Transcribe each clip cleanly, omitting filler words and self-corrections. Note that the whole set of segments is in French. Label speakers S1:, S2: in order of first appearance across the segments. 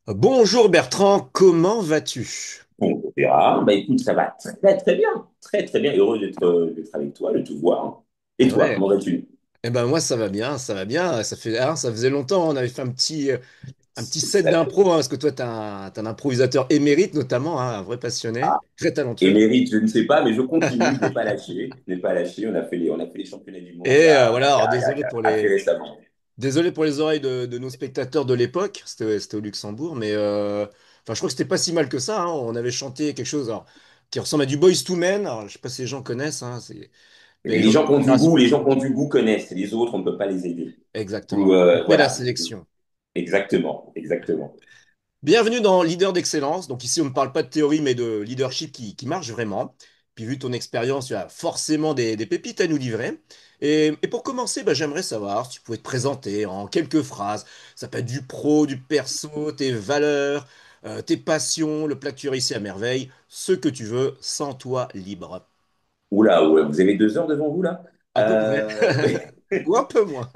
S1: Bonjour Bertrand, comment vas-tu?
S2: Bon, on verra. Bah écoute, ça va très très bien. Très très bien. Heureux d'être avec toi, de te voir. Et
S1: Eh
S2: toi,
S1: ouais,
S2: comment vas-tu?
S1: eh ben moi ça va bien, ça va bien. Ça faisait longtemps, on avait fait un petit set
S2: Ça-
S1: d'impro, hein, parce que toi t'es un improvisateur émérite notamment, hein, un vrai passionné,
S2: Ah,
S1: très talentueux.
S2: émérite, je ne sais pas, mais je continue. Je n'ai pas lâché. Je n'ai pas lâché. On a fait les championnats du monde
S1: Et voilà,
S2: il y
S1: alors
S2: a- il y a- assez récemment.
S1: désolé pour les oreilles de nos spectateurs de l'époque, c'était au Luxembourg, mais enfin je crois que c'était pas si mal que ça, hein. On avait chanté quelque chose alors, qui ressemble à du Boyz II Men, alors, je sais pas si les gens connaissent, hein,
S2: Mais
S1: mais
S2: les gens qui ont du goût,
S1: génération.
S2: les gens qui ont du goût connaissent. Les autres, on ne peut pas les aider.
S1: Exactement. On fait la
S2: Voilà.
S1: sélection.
S2: Exactement. Exactement.
S1: Bienvenue dans Leader d'excellence. Donc ici, on ne parle pas de théorie, mais de leadership qui marche vraiment. Puis vu ton expérience, tu as forcément des pépites à nous livrer. Et pour commencer, bah, j'aimerais savoir si tu pouvais te présenter en quelques phrases. Ça peut être du pro, du perso, tes valeurs, tes passions, le plat que tu réussis à merveille, ce que tu veux, sans toi libre.
S2: Oula, ouais, vous avez 2 heures devant vous là?
S1: À peu près.
S2: Euh,
S1: Ou un peu moins.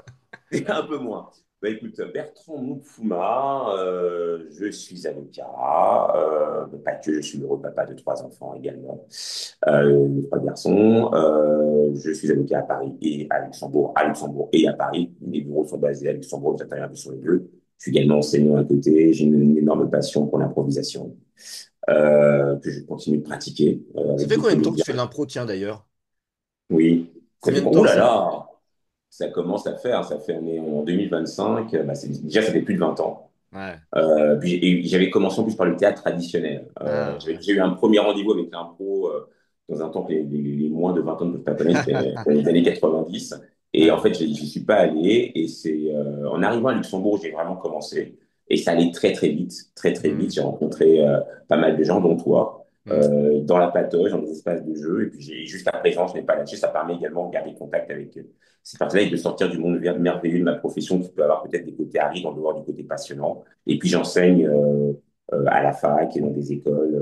S2: Un peu moins. Bah, écoute, Bertrand Moukfouma, je suis avocat, pas que, je suis heureux papa de 3 enfants également, 3 garçons. Je suis avocat à Paris et à Luxembourg et à Paris. Mes bureaux sont basés à Luxembourg, j'interviens un peu sur les deux. Je suis également enseignant à côté, j'ai une énorme passion pour l'improvisation, que je continue de pratiquer
S1: Ça
S2: avec
S1: fait
S2: des
S1: combien de temps que tu
S2: comédiens.
S1: fais de l'impro, tiens, d'ailleurs?
S2: Oui, ça fait
S1: Combien de
S2: bon. Ouh
S1: temps
S2: là
S1: ça fait?
S2: là, ça commence à faire, ça fait, on est en 2025, bah, déjà ça fait plus de 20 ans.
S1: Ouais.
S2: Et j'avais commencé en plus par le théâtre traditionnel.
S1: Ah, ouais.
S2: J'ai eu un premier rendez-vous avec l'impro dans un temps que les moins de 20 ans ne peuvent pas connaître, c'était dans les années 90. Et en
S1: Ouais.
S2: fait, j'y suis pas allé. Et c'est en arrivant à Luxembourg, j'ai vraiment commencé. Et ça allait très très vite, très très vite.
S1: Hmm.
S2: J'ai rencontré pas mal de gens, dont toi,
S1: Hmm.
S2: dans la patoche, dans des espaces de jeu. Et puis jusqu'à présent, je n'ai pas lâché. Ça permet également de garder contact avec ces personnes-là et de sortir du monde merveilleux de ma profession qui peut avoir peut-être des côtés arides en dehors du côté passionnant. Et puis j'enseigne à la fac et dans des écoles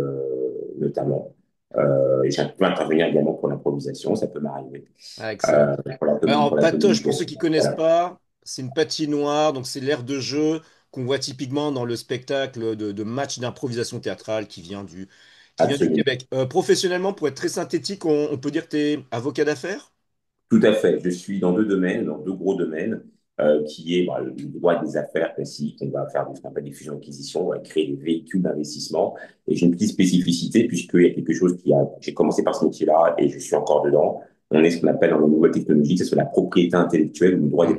S2: notamment. Et j'ai pu intervenir également pour l'improvisation, ça peut m'arriver.
S1: Ah, excellent. Alors,
S2: Pour la
S1: patoche, pour ceux qui
S2: communication.
S1: connaissent
S2: Voilà,
S1: pas, c'est une patinoire, donc c'est l'aire de jeu qu'on voit typiquement dans le spectacle de match d'improvisation théâtrale qui vient du
S2: absolument.
S1: Québec. Professionnellement, pour être très synthétique, on peut dire que tu es avocat d'affaires?
S2: Tout à fait. Je suis dans 2 domaines, dans 2 gros domaines, qui est bah, le droit des affaires classiques. On va faire ce qu'on appelle des fusions-acquisitions, on va créer des véhicules d'investissement. Et j'ai une petite spécificité puisqu'il y a quelque chose j'ai commencé par ce métier-là et je suis encore dedans. On est ce qu'on appelle dans les nouvelles technologies, c'est sur la propriété intellectuelle ou le droit
S1: Hmm.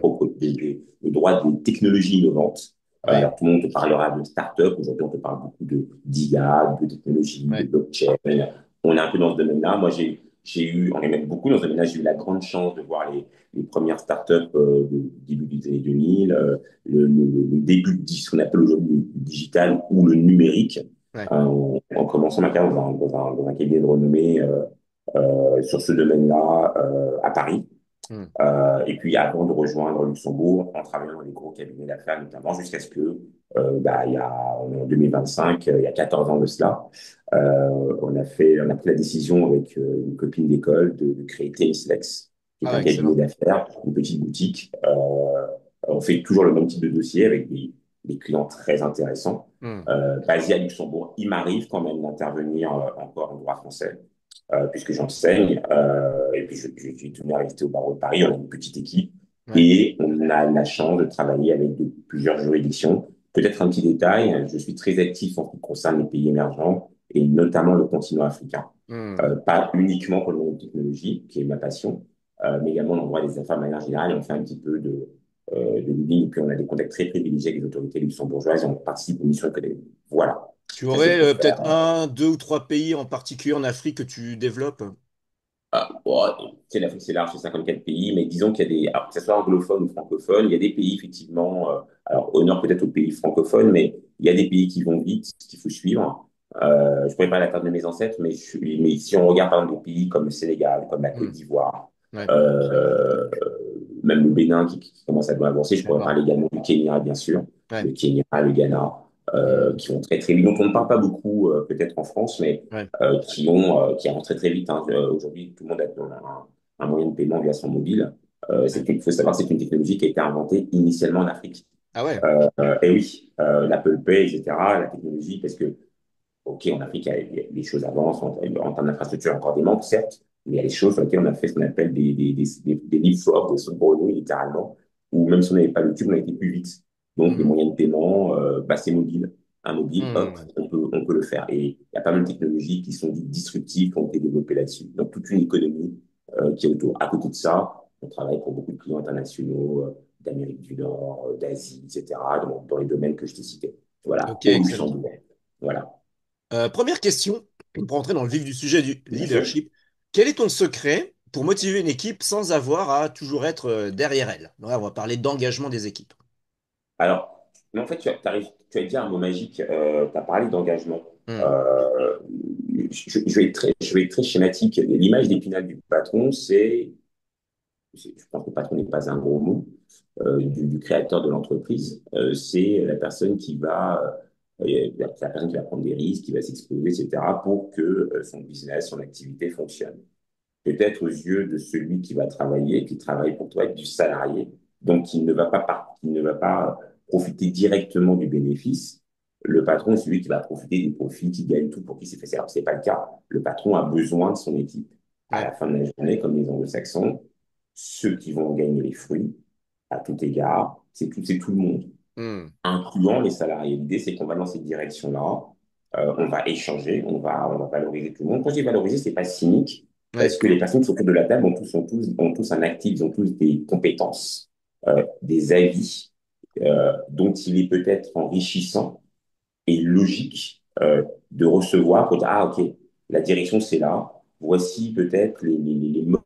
S2: le droit des technologies innovantes.
S1: Oui,
S2: Alors tout le monde te parlera de start-up. Aujourd'hui, on te parle beaucoup de d'IA, de technologie, de
S1: ouais.
S2: blockchain. On est un peu dans ce domaine-là. Moi, on est même beaucoup dans ce domaine-là. J'ai eu la grande chance de voir les premières startups du début des années 2000, le début de ce qu'on appelle aujourd'hui le digital ou le numérique,
S1: Ouais.
S2: en commençant ma carrière dans un cabinet de renommée sur ce domaine-là à Paris.
S1: Hmm.
S2: Et puis avant de rejoindre Luxembourg, en travaillant dans des gros cabinets d'affaires notamment, jusqu'à ce que, on est en 2025, il y a 14 ans de cela, on a pris la décision avec une copine d'école de créer Télislex, qui est
S1: Ah,
S2: un cabinet
S1: excellent.
S2: d'affaires, une petite boutique. On fait toujours le même type de dossier avec des clients très intéressants.
S1: Hmm.
S2: Basé à Luxembourg, il m'arrive quand même d'intervenir encore en droit français puisque j'enseigne. Et puis, je suis tenu à rester au barreau de Paris. On a une petite équipe
S1: Ouais.
S2: et on a la chance de travailler avec plusieurs juridictions. Peut-être un petit détail, je suis très actif en ce qui concerne les pays émergents et notamment le continent africain.
S1: Hmm.
S2: Pas uniquement pour le monde de technologie, qui est ma passion, mais également dans le droit des affaires de manière générale. Et on fait un petit peu de lobbying, et puis on a des contacts très privilégiés avec les autorités luxembourgeoises et on participe aux missions économiques. Voilà,
S1: Tu
S2: ça c'est
S1: aurais
S2: pour
S1: peut-être
S2: faire.
S1: un, deux ou trois pays en particulier en Afrique que tu développes?
S2: Ah, bon, tu sais, l'Afrique, c'est large, c'est 54 pays, mais disons qu'il y a alors, que ce soit anglophone ou francophone, il y a des pays, effectivement, alors, honneur peut-être aux pays francophones, mais il y a des pays qui vont vite, qu'il faut suivre. Je pourrais pas la carte de mes ancêtres, mais si on regarde, par exemple, des pays comme le Sénégal, comme la Côte
S1: Hmm.
S2: d'Ivoire,
S1: Ouais.
S2: euh, même le Bénin qui commence à bien avancer, je pourrais
S1: D'accord.
S2: parler également du Kenya, bien sûr,
S1: Ouais.
S2: le Kenya, le Ghana,
S1: Hmm.
S2: qui vont très, très vite, dont on ne parle pas beaucoup, peut-être en France, mais
S1: Ouais.
S2: qui avancent très très vite. Hein. Aujourd'hui, tout le monde a un moyen de paiement via son mobile. Il faut savoir que c'est une technologie qui a été inventée initialement en Afrique.
S1: Ah ouais.
S2: Et oui, l'Apple Pay, etc., la technologie, parce que OK, en Afrique, les choses avancent en termes d'infrastructure, il y a encore des manques, certes, mais il y a des choses sur lesquelles on a fait ce qu'on appelle des leapfrogs, des sauts de Bruno, littéralement, où même si on n'avait pas le tube, on a été plus vite. Donc, les
S1: Hmm.
S2: moyens de paiement, bah, c'est mobile. Un mobile, hop,
S1: Hmm.
S2: on peut le faire. Et il y a pas mal de technologies qui sont dites disruptives, qui ont été développées là-dessus. Donc, toute une économie qui est autour. À côté de ça, on travaille pour beaucoup de clients internationaux d'Amérique du Nord, d'Asie, etc., dans les domaines que je t'ai cités. Voilà,
S1: Ok,
S2: au
S1: excellent.
S2: Luxembourg. Voilà,
S1: Première question, pour entrer dans le vif du sujet du
S2: bien sûr.
S1: leadership. Quel est ton secret pour motiver une équipe sans avoir à toujours être derrière elle? Là, on va parler d'engagement des équipes.
S2: Alors, mais en fait, tu as dit un mot magique, tu as parlé d'engagement.
S1: Hmm.
S2: Euh, je vais être très schématique. L'image d'Épinal du patron, je pense que le patron n'est pas un gros mot, du créateur de l'entreprise. C'est la personne la personne qui va prendre des risques, qui va s'exposer, etc., pour que son business, son activité fonctionne. Peut-être aux yeux de celui qui va travailler, qui travaille pour toi, du salarié, donc il ne va pas profiter directement du bénéfice. Le patron est celui qui va profiter des profits, qui gagne tout pour qui s'est fait. Alors, ce n'est pas le cas. Le patron a besoin de son équipe. À
S1: Ouais.
S2: la fin de la journée, comme les anglo-saxons, ceux qui vont gagner les fruits, à tout égard, c'est tout le monde,
S1: Hmm.
S2: incluant les salariés. L'idée, c'est qu'on va dans cette direction-là, on va échanger, on va valoriser tout le monde. Quand je dis valoriser, c'est pas cynique,
S1: Ouais.
S2: parce que les personnes qui sont autour de la table ont tous un actif, ils ont tous des compétences, des avis, dont il est peut-être enrichissant et logique de recevoir pour dire, ah ok, la direction c'est là, voici peut-être les modes.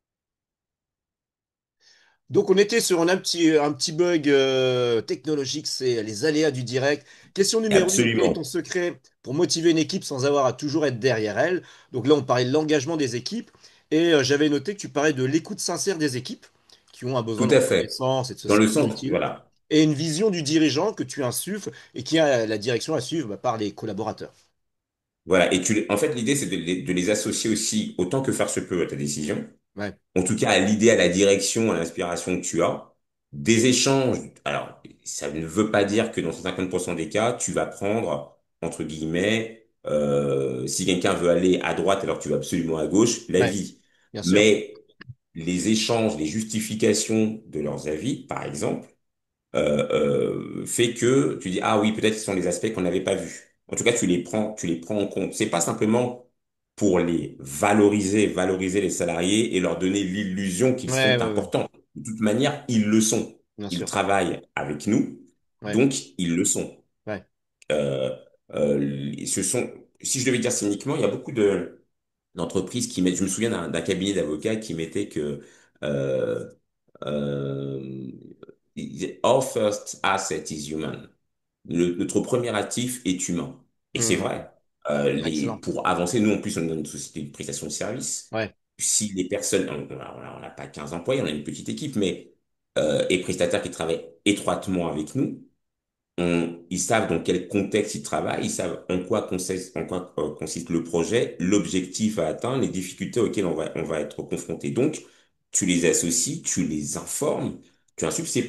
S1: Donc on était sur un petit bug technologique, c'est les aléas du direct. Question numéro 1, quel est ton
S2: Absolument,
S1: secret pour motiver une équipe sans avoir à toujours être derrière elle? Donc là on parlait de l'engagement des équipes et j'avais noté que tu parlais de l'écoute sincère des équipes qui ont un besoin
S2: tout
S1: de
S2: à fait.
S1: reconnaissance et de se
S2: Dans le
S1: sentir
S2: sens,
S1: utile
S2: voilà.
S1: et une vision du dirigeant que tu insuffles et qui a la direction à suivre bah, par les collaborateurs.
S2: Voilà. Et en fait, l'idée, c'est de les associer aussi autant que faire se peut à ta décision.
S1: Ouais,
S2: En tout cas à l'idée, à la direction, à l'inspiration que tu as, des échanges. Alors, ça ne veut pas dire que dans 50% des cas, tu vas prendre, entre guillemets, si quelqu'un veut aller à droite alors que tu vas absolument à gauche,
S1: ouais,
S2: l'avis.
S1: bien sûr.
S2: Mais les échanges, les justifications de leurs avis, par exemple, fait que tu dis, ah oui, peut-être ce sont des aspects qu'on n'avait pas vus. En tout cas, tu les prends en compte. C'est pas simplement pour les valoriser les salariés et leur donner l'illusion qu'ils
S1: Ouais,
S2: sont
S1: ouais, ouais,
S2: importants. De toute manière, ils le sont.
S1: bien
S2: Ils
S1: sûr.
S2: travaillent avec nous,
S1: Ouais,
S2: donc ils le sont.
S1: ouais.
S2: Euh, si je devais dire cyniquement, il y a beaucoup d'entreprises qui mettent, je me souviens d'un cabinet d'avocats qui mettait que, euh, euh, our first asset is human. Notre premier actif est humain. Et c'est
S1: Hmm.
S2: vrai.
S1: Excellent.
S2: Pour avancer, nous, en plus, on est dans une société de prestation de services.
S1: Ouais,
S2: Si les personnes, on n'a pas 15 employés, on a une petite équipe, mais et prestataires qui travaillent étroitement avec nous, ils savent dans quel contexte ils travaillent, ils savent en quoi consiste le projet, l'objectif à atteindre, les difficultés auxquelles on va être confronté. Donc, tu les associes, tu les informes. Tu insultes, c'est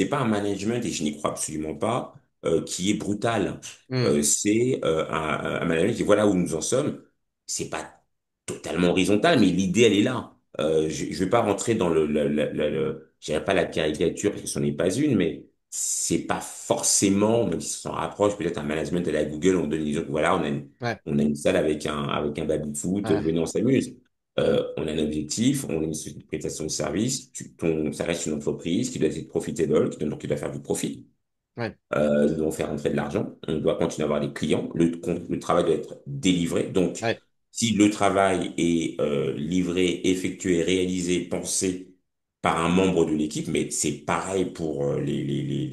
S2: pas un management et je n'y crois absolument pas qui est brutal.
S1: hmm.
S2: C'est un management qui dit voilà où nous en sommes. C'est pas totalement horizontal, mais l'idée elle est là. Je vais pas rentrer dans je dirais pas la caricature parce que ce n'est pas une, mais c'est pas forcément, même si ça s'en rapproche, peut-être un management à la Google, on donne l'illusion que voilà,
S1: Ouais,
S2: on a une salle avec un baby-foot,
S1: ouais,
S2: venez, on s'amuse. On a un objectif, on a une société de prestation de service, ça reste une entreprise qui doit être profitable, qui doit faire du profit.
S1: ouais,
S2: Nous devons faire entrer de l'argent, on doit continuer à avoir des clients, le travail doit être délivré. Donc,
S1: ouais,
S2: si le travail est livré, effectué, réalisé, pensé par un membre de l'équipe, mais c'est pareil pour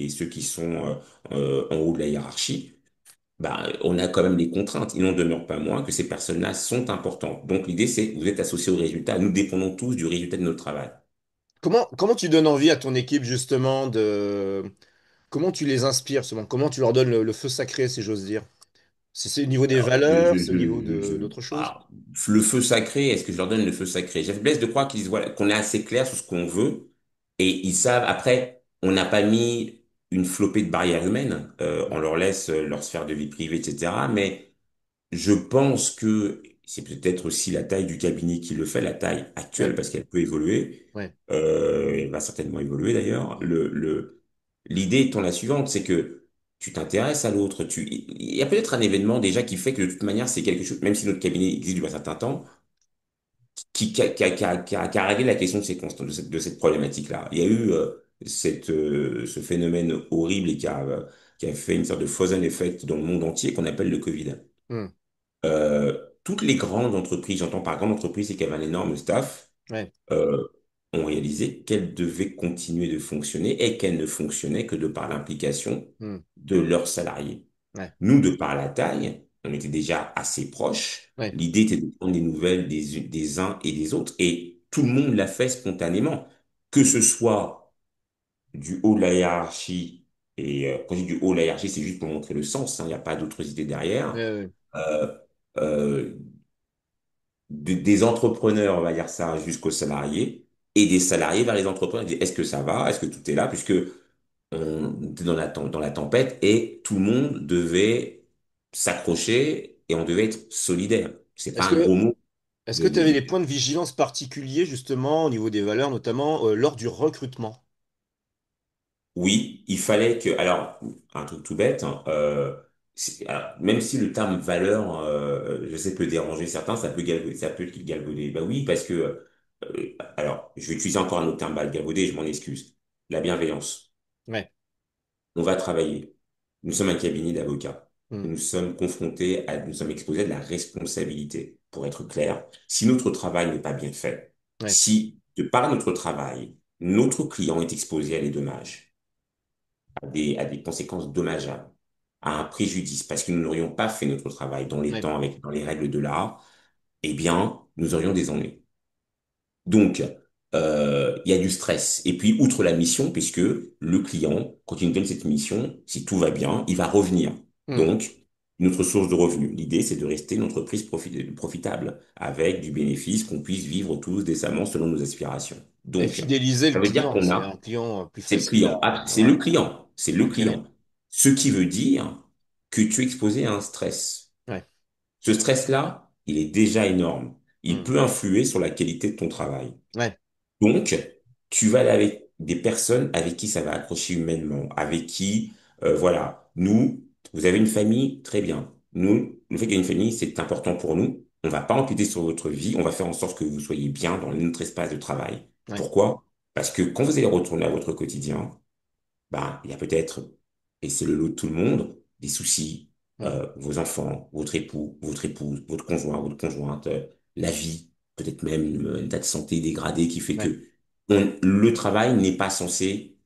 S2: ceux qui sont en haut de la hiérarchie, bah, on a quand même des contraintes. Il n'en demeure pas moins que ces personnes-là sont importantes. Donc l'idée, c'est que vous êtes associés au résultat. Nous dépendons tous du résultat de notre travail.
S1: comment tu donnes envie à ton équipe justement de... Comment tu les inspires, justement? Comment tu leur donnes le feu sacré, si j'ose dire? C'est au niveau des
S2: Alors,
S1: valeurs, c'est au niveau d'autres choses?
S2: alors, le feu sacré, est-ce que je leur donne le feu sacré? J'ai la faiblesse de croire qu'ils, voilà, qu'on est assez clair sur ce qu'on veut et ils savent. Après, on n'a pas mis. une flopée de barrières humaines. On leur laisse leur sphère de vie privée, etc. Mais je pense que c'est peut-être aussi la taille du cabinet qui le fait, la taille actuelle,
S1: Ouais,
S2: parce qu'elle peut évoluer.
S1: ouais,
S2: Elle va certainement évoluer d'ailleurs. L'idée étant la suivante, c'est que tu t'intéresses à l'autre. Il y a peut-être un événement déjà qui fait que de toute manière, c'est quelque chose, même si notre cabinet existe depuis un certain temps, qui a réglé la question de de cette problématique-là. Il y a eu ce phénomène horrible et qui a fait une sorte de frozen effect dans le monde entier qu'on appelle le Covid.
S1: hmm,
S2: Toutes les grandes entreprises, j'entends par grande entreprise, c'est qu'elles avaient un énorme staff,
S1: ouais,
S2: euh, ont réalisé qu'elles devaient continuer de fonctionner et qu'elles ne fonctionnaient que de par l'implication
S1: hmm,
S2: de leurs salariés.
S1: ouais,
S2: Nous, de par la taille, on était déjà assez proches.
S1: ouais.
S2: L'idée était de prendre des nouvelles des uns et des autres et tout le monde l'a fait spontanément, que ce soit du haut de la hiérarchie. Et quand je dis du haut de la hiérarchie, c'est juste pour montrer le sens, hein, il n'y a pas d'autres idées derrière.
S1: Ouais,
S2: Euh, euh, des entrepreneurs, on va dire ça, jusqu'aux salariés, et des salariés vers les entrepreneurs. Est-ce que ça va? Est-ce que tout est là? Puisque on était dans la tempête et tout le monde devait s'accrocher et on devait être solidaire. C'est pas
S1: Est-ce
S2: un gros
S1: que
S2: mot.
S1: est-ce que
S2: De,
S1: tu
S2: de-
S1: avais
S2: de-
S1: des points de vigilance particuliers justement au niveau des valeurs, notamment lors du recrutement?
S2: Oui, il fallait que. Alors, un truc tout bête, hein, alors, même si le terme valeur, je sais, peut déranger certains, ça peut galvauder. Bah oui, parce que. Alors, je vais utiliser encore un autre terme galvaudé, je m'en excuse. La bienveillance.
S1: Ouais,
S2: On va travailler. Nous sommes un cabinet d'avocats.
S1: hmm,
S2: Nous sommes exposés à de la responsabilité. Pour être clair, si notre travail n'est pas bien fait,
S1: ouais.
S2: si de par notre travail, notre client est exposé à des dommages, à des conséquences dommageables, à un préjudice, parce que nous n'aurions pas fait notre travail dans les
S1: Ouais.
S2: temps, dans les règles de l'art, eh bien, nous aurions des ennuis. Donc, il y a du stress. Et puis, outre la mission, puisque le client, quand il nous donne cette mission, si tout va bien, il va revenir.
S1: Hmm.
S2: Donc, une autre source de revenus. L'idée, c'est de rester une entreprise profitable, avec du bénéfice, qu'on puisse vivre tous décemment selon nos aspirations.
S1: Et
S2: Donc,
S1: fidéliser le
S2: ça veut dire
S1: client,
S2: qu'on
S1: c'est
S2: a,
S1: un client plus
S2: c'est le
S1: facile
S2: client.
S1: à
S2: Ah, c'est le
S1: avoir.
S2: client. C'est le
S1: Ok.
S2: client. Ce qui veut dire que tu es exposé à un stress.
S1: Ouais.
S2: Ce stress-là, il est déjà énorme. Il
S1: Hmm.
S2: peut influer sur la qualité de ton travail.
S1: Ouais.
S2: Donc, tu vas aller avec des personnes avec qui ça va accrocher humainement, avec qui, voilà, nous, vous avez une famille, très bien. Nous, le fait qu'il y ait une famille, c'est important pour nous. On va pas empiéter sur votre vie, on va faire en sorte que vous soyez bien dans notre espace de travail.
S1: Ouais.
S2: Pourquoi? Parce que quand vous allez retourner à votre quotidien, ben, il y a peut-être, et c'est le lot de tout le monde, des soucis,
S1: Hmm.
S2: vos enfants, votre époux, votre épouse, votre conjoint, votre conjointe, la vie, peut-être même un état de santé dégradé qui fait
S1: Ouais.
S2: que le travail n'est pas censé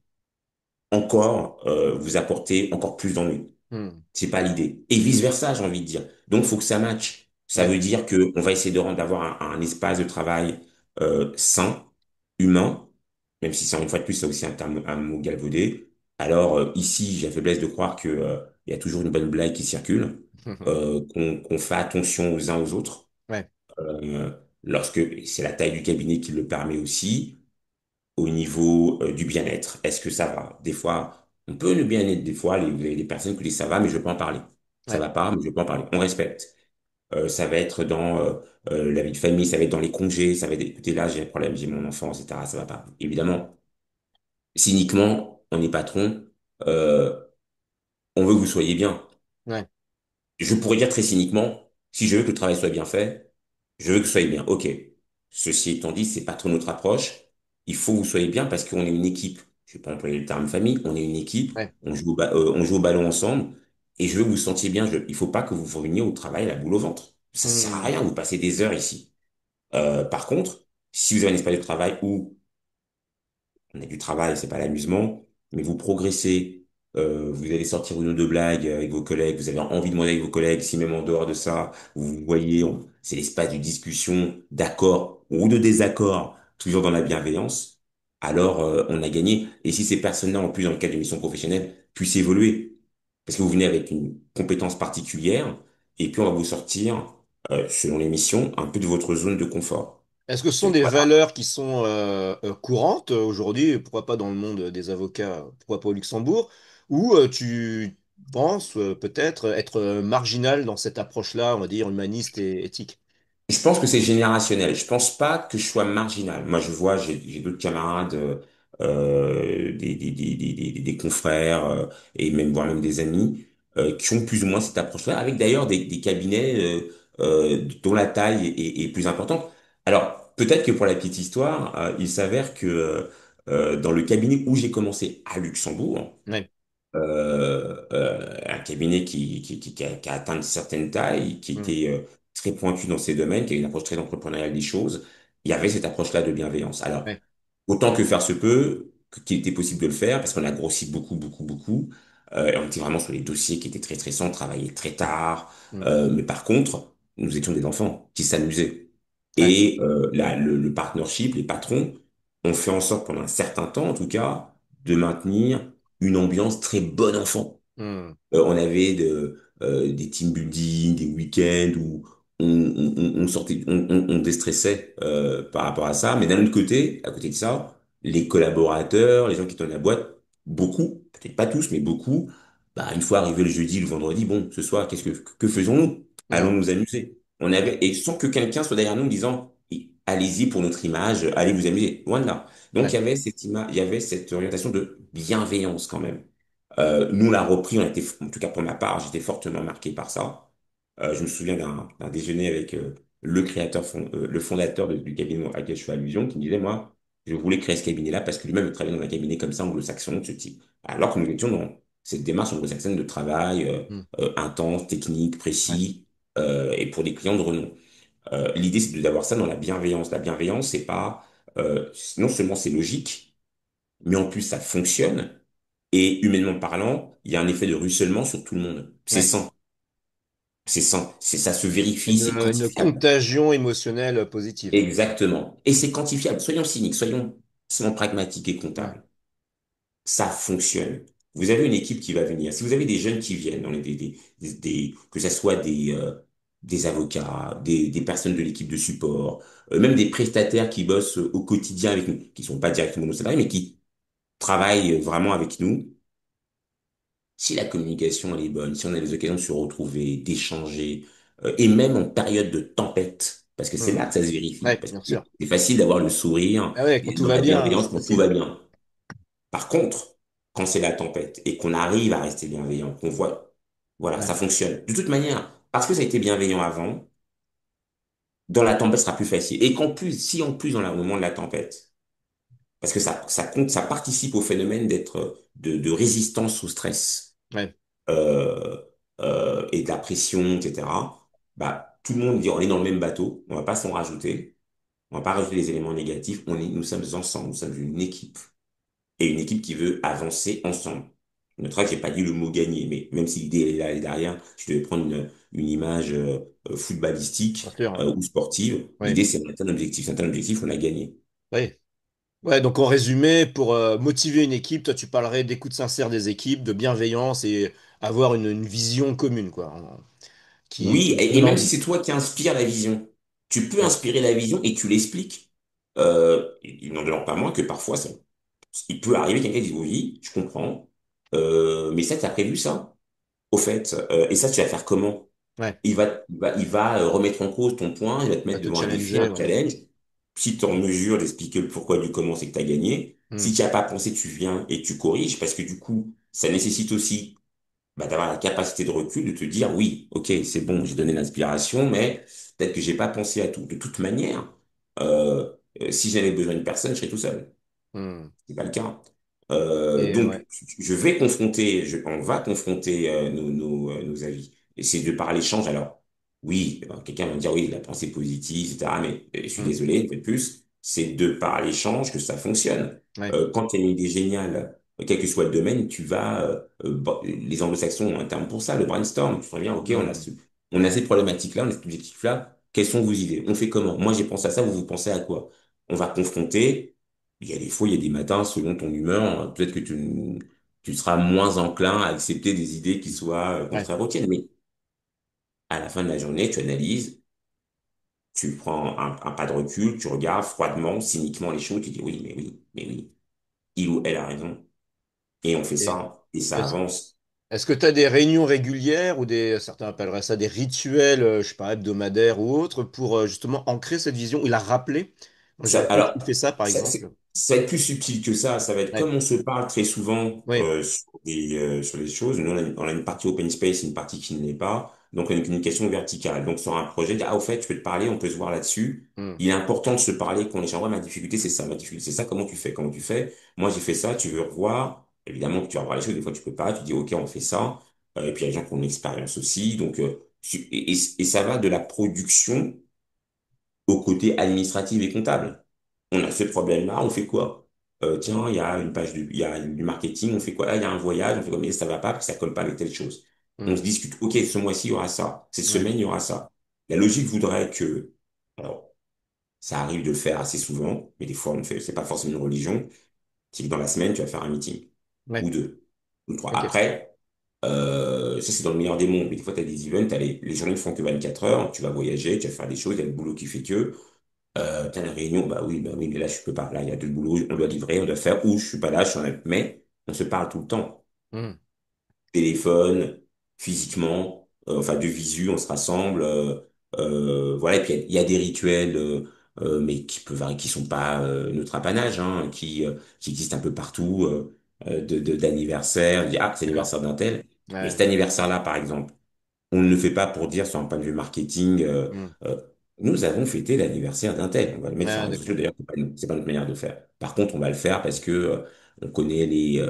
S2: encore vous apporter encore plus d'ennuis.
S1: Hmm.
S2: C'est pas l'idée. Et vice-versa, j'ai envie de dire. Donc, faut que ça matche. Ça
S1: Ouais.
S2: veut dire que on va essayer d'avoir un espace de travail sain, humain, même si c'est une fois de plus, c'est aussi un mot galvaudé. Alors, ici, j'ai la faiblesse de croire que, il y a toujours une bonne blague qui circule, qu'on fait attention aux uns aux autres,
S1: Ouais.
S2: euh, lorsque c'est la taille du cabinet qui le permet aussi au niveau du bien-être. Est-ce que ça va? Des fois, on peut le bien-être, des fois, les personnes qui disent ça va, mais je veux pas en parler. Ça
S1: Ouais.
S2: va pas, mais je veux pas en parler. On respecte. Ça va être dans la vie de famille, ça va être dans les congés, ça va être, écoutez, là, j'ai un problème, j'ai mon enfant, etc. Ça va pas. Évidemment, cyniquement, on est patron, euh, on veut que vous soyez bien.
S1: Ouais.
S2: Je pourrais dire très cyniquement, si je veux que le travail soit bien fait, je veux que vous soyez bien. OK. Ceci étant dit, c'est pas trop notre approche. Il faut que vous soyez bien parce qu'on est une équipe. Je vais pas employer le terme famille. On est une équipe.
S1: Ouais.
S2: On joue au ballon ensemble. Et je veux que vous vous sentiez bien. Il faut pas que vous veniez au travail la boule au ventre. Ça sert à
S1: Hmm.
S2: rien. Vous passez des heures ici. Par contre, si vous avez un espace de travail où on a du travail, c'est pas l'amusement, mais vous progressez, vous allez sortir une ou deux blagues avec vos collègues, vous avez envie de manger avec vos collègues, si même en dehors de ça, vous voyez, c'est l'espace de discussion, d'accord ou de désaccord, toujours dans la bienveillance, alors on a gagné. Et si ces personnes-là, en plus, dans le cadre d'une mission professionnelle, puissent évoluer, parce que vous venez avec une compétence particulière, et puis on va vous sortir, selon les missions, un peu de votre zone de confort.
S1: Est-ce que ce sont
S2: Donc
S1: des
S2: voilà.
S1: valeurs qui sont courantes aujourd'hui, pourquoi pas dans le monde des avocats, pourquoi pas au Luxembourg, ou tu penses peut-être être marginal dans cette approche-là, on va dire humaniste et éthique?
S2: Je pense que c'est générationnel. Je pense pas que je sois marginal. Moi, je vois, j'ai d'autres camarades, des confrères, et même, voire même des amis, qui ont plus ou moins cette approche-là, avec d'ailleurs des cabinets, dont la taille est plus importante. Alors, peut-être que pour la petite histoire, il s'avère que, dans le cabinet où j'ai commencé à Luxembourg,
S1: Ouais,
S2: un cabinet qui a atteint une certaine taille, qui
S1: hmm,
S2: était, très pointu dans ses domaines, qui a une approche très entrepreneuriale des choses, il y avait cette approche-là de bienveillance. Alors,
S1: ouais,
S2: autant que faire se peut, qu'il était possible de le faire, parce qu'on a grossi beaucoup, beaucoup, beaucoup, et on était vraiment sur les dossiers qui étaient très stressants, on travaillait très tard,
S1: hmm,
S2: mais par contre, nous étions des enfants qui s'amusaient.
S1: ouais,
S2: Et le partnership, les patrons, ont fait en sorte pendant un certain temps, en tout cas, de maintenir une ambiance très bon enfant.
S1: hmm,
S2: On avait des team building, des week-ends où on sortait, on déstressait, par rapport à ça. Mais d'un autre côté, à côté de ça, les collaborateurs, les gens qui étaient dans la boîte, beaucoup, peut-être pas tous, mais beaucoup, bah, une fois arrivé le jeudi, le vendredi, bon, ce soir, que faisons-nous? Allons
S1: hmm,
S2: nous amuser.
S1: ouais,
S2: Et sans que quelqu'un soit derrière nous en disant, allez-y pour notre image, allez vous amuser. Loin de là. Donc, il y
S1: ouais,
S2: avait cette image, il y avait cette orientation de bienveillance quand même. Nous, on l'a repris, on a été, en tout cas pour ma part, j'étais fortement marqué par ça. Je me souviens d'un déjeuner avec, le fondateur du cabinet à laquelle je fais allusion, qui me disait, moi, je voulais créer ce cabinet-là parce que lui-même il travaillait dans un cabinet comme ça, anglo-saxon, de ce type. Alors que nous étions dans cette démarche anglo-saxonne de travail,
S1: hmm,
S2: intense, technique,
S1: ouais,
S2: précis, et pour des clients de renom. L'idée, c'est d'avoir ça dans la bienveillance. La bienveillance, c'est pas, non seulement c'est logique, mais en plus ça fonctionne. Et humainement parlant, il y a un effet de ruissellement sur tout le monde. C'est
S1: ouais.
S2: sain. C'est sain. Ça se vérifie, c'est
S1: Une
S2: quantifiable.
S1: contagion émotionnelle positive.
S2: Exactement. Et c'est quantifiable. Soyons cyniques, soyons pragmatiques et
S1: Ouais,
S2: comptables. Ça fonctionne. Vous avez une équipe qui va venir. Si vous avez des jeunes qui viennent, que ce soit des avocats, des personnes de l'équipe de support, même des prestataires qui bossent au quotidien avec nous, qui sont pas directement nos salariés, mais qui travaillent vraiment avec nous. Si la communication elle est bonne, si on a les occasions de se retrouver, d'échanger, et même en période de tempête, parce que c'est
S1: hmm,
S2: là que ça se vérifie,
S1: ouais,
S2: parce que
S1: bien sûr.
S2: c'est facile d'avoir le sourire
S1: Ah ouais, quand
S2: et
S1: tout
S2: dans
S1: va
S2: la
S1: bien,
S2: bienveillance
S1: c'est
S2: quand tout va
S1: facile.
S2: bien. Par contre, quand c'est la tempête et qu'on arrive à rester bienveillant, qu'on voit, voilà,
S1: Ouais,
S2: ça fonctionne. De toute manière, parce que ça a été bienveillant avant, dans la tempête, ce sera plus facile. Et qu'en plus, si en plus, au moment de la tempête, parce que ça compte, ça participe au phénomène de résistance au stress,
S1: ouais,
S2: euh, et de la pression, etc., bah, tout le monde dit on est dans le même bateau, on va pas s'en rajouter, on va pas rajouter les éléments négatifs, nous sommes ensemble, nous sommes une équipe, et une équipe qui veut avancer ensemble. Notre j'ai pas dit le mot gagner, mais même si l'idée est là et derrière, je devais prendre une image,
S1: bien
S2: footballistique,
S1: sûr. Ouais,
S2: ou sportive,
S1: ouais,
S2: l'idée c'est un atteindre un objectif, on a gagné.
S1: ouais. Ouais, donc en résumé, pour motiver une équipe, toi tu parlerais d'écoute sincère des équipes, de bienveillance et avoir une vision commune, quoi,
S2: Oui,
S1: qui
S2: et
S1: donne
S2: même si
S1: envie.
S2: c'est toi qui inspires la vision, tu peux
S1: Ouais,
S2: inspirer la vision et tu l'expliques. Il n'en demeure pas moins que parfois, il peut arriver quelqu'un qui dit oui, je comprends, mais ça, tu as prévu ça, au fait, et ça, tu vas faire comment?
S1: ouais,
S2: Il va remettre en cause ton point, il va te
S1: à
S2: mettre
S1: te
S2: devant un défi,
S1: challenger,
S2: un
S1: ouais.
S2: challenge. Si tu es en mesure d'expliquer le pourquoi du comment, c'est que tu as gagné.
S1: Hmm,
S2: Si tu n'y as pas pensé, tu viens et tu corriges, parce que du coup, ça nécessite aussi, bah, d'avoir la capacité de recul, de te dire, oui, ok, c'est bon, j'ai donné l'inspiration, mais peut-être que j'ai pas pensé à tout. De toute manière, euh, si j'avais besoin d'une personne, je serais tout seul.
S1: hmm.
S2: C'est pas le cas.
S1: Et
S2: Donc,
S1: ouais,
S2: on va confronter, nos avis. Et c'est de par l'échange. Alors, oui, quelqu'un va me dire, oui, la pensée positive, etc. Mais je suis
S1: hmm,
S2: désolé, une fois de plus, c'est de par l'échange que ça fonctionne.
S1: ouais,
S2: Quand tu as une idée géniale, quel que soit le domaine, les anglo-saxons ont un terme pour ça, le brainstorm. Tu reviens, ok,
S1: hmm,
S2: on a ces problématiques-là, on a cet objectif-là. Quelles sont vos idées? On fait comment? Moi, j'ai pensé à ça, vous pensez à quoi? On va confronter. Il y a des fois, il y a des matins, selon ton humeur, peut-être que tu seras moins enclin à accepter des idées qui soient,
S1: ouais.
S2: contraires aux tiennes. Mais à la fin de la journée, tu analyses, tu prends un pas de recul, tu regardes froidement, cyniquement les choses, tu dis oui, mais oui, il ou elle a raison. Et on fait
S1: Et,
S2: ça. et ça
S1: Est-ce,
S2: avance.
S1: est-ce que tu as des réunions régulières ou certains appelleraient ça des rituels, je sais pas, hebdomadaires ou autres, pour justement ancrer cette vision et la rappeler? Moi, j'ai un pote
S2: Alors,
S1: qui fait ça, par
S2: ça,
S1: exemple.
S2: ça va être plus subtil que ça. Ça va être
S1: Ouais.
S2: comme on se parle très souvent
S1: Oui.
S2: sur des choses. Nous, on a une partie open space, une partie qui ne l'est pas. Donc, on a une communication verticale. Donc, sur un projet, dire, ah, au fait, je peux te parler, on peut se voir là-dessus.
S1: Hmm.
S2: Il est important de se parler, qu'on échange. Ouais, ma difficulté, c'est ça. Ma difficulté, c'est ça. Comment tu fais? Comment tu fais? Moi, j'ai fait ça. Tu veux revoir? Évidemment que tu vas revoir les choses. Des fois, tu peux pas. Tu dis, OK, on fait ça. Et puis, il y a des gens qui ont une expérience aussi. Donc, et ça va de la production au côté administratif et comptable. On a ce problème-là, on fait quoi? Tiens, il y a une page il y a du marketing, on fait quoi? Ah, il y a un voyage, on fait quoi? Mais ça va pas parce que ça colle pas avec telle chose. On
S1: Hmm.
S2: se discute, OK, ce mois-ci, il y aura ça. Cette
S1: Ouais.
S2: semaine, il y aura ça. La logique voudrait que, alors, ça arrive de le faire assez souvent, mais des fois, on le fait, c'est pas forcément une religion. C'est que dans la semaine, tu vas faire un meeting. Ou
S1: Ouais.
S2: deux. Ou trois.
S1: Ok.
S2: Après, ça, c'est dans le meilleur des mondes. Mais des fois, tu as des events, les journées ne font que 24 heures, tu vas voyager, tu vas faire des choses, il y a le boulot qui fait que. T'as la réunion, bah oui, mais là, je peux pas. Là, il y a deux boulots, on doit livrer, on doit faire, ou je suis pas là, je suis en... Mais on se parle tout le temps.
S1: Hmm.
S2: Téléphone, physiquement, enfin, de visu, on se rassemble. Voilà, et puis il y a des rituels, mais qui peuvent varier, qui sont pas notre apanage, hein, qui existent un peu partout, d'anniversaire. On dit, ah, c'est
S1: D'accord.
S2: l'anniversaire d'un tel. Mais
S1: Ouais.
S2: cet anniversaire-là, par exemple, on ne le fait pas pour dire sur un point de vue marketing,
S1: Hmm.
S2: euh, nous avons fêté l'anniversaire d'un tel. On va le mettre sur
S1: Ah,
S2: un réseau social.
S1: d'accord.
S2: D'ailleurs, c'est pas notre manière de faire. Par contre, on va le faire parce que on connaît les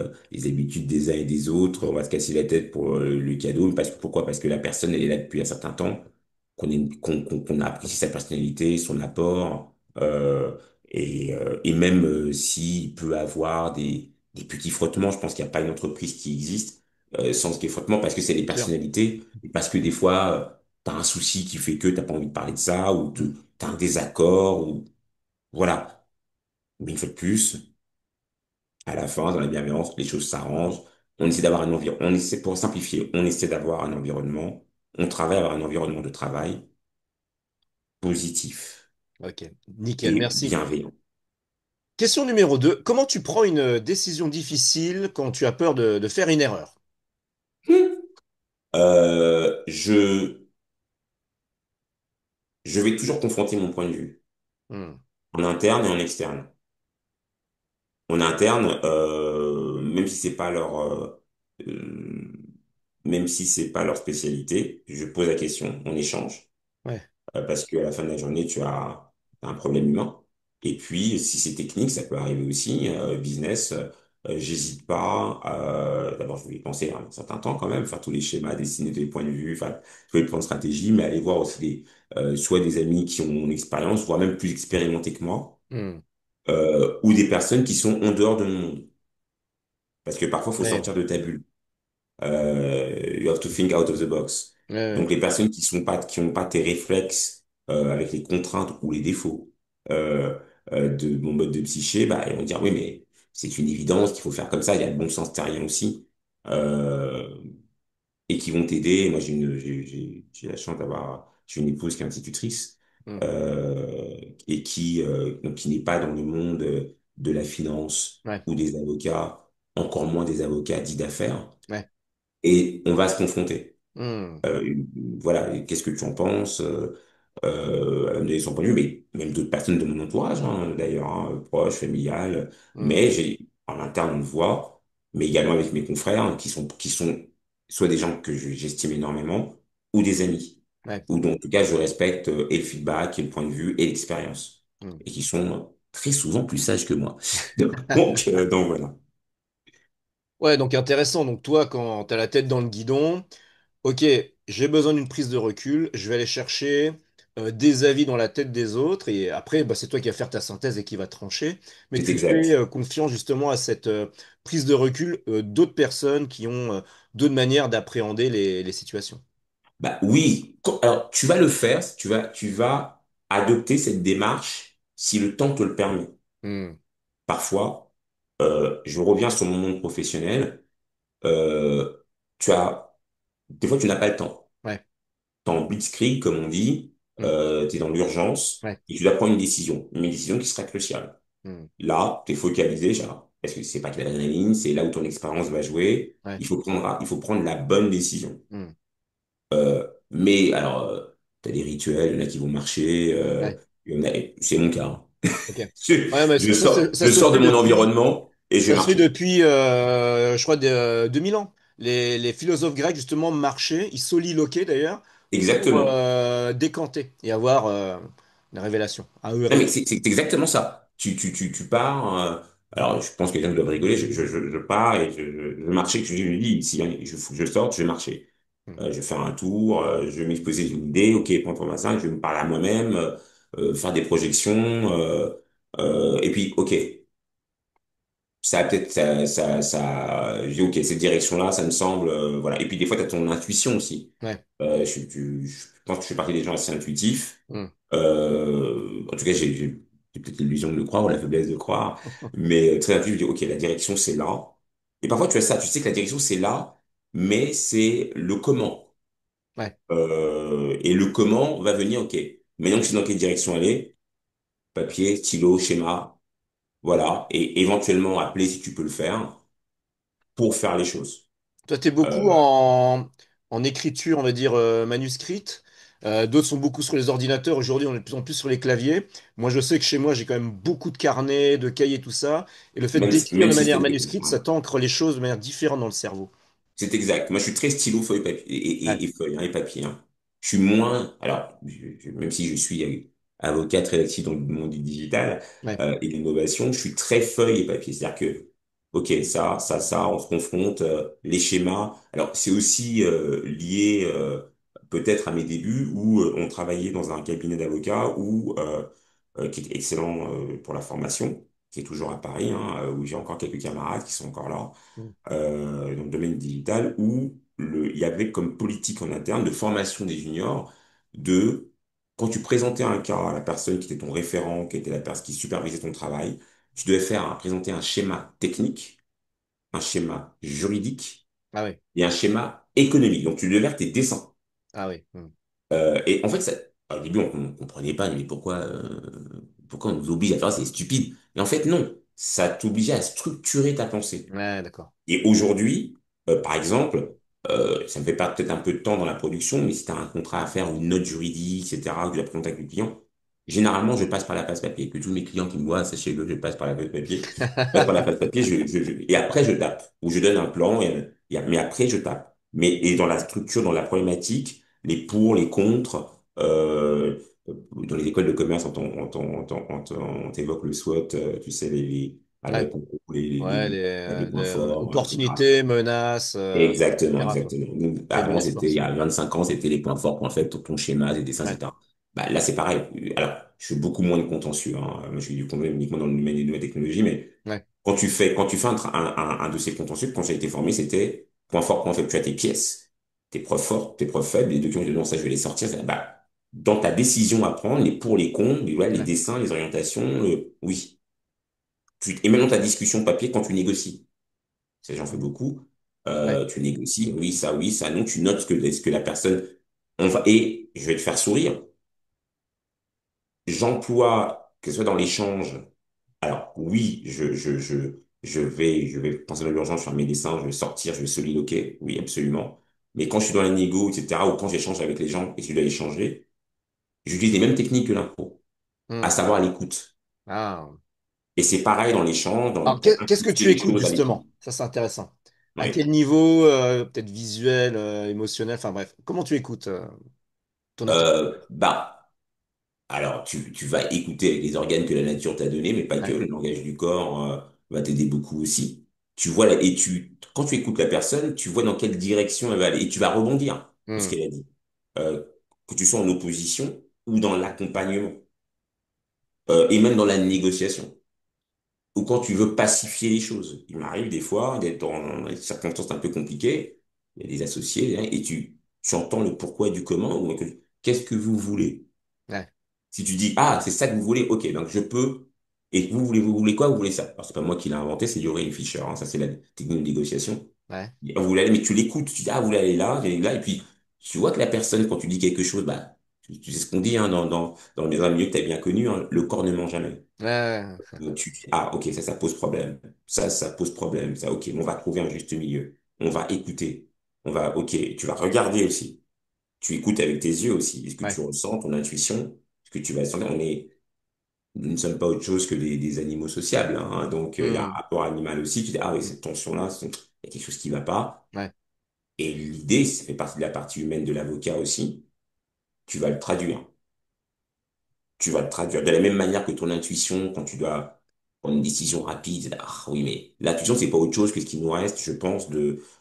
S2: habitudes des uns et des autres. On va se casser la tête pour le cadeau. Pourquoi? Parce que la personne, elle est là depuis un certain temps, qu'on apprécie sa personnalité, son apport, et même s'il peut avoir des petits frottements, je pense qu'il n'y a pas une entreprise qui existe sans ce frottements parce que c'est les
S1: Bien sûr.
S2: personnalités, et parce que des fois, t'as un souci qui fait que t'as pas envie de parler de ça, ou
S1: Hmm.
S2: t'as un désaccord, ou voilà. Mais une fois de plus, à la fin, dans la bienveillance, les choses s'arrangent. On essaie d'avoir un environnement, on essaie, pour simplifier, on essaie d'avoir un environnement, on travaille à avoir un environnement de travail positif
S1: Ok. Nickel.
S2: et
S1: Merci.
S2: bienveillant.
S1: Question numéro 2. Comment tu prends une décision difficile quand tu as peur de faire une erreur?
S2: Euh, je, je vais toujours confronter mon point de vue,
S1: Hmm.
S2: en interne et en externe. En interne, même si c'est pas euh, même si c'est pas leur spécialité, je pose la question, on échange,
S1: Ouais.
S2: parce qu'à la fin de la journée, t'as un problème humain. Et puis, si c'est technique, ça peut arriver aussi, business, j'hésite pas, d'abord, je vais y penser un certain temps quand même, faire tous les schémas, dessiner tous les points de vue, enfin, tous les plans de stratégie, mais aller voir aussi soit des amis qui ont mon expérience, voire même plus expérimentés que moi,
S1: Hmm.
S2: ou des personnes qui sont en dehors de mon monde. Parce que parfois, il faut
S1: Ouais.
S2: sortir de ta bulle. You have to think out of the box.
S1: Ouais,
S2: Donc,
S1: ouais.
S2: les personnes qui ont pas tes réflexes avec les contraintes ou les défauts euh, de mon mode de psyché, bah, ils vont dire, oui, mais c'est une évidence qu'il faut faire comme ça. Il y a le bon sens terrien aussi. Euh, et qui vont t'aider. Moi, j'ai la chance j'ai une épouse qui est institutrice
S1: Hmm.
S2: et donc, qui n'est pas dans le monde de la finance
S1: Ouais.
S2: ou des avocats, encore moins des avocats dits d'affaires.
S1: Ouais.
S2: Et on va se confronter.
S1: Hmm.
S2: Euh, voilà, et qu'est-ce que tu en penses? Elle va me donner son point de vue, mais même d'autres personnes de mon entourage, hein, d'ailleurs, hein, proches, familiales.
S1: Hmm.
S2: Mais en interne, on le voit, mais également avec mes confrères hein, qui sont soit des gens que j'estime énormément, ou des amis,
S1: Ouais.
S2: ou dont, en tout cas, je respecte et le feedback, et le point de vue, et l'expérience,
S1: Hmm.
S2: et qui sont très souvent plus sages que moi. Donc voilà.
S1: Ouais, donc intéressant. Donc toi, quand tu as la tête dans le guidon, ok, j'ai besoin d'une prise de recul, je vais aller chercher des avis dans la tête des autres, et après, bah, c'est toi qui vas faire ta synthèse et qui va trancher, mais
S2: C'est
S1: tu fais
S2: exact.
S1: confiance justement à cette prise de recul d'autres personnes qui ont d'autres manières d'appréhender les situations.
S2: Bah oui, alors tu vas le faire, tu vas adopter cette démarche si le temps te le permet.
S1: Hmm.
S2: Parfois, je reviens sur mon monde professionnel, euh, des fois tu n'as pas le temps.
S1: Ouais,
S2: T'es en blitzkrieg, comme on dit,
S1: hmm.
S2: tu es dans l'urgence
S1: Ouais.
S2: et tu dois prendre une décision qui sera cruciale.
S1: Hmm.
S2: Là, tu es focalisé, parce que c'est pas que l'adrénaline, c'est là où ton expérience va jouer.
S1: Ouais.
S2: Il faut prendre la bonne décision.
S1: Hmm.
S2: Mais alors, tu as des rituels, il y en a qui vont marcher,
S1: Ouais.
S2: c'est mon cas, hein.
S1: Ok. Ouais, mais ça
S2: Je
S1: se
S2: sors de
S1: fait
S2: mon
S1: depuis.
S2: environnement et je vais
S1: Ça se fait
S2: marcher.
S1: depuis, je crois, 2000 ans. Les philosophes grecs, justement, marchaient, ils soliloquaient d'ailleurs, pour
S2: Exactement.
S1: décanter et avoir une révélation. À eux
S2: Non, mais
S1: révéler.
S2: c'est exactement ça. Tu pars. Alors, je pense que les gens doivent rigoler. Je pars et je marchais. Je me dis, si je sors, je vais marcher.
S1: Hmm.
S2: Je vais faire un tour. Je vais m'exposer une idée. Ok, point pour ça. Je vais me parler à moi-même, faire des projections. Et puis, ok, ça a peut-être je dis, ok, cette direction-là, ça me semble. Voilà. Et puis, des fois, tu as ton intuition aussi.
S1: Ouais.
S2: Je pense que je fais partie des gens assez intuitifs.
S1: Hmm.
S2: En tout cas, j'ai peut-être l'illusion de le croire ou la faiblesse de croire, mais très intuitif, je dis, OK, la direction, c'est là. Et parfois, tu as ça, tu sais que la direction, c'est là, mais c'est le comment.
S1: Ouais.
S2: Et le comment va venir, OK, maintenant que je sais dans quelle direction aller, papier, stylo, schéma, voilà, et éventuellement appeler si tu peux le faire pour faire les choses.
S1: Toi, tu es beaucoup
S2: Euh,
S1: en écriture, on va dire, manuscrite. D'autres sont beaucoup sur les ordinateurs. Aujourd'hui, on est de plus en plus sur les claviers. Moi, je sais que chez moi, j'ai quand même beaucoup de carnets, de cahiers, tout ça. Et le fait d'écrire
S2: même
S1: de manière
S2: systématique.
S1: manuscrite, ça t'ancre les choses de manière différente dans le cerveau.
S2: C'est exact. Moi, je suis très stylo, feuille, papier,
S1: Ouais.
S2: et feuille, hein, et papier, hein. Je suis moins, alors, même si je suis avocat très actif dans le monde du digital,
S1: Ouais.
S2: et de l'innovation, je suis très feuille et papier. C'est-à-dire que, OK, on se confronte, les schémas. Alors, c'est aussi lié peut-être à mes débuts où on travaillait dans un cabinet d'avocats qui est excellent pour la formation, qui est toujours à Paris, hein, où j'ai encore quelques camarades qui sont encore là
S1: Mm.
S2: dans le domaine digital où il y avait comme politique en interne de formation des juniors de, quand tu présentais un cas à la personne qui était ton référent, qui était la personne qui supervisait ton travail, tu devais présenter un schéma technique, un schéma juridique
S1: Ah oui.
S2: et un schéma économique. Donc tu devais faire tes dessins.
S1: Ah oui. Mm.
S2: Et en fait, au début, on ne comprenait pas, mais pourquoi on nous oblige à faire ça, c'est stupide. Et en fait, non, ça t'obligeait à structurer ta pensée.
S1: Ouais, d'accord.
S2: Et aujourd'hui, par exemple, ça me fait pas peut-être un peu de temps dans la production, mais si tu as un contrat à faire, ou une note juridique, etc., que je dois présenter avec le client, généralement, je passe par la passe papier. Que tous mes clients qui me voient, sachez-le, je passe par la passe papier. Je passe par la passe papier, et après, je tape. Ou je donne un plan, mais après, je tape. Et dans la structure, dans la problématique, les pour, les contre, dans les écoles de commerce, on t'évoque le SWOT, tu sais,
S1: Ouais.
S2: avec
S1: Ouais,
S2: les points forts, etc.
S1: opportunités, menaces,
S2: Exactement,
S1: etc., quoi.
S2: exactement. Nous, avant,
S1: Faiblesse,
S2: c'était, il y
S1: force.
S2: a 25 ans, c'était les points forts, points faibles, ton schéma, tes dessins,
S1: Ouais.
S2: etc. Bah, là, c'est pareil. Alors, je fais beaucoup moins de contentieux, hein. Moi, je suis du coup uniquement dans le domaine des nouvelles technologies, mais
S1: Ouais.
S2: quand tu fais un dossier contentieux, quand j'ai été formé, c'était point fort, point faible. Tu as tes pièces, tes preuves fortes, tes preuves faibles, les documents, non, ça, je vais les sortir. Bah, dans ta décision à prendre, les pour, les contre, ouais, les
S1: Ouais.
S2: dessins, les orientations, oui. Et même dans ta discussion papier, quand tu négocies. Ça, j'en fais beaucoup.
S1: Ouais.
S2: Tu négocies, oui, ça, non. Tu notes ce que la personne. Et je vais te faire sourire. J'emploie, que ce soit dans l'échange. Alors, oui, je vais penser dans l'urgence, faire mes dessins, je vais sortir, je vais soliloquer. Oui, absolument. Mais quand je suis dans la négo, etc., ou quand j'échange avec les gens et que je dois échanger, j'utilise les mêmes techniques que l'impro, à
S1: Mm.
S2: savoir l'écoute.
S1: Ah.
S2: Et c'est pareil dans l'échange,
S1: Alors,
S2: pour
S1: qu'est-ce que
S2: incruster
S1: tu
S2: les
S1: écoutes
S2: choses à l'écrit.
S1: justement? Ça, c'est intéressant. À
S2: Oui.
S1: quel niveau, peut-être visuel, émotionnel, enfin bref, comment tu écoutes ton interlocuteur?
S2: Bah, alors, tu vas écouter avec les organes que la nature t'a donnés, mais pas que.
S1: Ouais.
S2: Le langage du corps, va t'aider beaucoup aussi. Quand tu écoutes la personne, tu vois dans quelle direction elle va aller et tu vas rebondir sur ce
S1: Mm.
S2: qu'elle a dit. Euh, que tu sois en opposition ou dans l'accompagnement, et même dans la négociation, ou quand tu veux pacifier les choses. Il m'arrive des fois d'être dans des circonstances un peu compliquées, il y a des associés, hein, et tu entends le pourquoi du comment, ou qu'est-ce que vous voulez?
S1: Ouais.
S2: Si tu dis, ah, c'est ça que vous voulez, ok, donc je peux. Et vous voulez quoi? Vous voulez ça. Alors, c'est pas moi qui l'ai inventé, c'est Yoray Fischer, hein, ça, c'est la technique de négociation.
S1: Ouais.
S2: Vous voulez aller, mais tu l'écoutes, tu dis, ah, vous voulez aller là, et puis, tu vois que la personne, quand tu dis quelque chose, bah, Tu sais ce qu'on dit hein, dans un milieu que tu as bien connu, hein, le corps ne ment jamais.
S1: Ouais,
S2: Ah, ok, ça pose problème. Ça pose problème. Ça, ok, on va trouver un juste milieu. On va écouter. Ok, tu vas regarder aussi. Tu écoutes avec tes yeux aussi. Est-ce que
S1: ouais.
S2: tu ressens ton intuition? Est-ce que tu vas sentir? Nous ne sommes pas autre chose que des animaux sociables, hein. Donc, il y a un
S1: Hmm,
S2: rapport animal aussi. Tu dis, ah oui, cette tension-là, il y a quelque chose qui va pas.
S1: ouais.
S2: Et l'idée, ça fait partie de la partie humaine de l'avocat aussi. Tu vas le traduire. Tu vas le traduire de la même manière que ton intuition quand tu dois prendre une décision rapide. Ah oui, mais l'intuition, c'est pas autre chose que ce qui nous reste, je pense,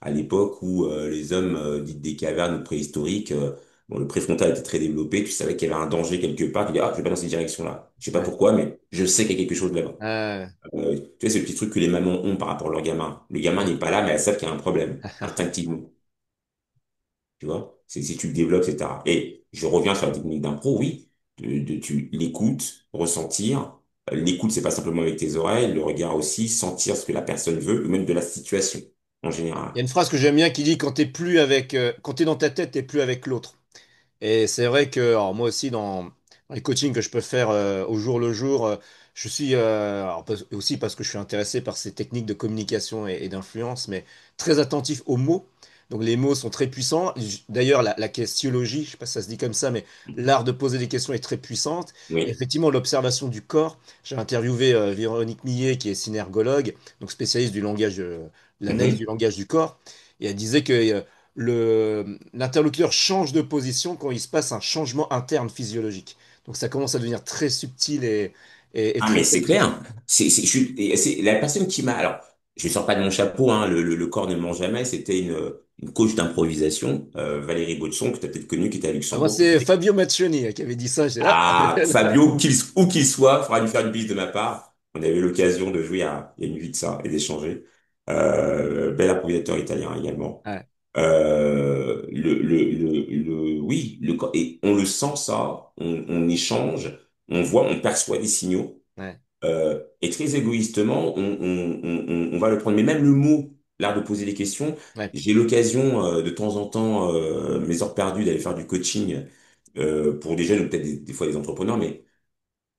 S2: à l'époque où les hommes dits des cavernes ou préhistoriques, bon, le préfrontal était très développé, tu savais qu'il y avait un danger quelque part, tu dis, ah, je vais pas dans cette direction-là. Je sais pas
S1: Ouais.
S2: pourquoi, mais je sais qu'il y a quelque chose là-bas.
S1: Ouais.
S2: Tu sais, ce petit truc que les mamans ont par rapport à leur gamin. Le gamin n'est pas là, mais elles savent qu'il y a un problème, instinctivement. Tu vois, c'est si tu le développes, etc. Et je reviens sur la technique d'impro, oui, tu l'écoutes, ressentir. L'écoute, c'est pas simplement avec tes oreilles, le regard aussi, sentir ce que la personne veut, ou même de la situation en général.
S1: Il y a une phrase que j'aime bien qui dit quand t'es dans ta tête, t'es plus avec l'autre. Et c'est vrai que alors moi aussi, dans les coachings que je peux faire au jour le jour, je suis aussi parce que je suis intéressé par ces techniques de communication et d'influence, mais très attentif aux mots. Donc les mots sont très puissants. D'ailleurs, la questionologie, je sais pas si ça se dit comme ça, mais l'art de poser des questions est très puissante. Et
S2: Oui.
S1: effectivement, l'observation du corps. J'ai interviewé Véronique Millet, qui est synergologue, donc spécialiste du langage, l'analyse du
S2: Mhm.
S1: langage du corps. Et elle disait que l'interlocuteur change de position quand il se passe un changement interne physiologique. Donc ça commence à devenir très subtil et
S2: Ah,
S1: très
S2: mais c'est
S1: précis.
S2: clair. C'est la personne qui m'a, alors, je ne sors pas de mon chapeau, hein, le corps ne ment jamais, c'était une coach d'improvisation, Valérie Baudson, que tu as peut-être connue, qui était à
S1: Ah, moi,
S2: Luxembourg, qui
S1: c'est
S2: faisait
S1: Fabio Maccioni qui avait dit ça. J'étais là.
S2: Ah, Fabio, où qu'il soit, fera lui faire une bise de ma part. On avait eu l'occasion de jouer il y a une nuit de ça et d'échanger. Bel improvisateur italien également.
S1: Ouais,
S2: Oui, et on le sent ça, on échange, on voit, on perçoit des signaux.
S1: ouais,
S2: Et très égoïstement, on va le prendre. Mais même le mot, l'art de poser des questions,
S1: ouais.
S2: j'ai l'occasion de temps en temps, mes heures perdues, d'aller faire du coaching pour des jeunes ou peut-être des fois des entrepreneurs, mais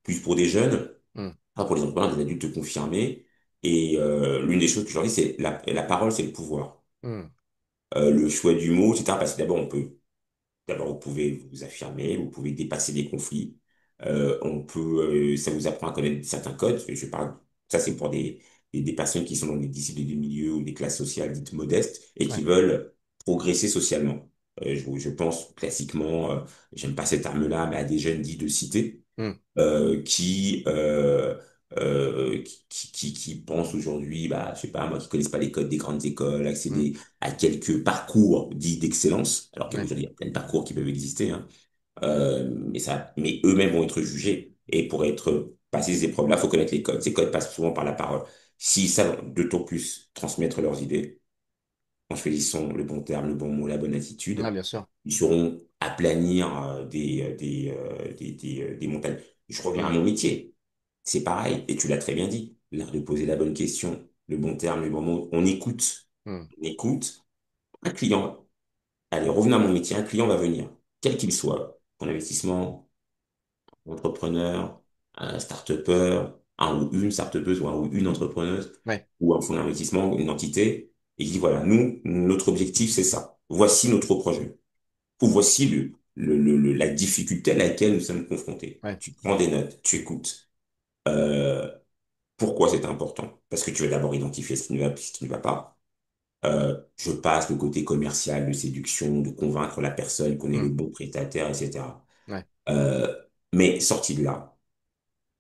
S2: plus pour des jeunes,
S1: Hmm,
S2: pas pour les entrepreneurs, des adultes confirmés. Et l'une des choses que je leur dis, c'est la parole, c'est le pouvoir.
S1: hmm,
S2: Le choix du mot, etc. Parce que d'abord, vous pouvez vous affirmer, vous pouvez dépasser des conflits. Ça vous apprend à connaître certains codes. Je parle, ça c'est pour des personnes qui sont dans des disciplines de milieu ou des classes sociales dites modestes et qui
S1: ouais,
S2: veulent progresser socialement. Je pense classiquement, j'aime pas cette terme-là, mais à des jeunes dits de cité
S1: hmm,
S2: qui pensent aujourd'hui, bah, je sais pas, moi, qui connaissent pas les codes des grandes écoles,
S1: hmm,
S2: accéder à quelques parcours dits d'excellence, alors
S1: ouais,
S2: qu'aujourd'hui, il y a plein de parcours qui peuvent exister, hein. Mais eux-mêmes vont être jugés. Et pour passer ces épreuves-là, il faut connaître les codes. Ces codes passent souvent par la parole. S'ils savent d'autant plus transmettre leurs idées, en choisissant le bon terme, le bon mot, la bonne
S1: ouais,
S2: attitude,
S1: bien sûr.
S2: ils sauront aplanir des montagnes. Je reviens à
S1: Hmm,
S2: mon métier. C'est pareil, et tu l'as très bien dit, l'art de poser la bonne question, le bon terme, le bon mot. On écoute.
S1: hmm,
S2: On écoute. Un client, allez, revenons à mon métier, un client va venir, quel qu'il soit, en investissement, entrepreneur, un start-upper, un ou une start-upeuse ou un ou une entrepreneuse,
S1: ouais,
S2: ou un fonds d'investissement, une entité, et il dit, voilà, nous, notre objectif, c'est ça. Voici notre projet. Ou voici la difficulté à laquelle nous sommes confrontés.
S1: ouais,
S2: Tu prends des notes, tu écoutes. Euh, Pourquoi c'est important? Parce que tu vas d'abord identifier ce qui ne va, ce qui ne va pas. Je passe le côté commercial, de séduction, de convaincre la personne qu'on est
S1: hmm,
S2: le bon prestataire, etc.
S1: ouais,
S2: Euh, mais sorti de là,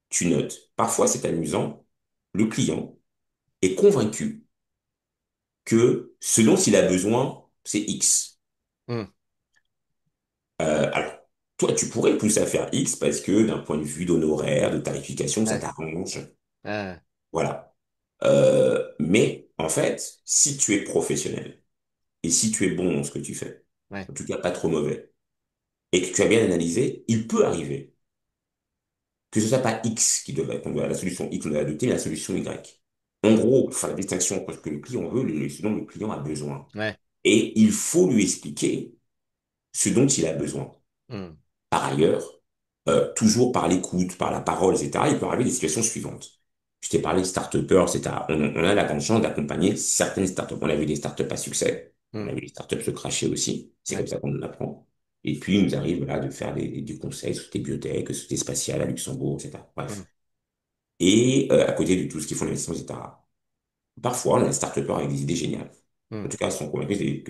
S2: tu notes. Parfois, c'est amusant. Le client est convaincu que ce dont il a besoin, c'est X.
S1: hmm,
S2: Alors, toi, tu pourrais le pousser à faire X parce que d'un point de vue d'honoraire, de tarification, ça
S1: ouais,
S2: t'arrange.
S1: ouais,
S2: Voilà. Mais en fait, si tu es professionnel et si tu es bon dans ce que tu fais,
S1: ouais,
S2: en tout cas pas trop mauvais, et que tu as bien analysé, il peut arriver que ce soit pas X qu'on doit, la solution X qu'on doit adopter, mais la solution Y. En gros, faire la distinction entre ce que le client veut et ce dont le client a besoin.
S1: ouais,
S2: Et il faut lui expliquer ce dont il a besoin.
S1: hmm.
S2: Par ailleurs, toujours par l'écoute, par la parole, etc., il peut arriver des situations suivantes. Je t'ai parlé de start-upers, etc. On a la grande chance d'accompagner certaines startups. On a vu des startups à succès, on
S1: Hmm.
S2: a vu des startups se cracher aussi. C'est
S1: Ouais.
S2: comme ça qu'on en apprend. Et puis, il nous arrive là de faire du conseil sur des biotech, sociétés spatiales à Luxembourg, etc.
S1: Hmm.
S2: Bref. Et à côté de tout ce qu'ils font l'investissement, etc. Parfois, on a des start-upers avec des idées géniales. En
S1: Hmm.
S2: tout cas, ils sont convaincus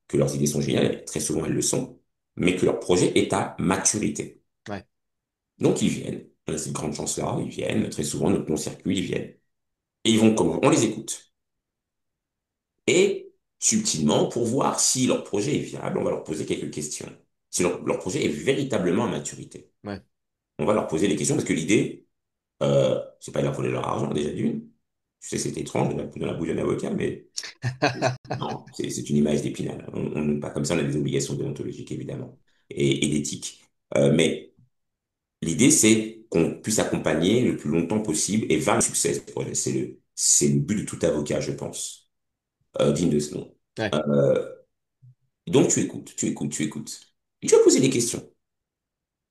S2: que leurs idées sont géniales. Très souvent, elles le sont. Mais que leur projet est à maturité.
S1: Ouais.
S2: Donc ils viennent, on a cette grande chance-là, ils viennent, très souvent, notre non-circuit, ils viennent. Et ils vont comme on les écoute. Et subtilement, pour voir si leur projet est viable, on va leur poser quelques questions. Si leur projet est véritablement à maturité.
S1: Ouais.
S2: On va leur poser des questions parce que l'idée, c'est pas de leur voler leur argent, déjà d'une. Je sais, c'est étrange dans la bouche d'un avocat, mais non, c'est une image d'Épinal. On n'est pas comme ça, on a des obligations déontologiques, évidemment, et d'éthique. Mais l'idée, c'est qu'on puisse accompagner le plus longtemps possible et vers le succès de ce projet. C'est le but de tout avocat, je pense, digne de ce nom.
S1: Ouais.
S2: Euh, donc, tu écoutes, tu écoutes, tu écoutes. Et tu vas poser des questions.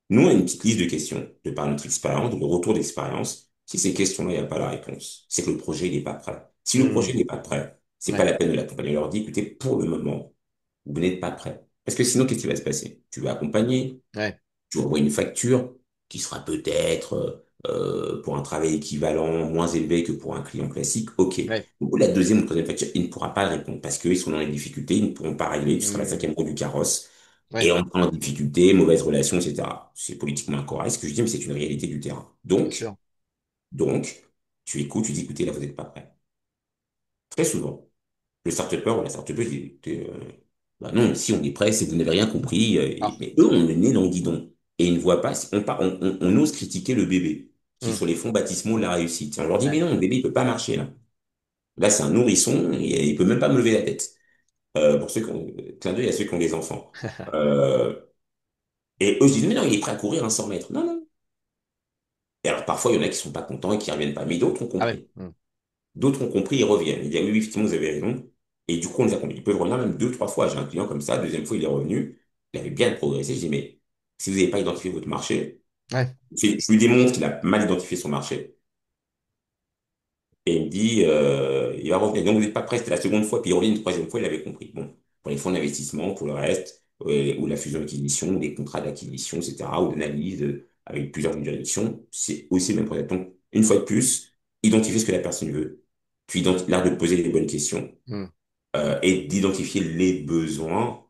S2: Nous, on a une petite liste de questions de par notre expérience, de retour d'expérience. Si ces questions-là, il n'y a pas la réponse, c'est que le projet, il n'est pas prêt. Si le projet
S1: Hmm.
S2: n'est pas prêt, c'est pas
S1: Ouais.
S2: la peine de l'accompagner. On leur dit, écoutez, pour le moment, vous n'êtes pas prêt. Parce que sinon, qu'est-ce qui va se passer? Tu vas accompagner,
S1: Ouais.
S2: tu envoies une facture qui sera peut-être pour un travail équivalent moins élevé que pour un client classique. OK.
S1: Ouais.
S2: Ou la deuxième ou troisième facture, il ne pourra pas répondre parce qu'ils sont dans les difficultés, ils ne pourront pas régler, tu seras la
S1: Hmm.
S2: cinquième roue du carrosse. Et
S1: Ouais.
S2: on en difficulté, mauvaise relation, etc. C'est politiquement incorrect ce que je dis, mais c'est une réalité du terrain.
S1: Bien
S2: Donc,
S1: sûr.
S2: donc, tu écoutes, tu dis, écoutez, là, vous n'êtes pas prêt. Très souvent, le start-upper ou la start-upper dit, écoutez, bah non, si on est prêt, c'est que vous n'avez rien compris.
S1: Ah.
S2: Mais eux, on le nez dans le guidon. Et ils ne voient pas, on ose critiquer le bébé, qui est
S1: Hmm.
S2: sur les fonds baptismaux de la réussite. Et on leur dit, mais
S1: Ouais.
S2: non, le bébé, il peut pas marcher, là. Là, c'est un nourrisson, et il peut même pas me lever la tête. Pour ceux qui ont, clin d'œil à ceux qui ont des enfants. Euh, et eux, se disent, mais non, il est prêt à courir un 100 mètres. Non, non. Et alors, parfois, il y en a qui sont pas contents et qui reviennent pas, mais d'autres ont
S1: Ah ouais.
S2: compris.
S1: Hmm.
S2: D'autres ont compris et reviennent. Ils disent, ah oui, oui, effectivement, vous avez raison. Et du coup, on les accompagne. Ils peuvent revenir même deux, trois fois. J'ai un client comme ça, deuxième fois, il est revenu. Il avait bien progressé. Je dis, mais si vous n'avez pas identifié votre marché,
S1: Ouais.
S2: je lui démontre qu'il a mal identifié son marché. Et il me dit, il va revenir. Donc, vous n'êtes pas prêt, c'était la seconde fois. Puis il revient une troisième fois, il avait compris. Bon, pour les fonds d'investissement, pour le reste, ou la fusion-acquisition, ou des contrats d'acquisition, etc., ou d'analyse avec plusieurs juridictions, c'est aussi le même projet. Donc, une fois de plus, identifier ce que la personne veut, puis l'art de poser les bonnes questions,
S1: Hmm.
S2: et d'identifier les besoins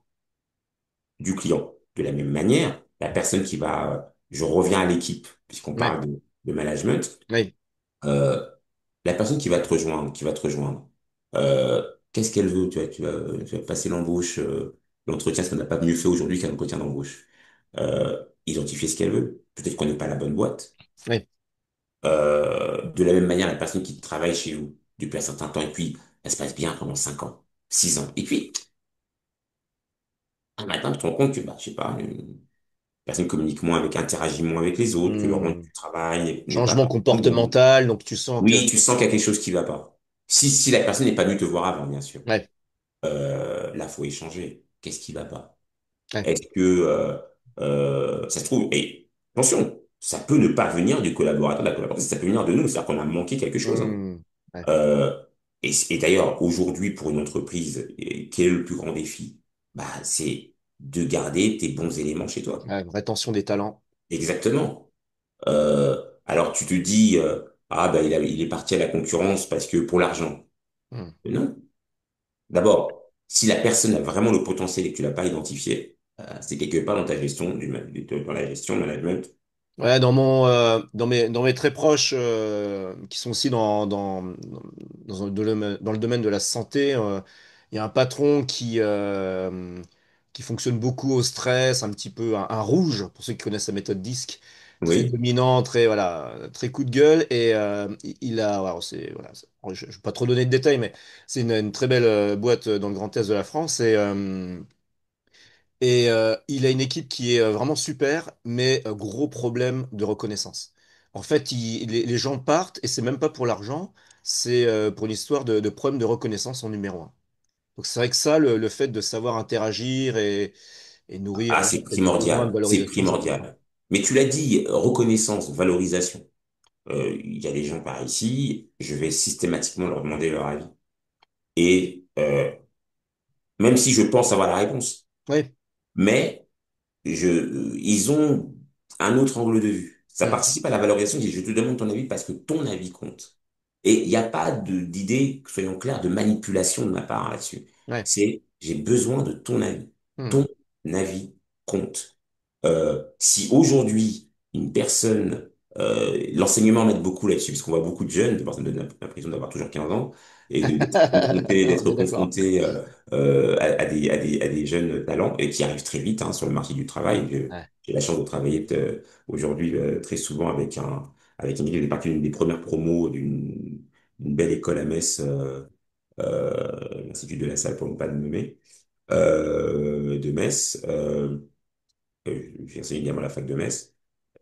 S2: du client. De la même manière, la personne qui va, je reviens à l'équipe, puisqu'on
S1: Ouais.
S2: parle de management,
S1: Ouais.
S2: euh, la personne qui va te rejoindre, euh, qu'est-ce qu'elle veut? Tu vas passer l'embauche, l'entretien, ça n'a pas mieux fait aujourd'hui qu'un entretien d'embauche. Identifier ce qu'elle veut. Peut-être qu'on n'est pas la bonne boîte.
S1: Ouais.
S2: De la même manière, la personne qui travaille chez vous depuis un certain temps, et puis elle se passe bien pendant 5 ans, 6 ans. Et puis, un matin, tu te rends compte que, bah, je sais pas, une personne communique moins avec, interagit moins avec les autres, que le rendu
S1: Hmm.
S2: du travail n'est pas
S1: Changement
S2: bon.
S1: comportemental, donc tu sens que.
S2: Oui, tu sens qu'il y a quelque chose qui va pas. Si la personne n'est pas venue te voir avant, bien sûr.
S1: Ouais.
S2: Là, faut échanger. Qu'est-ce qui va pas?
S1: Ouais.
S2: Est-ce que ça se trouve, et attention, ça peut ne pas venir du collaborateur, de la collaboratrice, ça peut venir de nous, c'est-à-dire qu'on a manqué quelque chose, hein.
S1: Hmm. Ouais.
S2: Euh, et d'ailleurs, aujourd'hui, pour une entreprise, quel est le plus grand défi? Bah, c'est de garder tes bons éléments chez toi.
S1: Ouais. Rétention des talents.
S2: Exactement. Alors tu te dis, ah bah il est parti à la concurrence parce que pour l'argent.
S1: Hmm.
S2: Non. D'abord, si la personne a vraiment le potentiel et que tu l'as pas identifié, c'est quelque part dans ta gestion, dans la gestion, management.
S1: Ouais, dans mes très proches qui sont aussi dans le domaine de la santé, il y a un patron qui fonctionne beaucoup au stress, un petit peu un rouge, pour ceux qui connaissent la méthode DISC, très
S2: Oui,
S1: dominant, très, voilà, très coup de gueule. Et il a, alors je ne vais pas trop donner de détails, mais c'est une très belle boîte dans le Grand Est de la France. Et il a une équipe qui est vraiment super, mais gros problème de reconnaissance. En fait, les gens partent et c'est même pas pour l'argent, c'est pour une histoire de problème de reconnaissance en numéro un. Donc c'est vrai que ça, le fait de savoir interagir et nourrir
S2: Ah,
S1: voilà,
S2: c'est
S1: peut-être des besoins de
S2: primordial, c'est
S1: valorisation, c'est important.
S2: primordial. Mais tu l'as dit, reconnaissance, valorisation. Il y a des gens par ici, je vais systématiquement leur demander leur avis. Et même si je pense avoir la réponse,
S1: Oui.
S2: mais ils ont un autre angle de vue. Ça
S1: Mm.
S2: participe à la valorisation. Je te demande ton avis parce que ton avis compte. Et il n'y a pas d'idée, soyons clairs, de manipulation de ma part là-dessus.
S1: Ouais.
S2: C'est, j'ai besoin de ton avis.
S1: Mm.
S2: Ton avis compte. Si aujourd'hui, une personne, l'enseignement m'aide beaucoup là-dessus, parce qu'on voit beaucoup de jeunes, des personnes donnent l'impression d'avoir toujours 15 ans, et
S1: On
S2: d'être
S1: est d'accord.
S2: confrontés à des jeunes talents et qui arrivent très vite hein, sur le marché du travail.
S1: Ouais.
S2: J'ai la chance de travailler aujourd'hui très souvent avec une équipe qui est partie d'une des premières promos d'une belle école à Metz, l'Institut de la Salle pour ne pas le nommer, de Metz. J'enseigne également à la fac de Metz.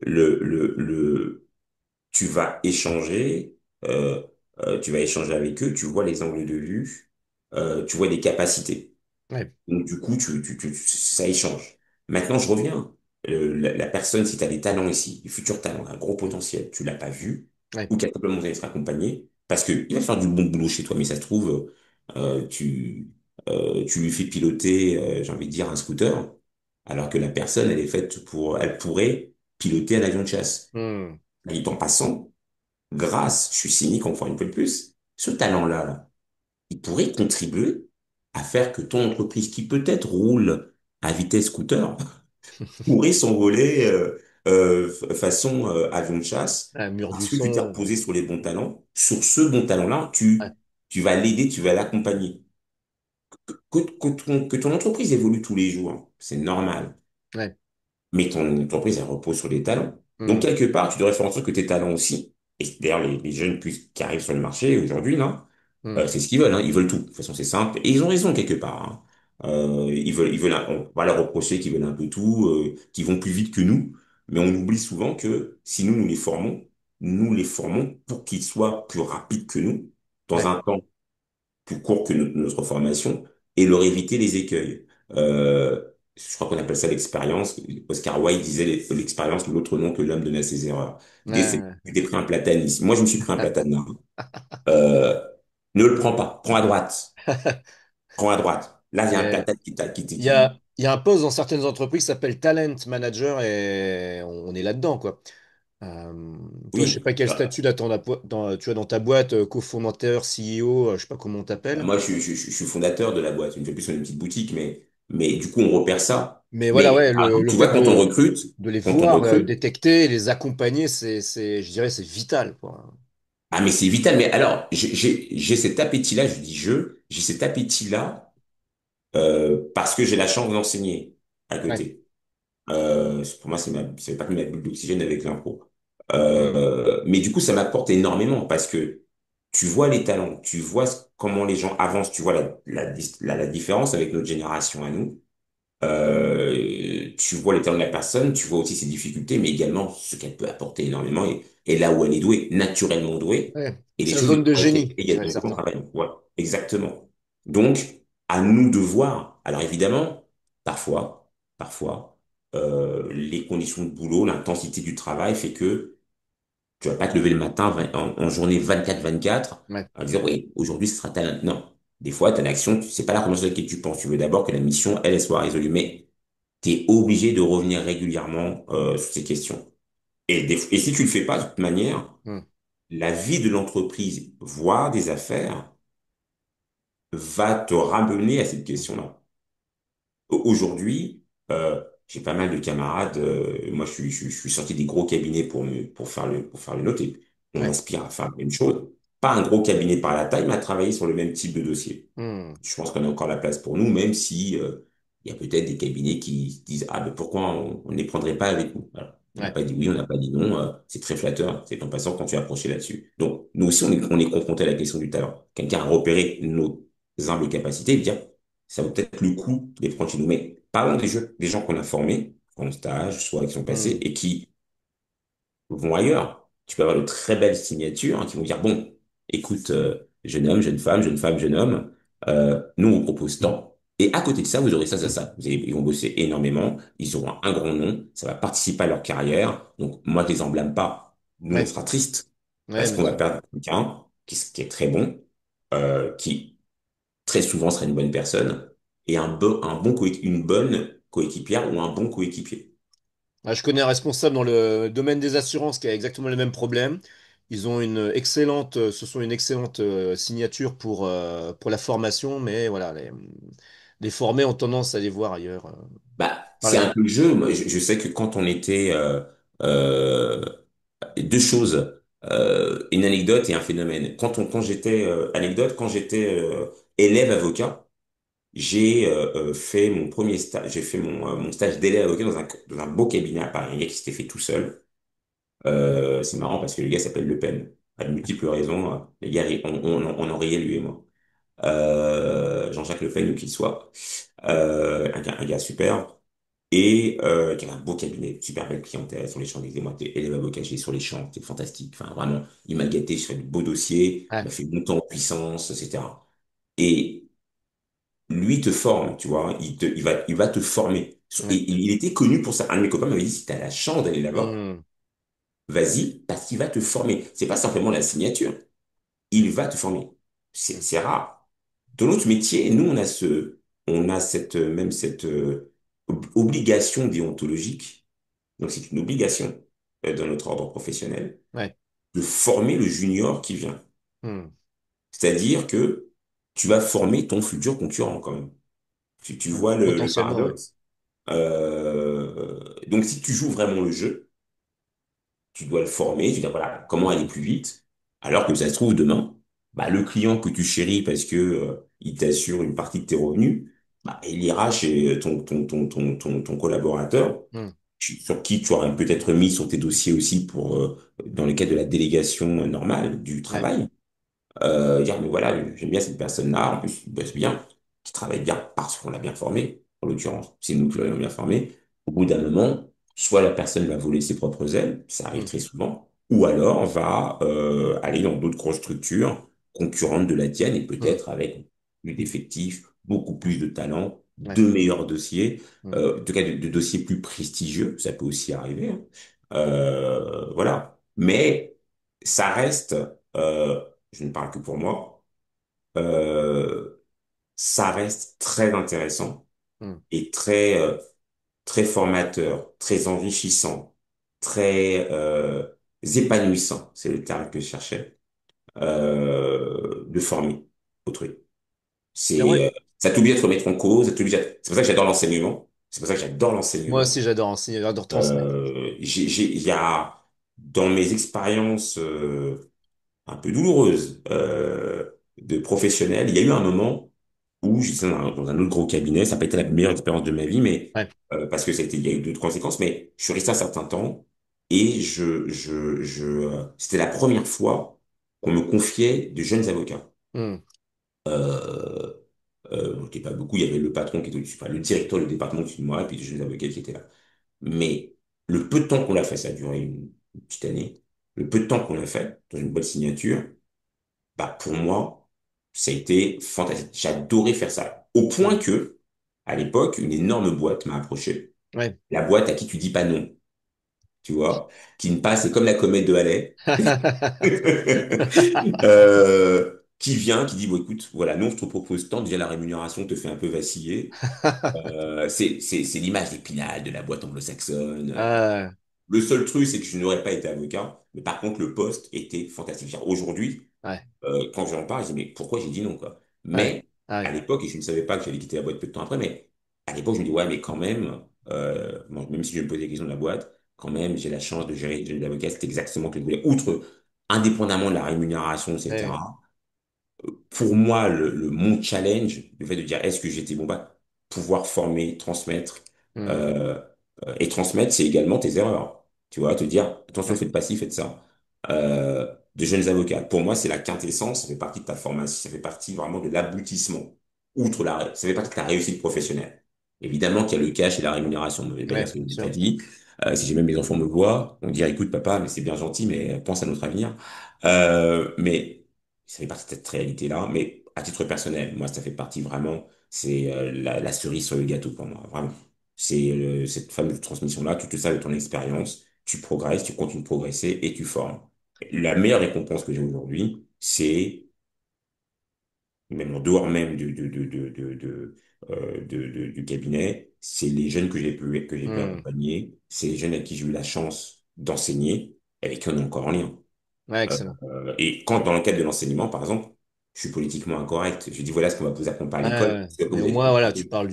S2: Le, tu vas échanger, euh, tu vas échanger avec eux, tu vois les angles de vue, tu vois les capacités.
S1: Ouais.
S2: Donc, du coup, ça échange. Maintenant, je reviens. La personne, si tu as des talents ici, des futurs talents, un gros potentiel, tu l'as pas vu,
S1: Ouais.
S2: ou qu'elle simplement besoin d'être accompagné, parce que il va faire du bon boulot chez toi, mais ça se trouve, euh, tu, tu lui fais piloter, j'ai envie de dire, un scooter, alors que la personne, elle pourrait piloter un avion de chasse.
S1: Mm.
S2: Et en passant, grâce, je suis cynique encore une fois de plus, ce talent-là, là, il pourrait contribuer à faire que ton entreprise, qui peut-être roule à vitesse scooter, pourrait s'envoler façon avion de chasse,
S1: Un mur du
S2: parce que tu t'es
S1: son.
S2: reposé sur les bons talents. Sur ce bon talent-là,
S1: Ouais.
S2: tu vas l'aider, tu vas l'accompagner. Que ton entreprise évolue tous les jours, hein, c'est normal.
S1: Ouais.
S2: Mais ton entreprise, elle repose sur des talents. Donc,
S1: Mm.
S2: quelque part, tu devrais faire en sorte que tes talents aussi, et d'ailleurs, les jeunes qui arrivent sur le marché aujourd'hui, là,
S1: Mm.
S2: c'est ce qu'ils veulent, hein. Ils veulent tout. De toute façon, c'est simple. Et ils ont raison quelque part, hein. On va leur reprocher qu'ils veulent un peu tout, qu'ils vont plus vite que nous. Mais on oublie souvent que si nous les formons pour qu'ils soient plus rapides que nous, dans
S1: Ouais.
S2: un temps plus court que notre formation, et leur éviter les écueils. Je crois qu'on appelle ça l'expérience. Oscar Wilde disait l'expérience, l'autre nom que l'homme donne à ses erreurs. L'idée, c'est que
S1: Ouais.
S2: tu t'es pris un platane ici. Moi, je me suis pris un platane là. Euh, ne le prends pas. Prends à droite. Prends à droite. Là, il y a un
S1: Mais
S2: platane qui t'a, qui,
S1: il y a un poste dans certaines entreprises qui s'appelle talent manager et on est là-dedans, quoi. Toi, je sais
S2: oui.
S1: pas quel statut là tu as dans ta boîte, cofondateur, CEO, je sais pas comment on t'appelle.
S2: Moi, je suis fondateur de la boîte. Une fois de plus, on est une petite boutique, mais du coup, on repère ça.
S1: Mais voilà,
S2: Mais
S1: ouais,
S2: par exemple,
S1: le
S2: tu
S1: fait
S2: vois,
S1: de les
S2: quand on
S1: voir,
S2: recrute,
S1: détecter, les accompagner, je dirais, c'est vital, quoi.
S2: ah, mais c'est vital. Mais alors, j'ai cet appétit-là, j'ai cet appétit-là parce que j'ai la chance d'enseigner à
S1: Ouais.
S2: côté. Pour moi, c'est pas que ma bulle d'oxygène avec l'impro.
S1: Hmm.
S2: Mais du coup, ça m'apporte énormément parce que tu vois les talents, tu vois comment les gens avancent, tu vois la différence avec notre génération à nous. Tu vois les talents de la personne, tu vois aussi ses difficultés, mais également ce qu'elle peut apporter énormément et là où elle est douée, naturellement douée,
S1: Ouais.
S2: et les
S1: Sa
S2: choses
S1: zone de
S2: pour lesquelles
S1: génie, dirait
S2: également douée en
S1: certains.
S2: travaillant. Voilà, exactement. Donc, à nous de voir. Alors évidemment, parfois, parfois, les conditions de boulot, l'intensité du travail fait que tu vas pas te lever le matin en journée 24/24
S1: Ouais.
S2: en disant, oui, aujourd'hui, ce sera ta... Non. Des fois, tu as une action, c'est pas la première chose à laquelle tu penses. Tu veux d'abord que la mission, elle soit résolue. Mais tu es obligé de revenir régulièrement sur ces questions. Et si tu le fais pas, de toute manière,
S1: Hmm.
S2: la vie de l'entreprise, voire des affaires, va te ramener à cette question-là. Aujourd'hui, j'ai pas mal de camarades. Moi, je suis sorti des gros cabinets pour faire le noter. On
S1: Ouais.
S2: aspire à faire la même chose. Pas un gros cabinet par la taille, mais à travailler sur le même type de dossier.
S1: Hmm.
S2: Je pense qu'on a encore la place pour nous, même si il y a peut-être des cabinets qui se disent, ah, mais pourquoi on ne les prendrait pas avec nous? Voilà. On n'a
S1: Ouais.
S2: pas dit oui, on n'a pas dit non. C'est très flatteur, c'est en passant quand tu es approché là-dessus. Donc, nous aussi, on est confronté à la question du talent. Quelqu'un a repéré nos humbles capacités et dire, ça vaut peut-être le coup de les prendre chez nous. Mais parlons des gens qu'on a formés en stage, soit qui sont passés
S1: Hmm.
S2: et qui vont ailleurs. Tu peux avoir de très belles signatures hein, qui vont dire, bon, écoute, jeune homme, jeune femme, jeune homme, nous on propose tant. Et à côté de ça, vous aurez ça. Ils vont bosser énormément, ils auront un grand nom, ça va participer à leur carrière. Donc, moi, je les en blâme pas. Nous, on
S1: Ouais,
S2: sera triste
S1: ouais,
S2: parce
S1: bien
S2: qu'on va
S1: sûr.
S2: perdre quelqu'un qui est très bon, qui très souvent sera une bonne personne et une bonne coéquipière ou un bon coéquipier.
S1: Ah, je connais un responsable dans le domaine des assurances qui a exactement le même problème. Ils ont une excellente, ce sont une excellente signature pour la formation, mais voilà, les formés ont tendance à les voir ailleurs.
S2: Bah,
S1: Par
S2: c'est
S1: la-
S2: un peu le jeu. Moi, je sais que quand on était euh, deux choses, une anecdote et un phénomène. Quand j'étais élève avocat, j'ai fait mon premier stage, j'ai fait mon stage d'élève avocat dans un beau cabinet à Paris, un gars qui s'était fait tout seul. C'est marrant parce que le gars s'appelle Le Pen. À de multiples raisons, les gars, on en riait lui et moi. Jean-Jacques Le Pen, où qu'il soit, un gars super. Et qui avait un beau cabinet, super belle clientèle sur les Champs-Élysées. Moi, j'étais élève avocat, j'étais sur les champs, c'était fantastique. Enfin, vraiment, il m'a gâté sur de beaux dossiers, il
S1: Ouais,
S2: m'a fait monter en puissance, etc. Et lui te forme, tu vois, il va te former. Et
S1: ouais.
S2: il était connu pour ça. Un de mes copains m'avait dit, si tu as la chance d'aller là-bas,
S1: Hmm,
S2: vas-y, parce qu'il va te former. C'est pas simplement la signature, il va te former.
S1: hmm,
S2: C'est rare. Dans notre métier, nous, on a cette obligation déontologique. Donc, c'est une obligation dans notre ordre professionnel
S1: ouais.
S2: de former le junior qui vient.
S1: Hmm.
S2: C'est-à-dire que tu vas former ton futur concurrent quand même. Tu
S1: Hmm.
S2: vois le
S1: Potentiellement, ouais.
S2: paradoxe? Donc, si tu joues vraiment le jeu, tu dois le former, tu dois, voilà, comment aller plus vite, alors que ça se trouve demain, bah, le client que tu chéris parce que, il t'assure une partie de tes revenus, bah, il ira chez ton collaborateur,
S1: Hmm.
S2: sur qui tu auras peut-être mis sur tes dossiers aussi dans le cadre de la délégation normale du
S1: Ouais.
S2: travail. Dire, mais voilà, j'aime bien cette personne-là, en plus, il bosse bien, qui travaille bien parce qu'on l'a bien formé, en l'occurrence, c'est nous qui l'avons bien formé. Au bout d'un moment, soit la personne va voler ses propres ailes, ça arrive
S1: Hmm.
S2: très souvent, ou alors va aller dans d'autres grosses structures concurrentes de la tienne et
S1: Hmm.
S2: peut-être avec plus d'effectifs, beaucoup plus de talent,
S1: Ouais.
S2: de meilleurs dossiers,
S1: Hmm.
S2: en tout cas de dossiers plus prestigieux, ça peut aussi arriver, hein. Voilà. Mais ça reste, euh, je ne parle que pour moi, euh, ça reste très intéressant
S1: Hmm.
S2: et très formateur, très enrichissant, très épanouissant, c'est le terme que je cherchais, de former autrui.
S1: J'aimerais-
S2: Ça t'oblige à te remettre en cause, c'est pour ça que j'adore l'enseignement, c'est pour ça que j'adore
S1: Moi aussi,
S2: l'enseignement.
S1: j'adore enseigner, j'adore transmettre.
S2: Il y a, dans mes expériences, un peu douloureuse de professionnel. Il y a eu un moment où j'étais dans un autre gros cabinet. Ça n'a pas été la meilleure expérience de ma vie, mais
S1: Ouais.
S2: parce que il y a eu d'autres conséquences. Mais je suis resté un certain temps et c'était la première fois qu'on me confiait de jeunes avocats.
S1: Hmm.
S2: Euh, bon, pas beaucoup. Il y avait le patron qui était au-dessus, enfin, le directeur du département au-dessus de moi, et puis des jeunes avocats qui étaient là. Mais le peu de temps qu'on l'a fait, ça a duré une petite année. Le peu de temps qu'on l'a fait dans une bonne signature, bah, pour moi, ça a été fantastique. J'adorais faire ça. Au point
S1: Hmm.
S2: que, à l'époque, une énorme boîte m'a approché.
S1: Ouais.
S2: La boîte à qui tu dis pas non, tu vois, qui ne passe, c'est comme la comète de Halley, qui vient, qui dit, bon, écoute, voilà, nous, on te propose tant, déjà la rémunération te fait un peu vaciller. C'est l'image d'Épinal de la boîte anglo-saxonne.
S1: Ah,
S2: Le seul truc, c'est que je n'aurais pas été avocat, mais par contre, le poste était fantastique. Genre, aujourd'hui,
S1: ouais.
S2: quand j'en parle, je dis, mais pourquoi j'ai dit non, quoi?
S1: Ouais.
S2: Mais à
S1: Ouais.
S2: l'époque, et je ne savais pas que j'allais quitter la boîte peu de temps après, mais à l'époque, je me dis, ouais, mais quand même, bon, même si je me posais des questions de la boîte, quand même, j'ai la chance de gérer l'avocat, c'est exactement ce que je voulais. Outre, indépendamment de la rémunération,
S1: Ouais.
S2: etc., pour moi, mon challenge, le fait de dire est-ce que j'étais bon, bah, pouvoir former, transmettre,
S1: Hmm.
S2: euh, et transmettre, c'est également tes erreurs. Tu vois, te dire attention,
S1: Ouais.
S2: faites pas ci, faites ça. De jeunes avocats. Pour moi, c'est la quintessence, ça fait partie de ta formation, ça fait partie vraiment de l'aboutissement. Ça fait partie de ta réussite professionnelle. Évidemment qu'il y a le cash et la rémunération, ne vais pas dire
S1: Ouais,
S2: ce que je n'ai pas
S1: sûr.
S2: dit. Si jamais mes enfants me voient, on dirait écoute papa, mais c'est bien gentil, mais pense à notre avenir. Mais Ça fait partie de cette réalité-là, mais à titre personnel, moi, ça fait partie vraiment, c'est la cerise sur le gâteau pour moi, vraiment. C'est cette fameuse transmission-là, tu te sers de ton expérience, tu progresses, tu continues de progresser et tu formes. La meilleure récompense que j'ai aujourd'hui, c'est, même en dehors même du cabinet, c'est les jeunes que j'ai pu
S1: Hmm.
S2: accompagner, c'est les jeunes à qui j'ai eu la chance d'enseigner, avec qui on est encore en lien.
S1: Ouais, excellent.
S2: Et quand, dans le cadre de l'enseignement, par exemple, je suis politiquement incorrect, je dis voilà ce qu'on va vous apprendre à
S1: Ouais,
S2: l'école,
S1: ouais.
S2: c'est que
S1: Mais
S2: vous
S1: au
S2: êtes
S1: moins, voilà, tu
S2: éduqués.
S1: parles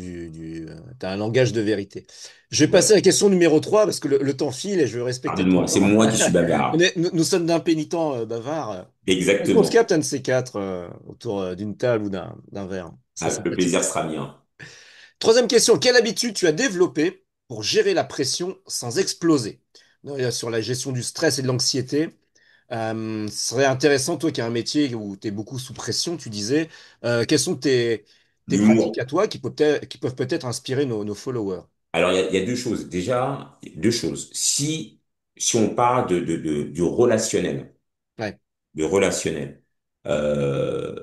S1: t'as un langage de vérité. Je vais passer
S2: Voilà.
S1: à la question numéro 3 parce que le temps file et je veux respecter ton
S2: Pardonne-moi, c'est
S1: temps.
S2: moi qui suis bavard.
S1: Nous sommes d'un pénitent bavard. Est-ce qu'on se
S2: Exactement.
S1: capte un de ces quatre autour d'une table ou d'un verre? C'est
S2: Ah, le plaisir
S1: sympathique.
S2: sera mien.
S1: Troisième question. Quelle habitude tu as développée pour gérer la pression sans exploser? Sur la gestion du stress et de l'anxiété. Ce serait intéressant, toi qui as un métier où tu es beaucoup sous pression, tu disais, quelles sont tes pratiques
S2: L'humour.
S1: à toi qui peuvent peut-être inspirer nos followers?
S2: Alors, il y a deux choses. Déjà, deux choses. Si on parle du relationnel,
S1: Ouais.
S2: du relationnel, euh,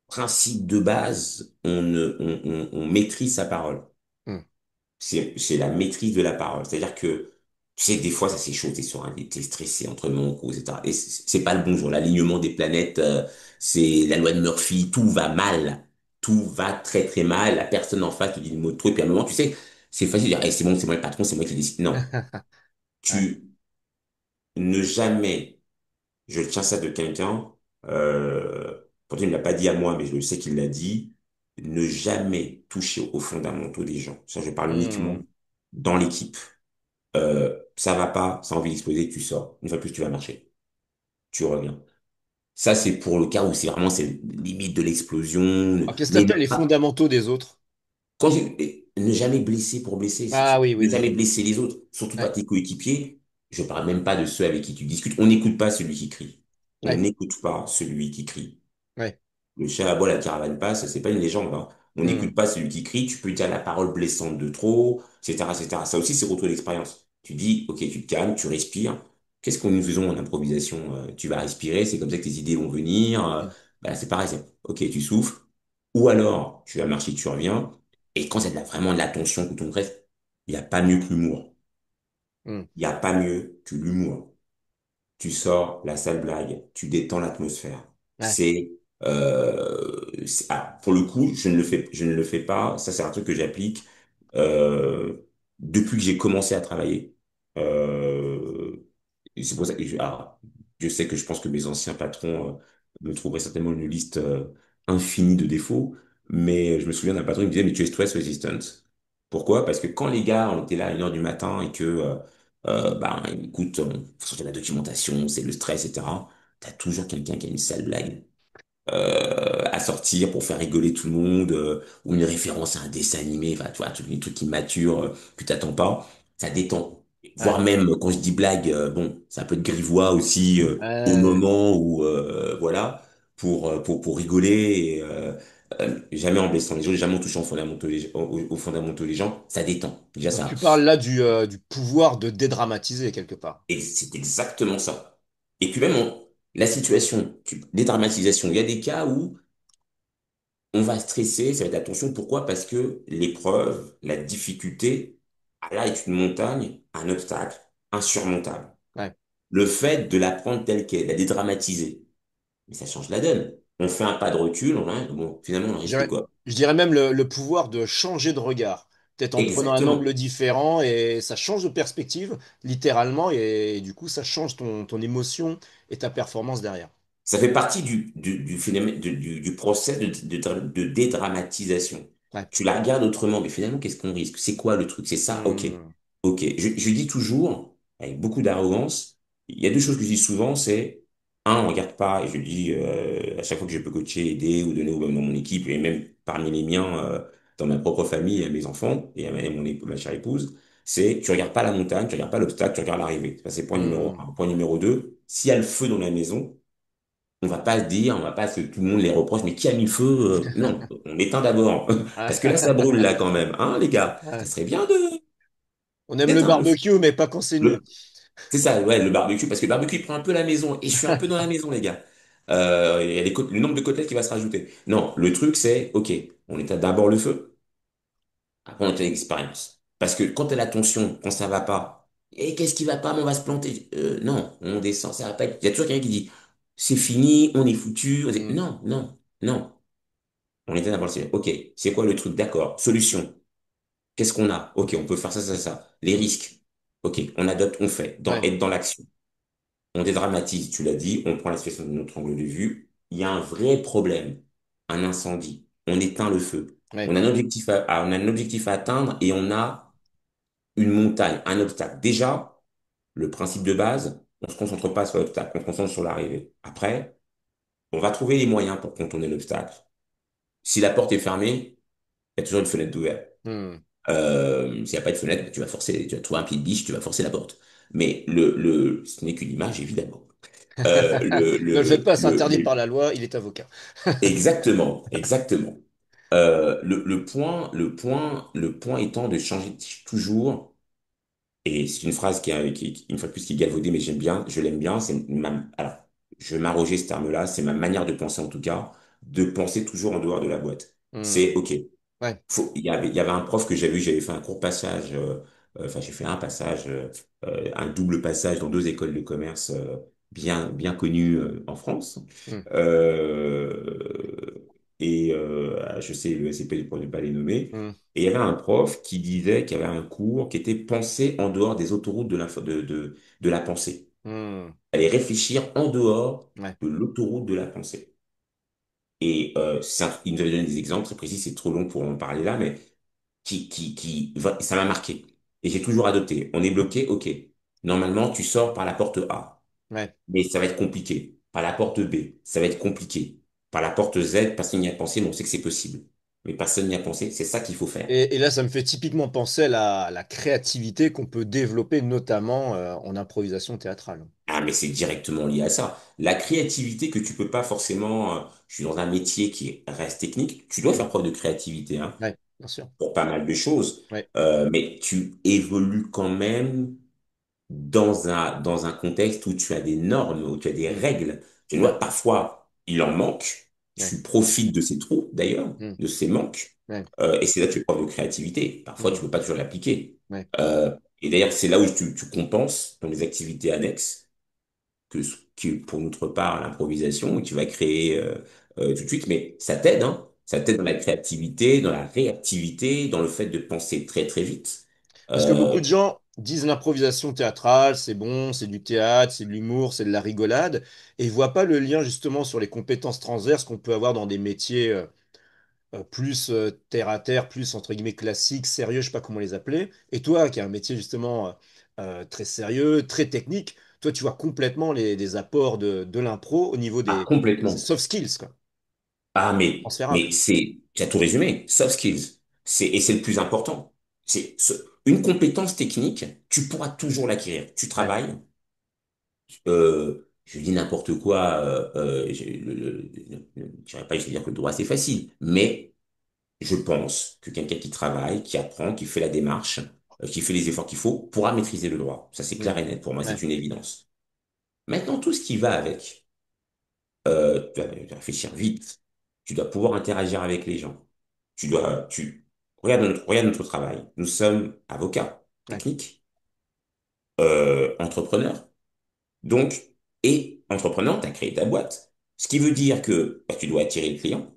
S2: principe de base, on maîtrise sa parole.
S1: Hmm.
S2: C'est la maîtrise de la parole. C'est-à-dire que, tu sais, des fois, ça c'est chaud, t'es stressé entre mon cours, etc. Et c'est pas le bon jour. L'alignement des planètes, c'est la loi de Murphy, tout va mal. Tout va très très mal. La personne en face te dit le mot de trop, et puis à un moment, tu sais, c'est facile de dire, Eh, c'est bon, c'est moi le patron, c'est moi qui décide. Non.
S1: Ouais.
S2: Tu ne jamais, je tiens ça de quelqu'un, pourtant il ne l'a pas dit à moi, mais je sais qu'il l'a dit, ne jamais toucher aux fondamentaux des gens. Ça, je parle uniquement
S1: Hmm.
S2: dans l'équipe. Ça va pas, ça a envie d'exploser, tu sors. Une fois de plus, tu vas marcher. Tu reviens. Ça, c'est pour le cas où c'est limite de l'explosion.
S1: Alors, qu'est-ce que tu
S2: Mais
S1: appelles les fondamentaux des autres?
S2: ne jamais blesser pour blesser.
S1: Ah oui, oui,
S2: Ne
S1: oui.
S2: jamais blesser les autres. Surtout pas
S1: Ouais.
S2: tes coéquipiers. Je parle même pas de ceux avec qui tu discutes. On n'écoute pas celui qui crie. On
S1: Ouais.
S2: n'écoute pas celui qui crie.
S1: Ouais.
S2: Le chat aboie, la caravane passe, c'est pas une légende, hein. On
S1: Hmm.
S2: n'écoute pas celui qui crie, tu peux dire la parole blessante de trop, etc., etc. Ça aussi, c'est retour d'expérience. Tu dis, ok, tu te calmes, tu respires. Qu'est-ce que nous faisons en improvisation? Tu vas respirer, c'est comme ça que tes idées vont venir.
S1: Hmm.
S2: Bah, c'est pareil, ok, tu souffles. Ou alors, tu vas marcher, tu reviens. Et quand c'est vraiment de la tension ou ton bref, il n'y a pas mieux que l'humour.
S1: Hmm.
S2: Il n'y a pas mieux que l'humour. Tu sors la sale blague, tu détends l'atmosphère.
S1: Ouais.
S2: Pour le coup, je ne le fais pas. Ça, c'est un truc que j'applique depuis que j'ai commencé à travailler. Euh, et c'est pour ça que je sais que je pense que mes anciens patrons me trouveraient certainement une liste infinie de défauts, mais je me souviens d'un patron qui me disait, mais tu es stress resistant. Pourquoi? Parce que quand les gars, on était là à 1 heure du matin et que ben, écoute, faut sortir la documentation, c'est le stress, etc. T'as toujours quelqu'un qui a une sale blague à sortir pour faire rigoler tout le monde, ou une référence à un dessin animé, enfin, tu vois, tous les trucs qui maturent, que t'attends pas, ça détend. Voire
S1: Ouais.
S2: même, quand je dis blague, bon, ça peut être grivois aussi, au
S1: Ouais.
S2: moment où, voilà, pour rigoler, et, jamais en blessant les gens, jamais en touchant aux fondamentaux des gens, ça détend. Déjà,
S1: Donc
S2: ça.
S1: tu parles là du pouvoir de dédramatiser quelque part.
S2: Et c'est exactement ça. Et puis même la situation, dédramatisation, il y a des cas où on va stresser, ça va être attention. Pourquoi? Parce que l'épreuve, la difficulté, là est une montagne, un obstacle insurmontable.
S1: Ouais.
S2: Le fait de la prendre telle qu'elle, la dédramatiser, mais ça change la donne. On fait un pas de recul, bon, finalement, on
S1: Je
S2: risque
S1: dirais,
S2: quoi?
S1: je dirais même le pouvoir de changer de regard, peut-être en prenant un angle
S2: Exactement.
S1: différent et ça change de perspective, littéralement, et du coup, ça change ton émotion et ta performance derrière.
S2: Ça fait partie du phénomène, du process de dédramatisation.
S1: Ouais.
S2: Tu la regardes autrement, mais finalement, qu'est-ce qu'on risque? C'est quoi le truc? C'est ça? Ok.
S1: Hmm.
S2: Ok. Je dis toujours, avec beaucoup d'arrogance, il y a deux choses que je dis souvent, c'est, un, on regarde pas, et je le dis à chaque fois que je peux coacher, aider ou donner dans mon équipe, et même parmi les miens, dans ma propre famille, à mes enfants et à ma chère épouse, c'est, tu regardes pas la montagne, tu regardes pas l'obstacle, tu regardes l'arrivée. Ça, c'est point numéro
S1: Hmm.
S2: un. Point numéro deux, s'il y a le feu dans la maison, on va pas se dire, on va pas se, tout le monde les reproche, mais qui a mis le feu? Non, on éteint d'abord. Parce que là, ça brûle, là, quand même. Hein, les gars? Ça
S1: Ouais.
S2: serait bien
S1: On aime le
S2: d'éteindre le feu.
S1: barbecue, mais pas quand c'est nu.
S2: C'est ça, ouais, le barbecue. Parce que le barbecue, il prend un peu la maison. Et je suis un peu dans la maison, les gars. Il y a le nombre de côtelettes qui va se rajouter. Non, le truc c'est, ok, on éteint d'abord le feu, après on éteint l'expérience. Parce que quand t'as la tension, quand ça va pas, et qu'est-ce qui va pas, mais on va se planter. Non, on descend, ça va pas Il y a toujours quelqu'un qui dit, c'est fini, on est foutu.
S1: Hmm.
S2: Non, non, non. On éteint d'abord le feu. Ok, c'est quoi le truc? D'accord. Solution. Qu'est-ce qu'on a? Ok, on peut faire ça, ça, ça. Les risques. Ok, on adopte, on fait.
S1: Ouais,
S2: Être dans l'action. On dédramatise, tu l'as dit, on prend la situation de notre angle de vue. Il y a un vrai problème, un incendie. On éteint le feu.
S1: ouais.
S2: On a un objectif on a un objectif à atteindre et on a une montagne, un obstacle. Déjà, le principe de base, on se concentre pas sur l'obstacle, on se concentre sur l'arrivée. Après, on va trouver les moyens pour contourner l'obstacle. Si la porte est fermée, il y a toujours une fenêtre d'ouvert.
S1: Hmm.
S2: S'il n'y a pas de fenêtre, tu vas forcer, tu vas trouver un pied de biche, tu vas forcer la porte. Mais ce n'est qu'une image, évidemment.
S1: Ne le faites pas, c'est interdit par la loi, il est avocat.
S2: Exactement, exactement. Le point étant de changer toujours, et c'est une phrase une fois de plus, qui est galvaudée, mais j'aime bien, je l'aime bien, alors, je vais m'arroger ce terme-là, c'est ma manière de penser en tout cas, de penser toujours en dehors de la boîte.
S1: Hmm.
S2: C'est OK.
S1: Ouais.
S2: Il y avait un prof que j'avais vu, j'avais fait un court passage, enfin j'ai fait un passage, un double passage dans deux écoles de commerce bien connues en France.
S1: Hmm.
S2: Euh, je sais, le SCP pour ne pas les nommer.
S1: Hmm.
S2: Et il y avait un prof qui disait qu'il y avait un cours qui était pensé en dehors des autoroutes de la pensée.
S1: Hmm.
S2: Aller réfléchir en dehors
S1: Ouais.
S2: de l'autoroute de la pensée. Et il nous avait donné des exemples très précis, c'est trop long pour en parler là, mais ça m'a marqué. Et j'ai toujours adopté. On est bloqué, ok. Normalement, tu sors par la porte A,
S1: Ouais.
S2: mais ça va être compliqué. Par la porte B, ça va être compliqué. Par la porte Z, personne n'y a pensé, mais on sait que c'est possible. Mais personne n'y a pensé, c'est ça qu'il faut faire.
S1: Et là, ça me fait typiquement penser à la créativité qu'on peut développer, notamment en improvisation théâtrale.
S2: Ah, mais c'est directement lié à ça. La créativité que tu peux pas forcément, je suis dans un métier reste technique, tu dois
S1: Hmm.
S2: faire preuve de créativité, hein,
S1: Ouais, bien sûr.
S2: pour pas mal de choses.
S1: Ouais.
S2: Mais tu évolues quand même dans un contexte où tu as des normes, où tu as des règles. Tu
S1: Hmm.
S2: vois, parfois, il en manque.
S1: Ouais.
S2: Tu profites de ces trous, d'ailleurs,
S1: Hmm.
S2: de ces manques.
S1: Ouais.
S2: Et c'est là que tu fais preuve de créativité. Parfois,
S1: Hmm.
S2: tu peux pas toujours l'appliquer.
S1: Ouais.
S2: Euh, et d'ailleurs, c'est là où tu compenses dans les activités annexes, qui, pour notre part, l'improvisation, où tu vas créer tout de suite. Mais ça t'aide, hein. Ça t'aide dans la créativité, dans la réactivité, dans le fait de penser très, très vite.
S1: Parce que beaucoup
S2: Euh,
S1: de gens disent l'improvisation théâtrale, c'est bon, c'est du théâtre, c'est de l'humour, c'est de la rigolade, et ils voient pas le lien justement sur les compétences transverses qu'on peut avoir dans des métiers plus terre à terre, plus entre guillemets classiques, sérieux, je sais pas comment les appeler. Et toi, qui as un métier justement très sérieux, très technique, toi, tu vois complètement des apports de l'impro au niveau des
S2: complètement.
S1: soft skills, quoi,
S2: Ah, mais
S1: transférables.
S2: tu as tout résumé. Soft skills. Et c'est le plus important. Une compétence technique, tu pourras toujours l'acquérir. Tu
S1: Ouais,
S2: travailles, je dis n'importe quoi, je dirais pas, je vais dire que le droit c'est facile, mais je pense que quelqu'un qui travaille, qui apprend, qui fait la démarche, qui fait les efforts qu'il faut, pourra maîtriser le droit. Ça, c'est
S1: mm,
S2: clair et net. Pour moi,
S1: ouais,
S2: c'est une évidence. Maintenant, tout ce qui va avec, tu dois réfléchir vite. Tu dois pouvoir interagir avec les gens. Regarde notre travail. Nous sommes avocats,
S1: ouais,
S2: techniques, entrepreneurs. Donc, et entrepreneur, tu as créé ta boîte. Ce qui veut dire que bah, tu dois attirer le client,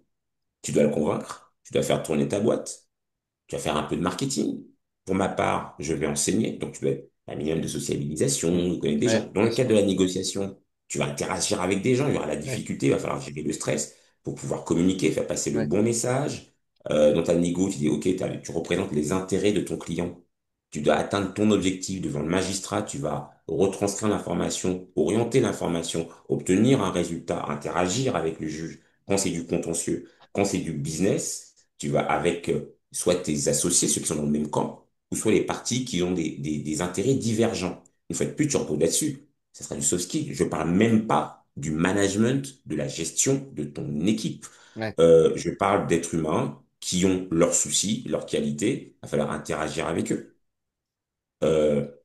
S2: tu dois le convaincre, tu dois faire tourner ta boîte, tu vas faire un peu de marketing. Pour ma part, je vais enseigner, donc tu dois être un minimum de
S1: mm,
S2: sociabilisation, de connaître des gens.
S1: ouais,
S2: Dans
S1: bien
S2: le cadre
S1: sûr.
S2: de la négociation, tu vas interagir avec des gens, il y aura la
S1: Ouais,
S2: difficulté, il va falloir gérer le stress pour pouvoir communiquer, faire passer le
S1: ouais,
S2: bon message. Dans ta négo, tu dis, OK, tu représentes les intérêts de ton client. Tu dois atteindre ton objectif devant le magistrat, tu vas retranscrire l'information, orienter l'information, obtenir un résultat, interagir avec le juge. Quand c'est du contentieux, quand c'est du business, tu vas avec soit tes associés, ceux qui sont dans le même camp, ou soit les parties qui ont des intérêts divergents. Une fois de plus, tu reposes là-dessus. Ça sera du soft skill. Je parle même pas du management, de la gestion de ton équipe.
S1: ouais.
S2: Je parle d'êtres humains qui ont leurs soucis, leurs qualités. Il va falloir interagir avec eux.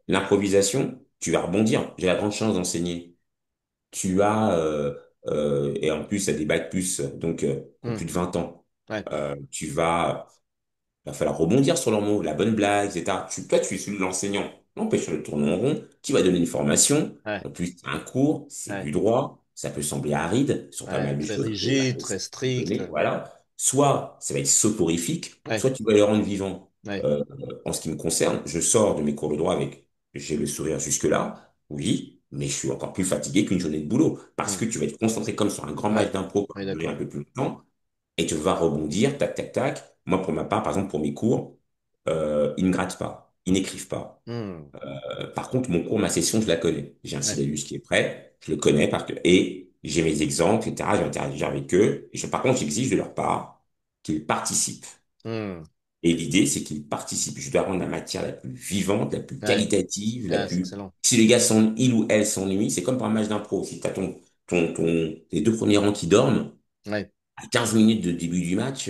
S2: L'improvisation, tu vas rebondir. J'ai la grande chance d'enseigner. Tu as et en plus, à des bacs plus, donc, qui ont
S1: Hmm.
S2: plus de 20 ans.
S1: Ouais.
S2: Tu vas va falloir rebondir sur leurs mots, la bonne blague, etc. Toi, tu es celui de l'enseignant. N'empêche de tourner en rond. Tu vas donner une formation.
S1: Ouais.
S2: En plus, c'est un cours, c'est
S1: Ouais.
S2: du droit. Ça peut sembler aride sur pas
S1: Ouais.
S2: mal de
S1: Très
S2: choses. Mais bah,
S1: rigide, très
S2: c'est
S1: strict.
S2: donné, voilà. Soit ça va être soporifique,
S1: Ouais.
S2: soit tu vas les rendre vivants.
S1: Ouais.
S2: Euh, En ce qui me concerne, je sors de mes cours de droit avec, j'ai le sourire jusque-là, oui, mais je suis encore plus fatigué qu'une journée de boulot. Parce
S1: Hmm.
S2: que tu vas être concentré comme sur un grand match
S1: Ouais.
S2: d'impro,
S1: Ouais,
S2: qui va durer un
S1: d'accord.
S2: peu plus longtemps et tu vas rebondir, tac, tac, tac. Moi, pour ma part, par exemple, pour mes cours, ils ne grattent pas, ils n'écrivent pas.
S1: Hmm.
S2: Par contre, mon cours, ma session, je la connais. J'ai un
S1: Ouais.
S2: syllabus qui est prêt, je le connais par cœur. Et j'ai mes exemples, etc. Je vais interagir avec eux. Par contre, j'exige de leur part qu'ils participent.
S1: Hmm.
S2: Et l'idée, c'est qu'ils participent. Je dois rendre la matière la plus vivante, la plus
S1: Ouais.
S2: qualitative, la
S1: Ouais, c'est
S2: plus...
S1: excellent.
S2: Si les gars sont, il ou elle s'ennuie, c'est comme pour un match d'impro. Si tu as tes deux premiers rangs qui dorment,
S1: Ouais.
S2: à 15 minutes de début du match,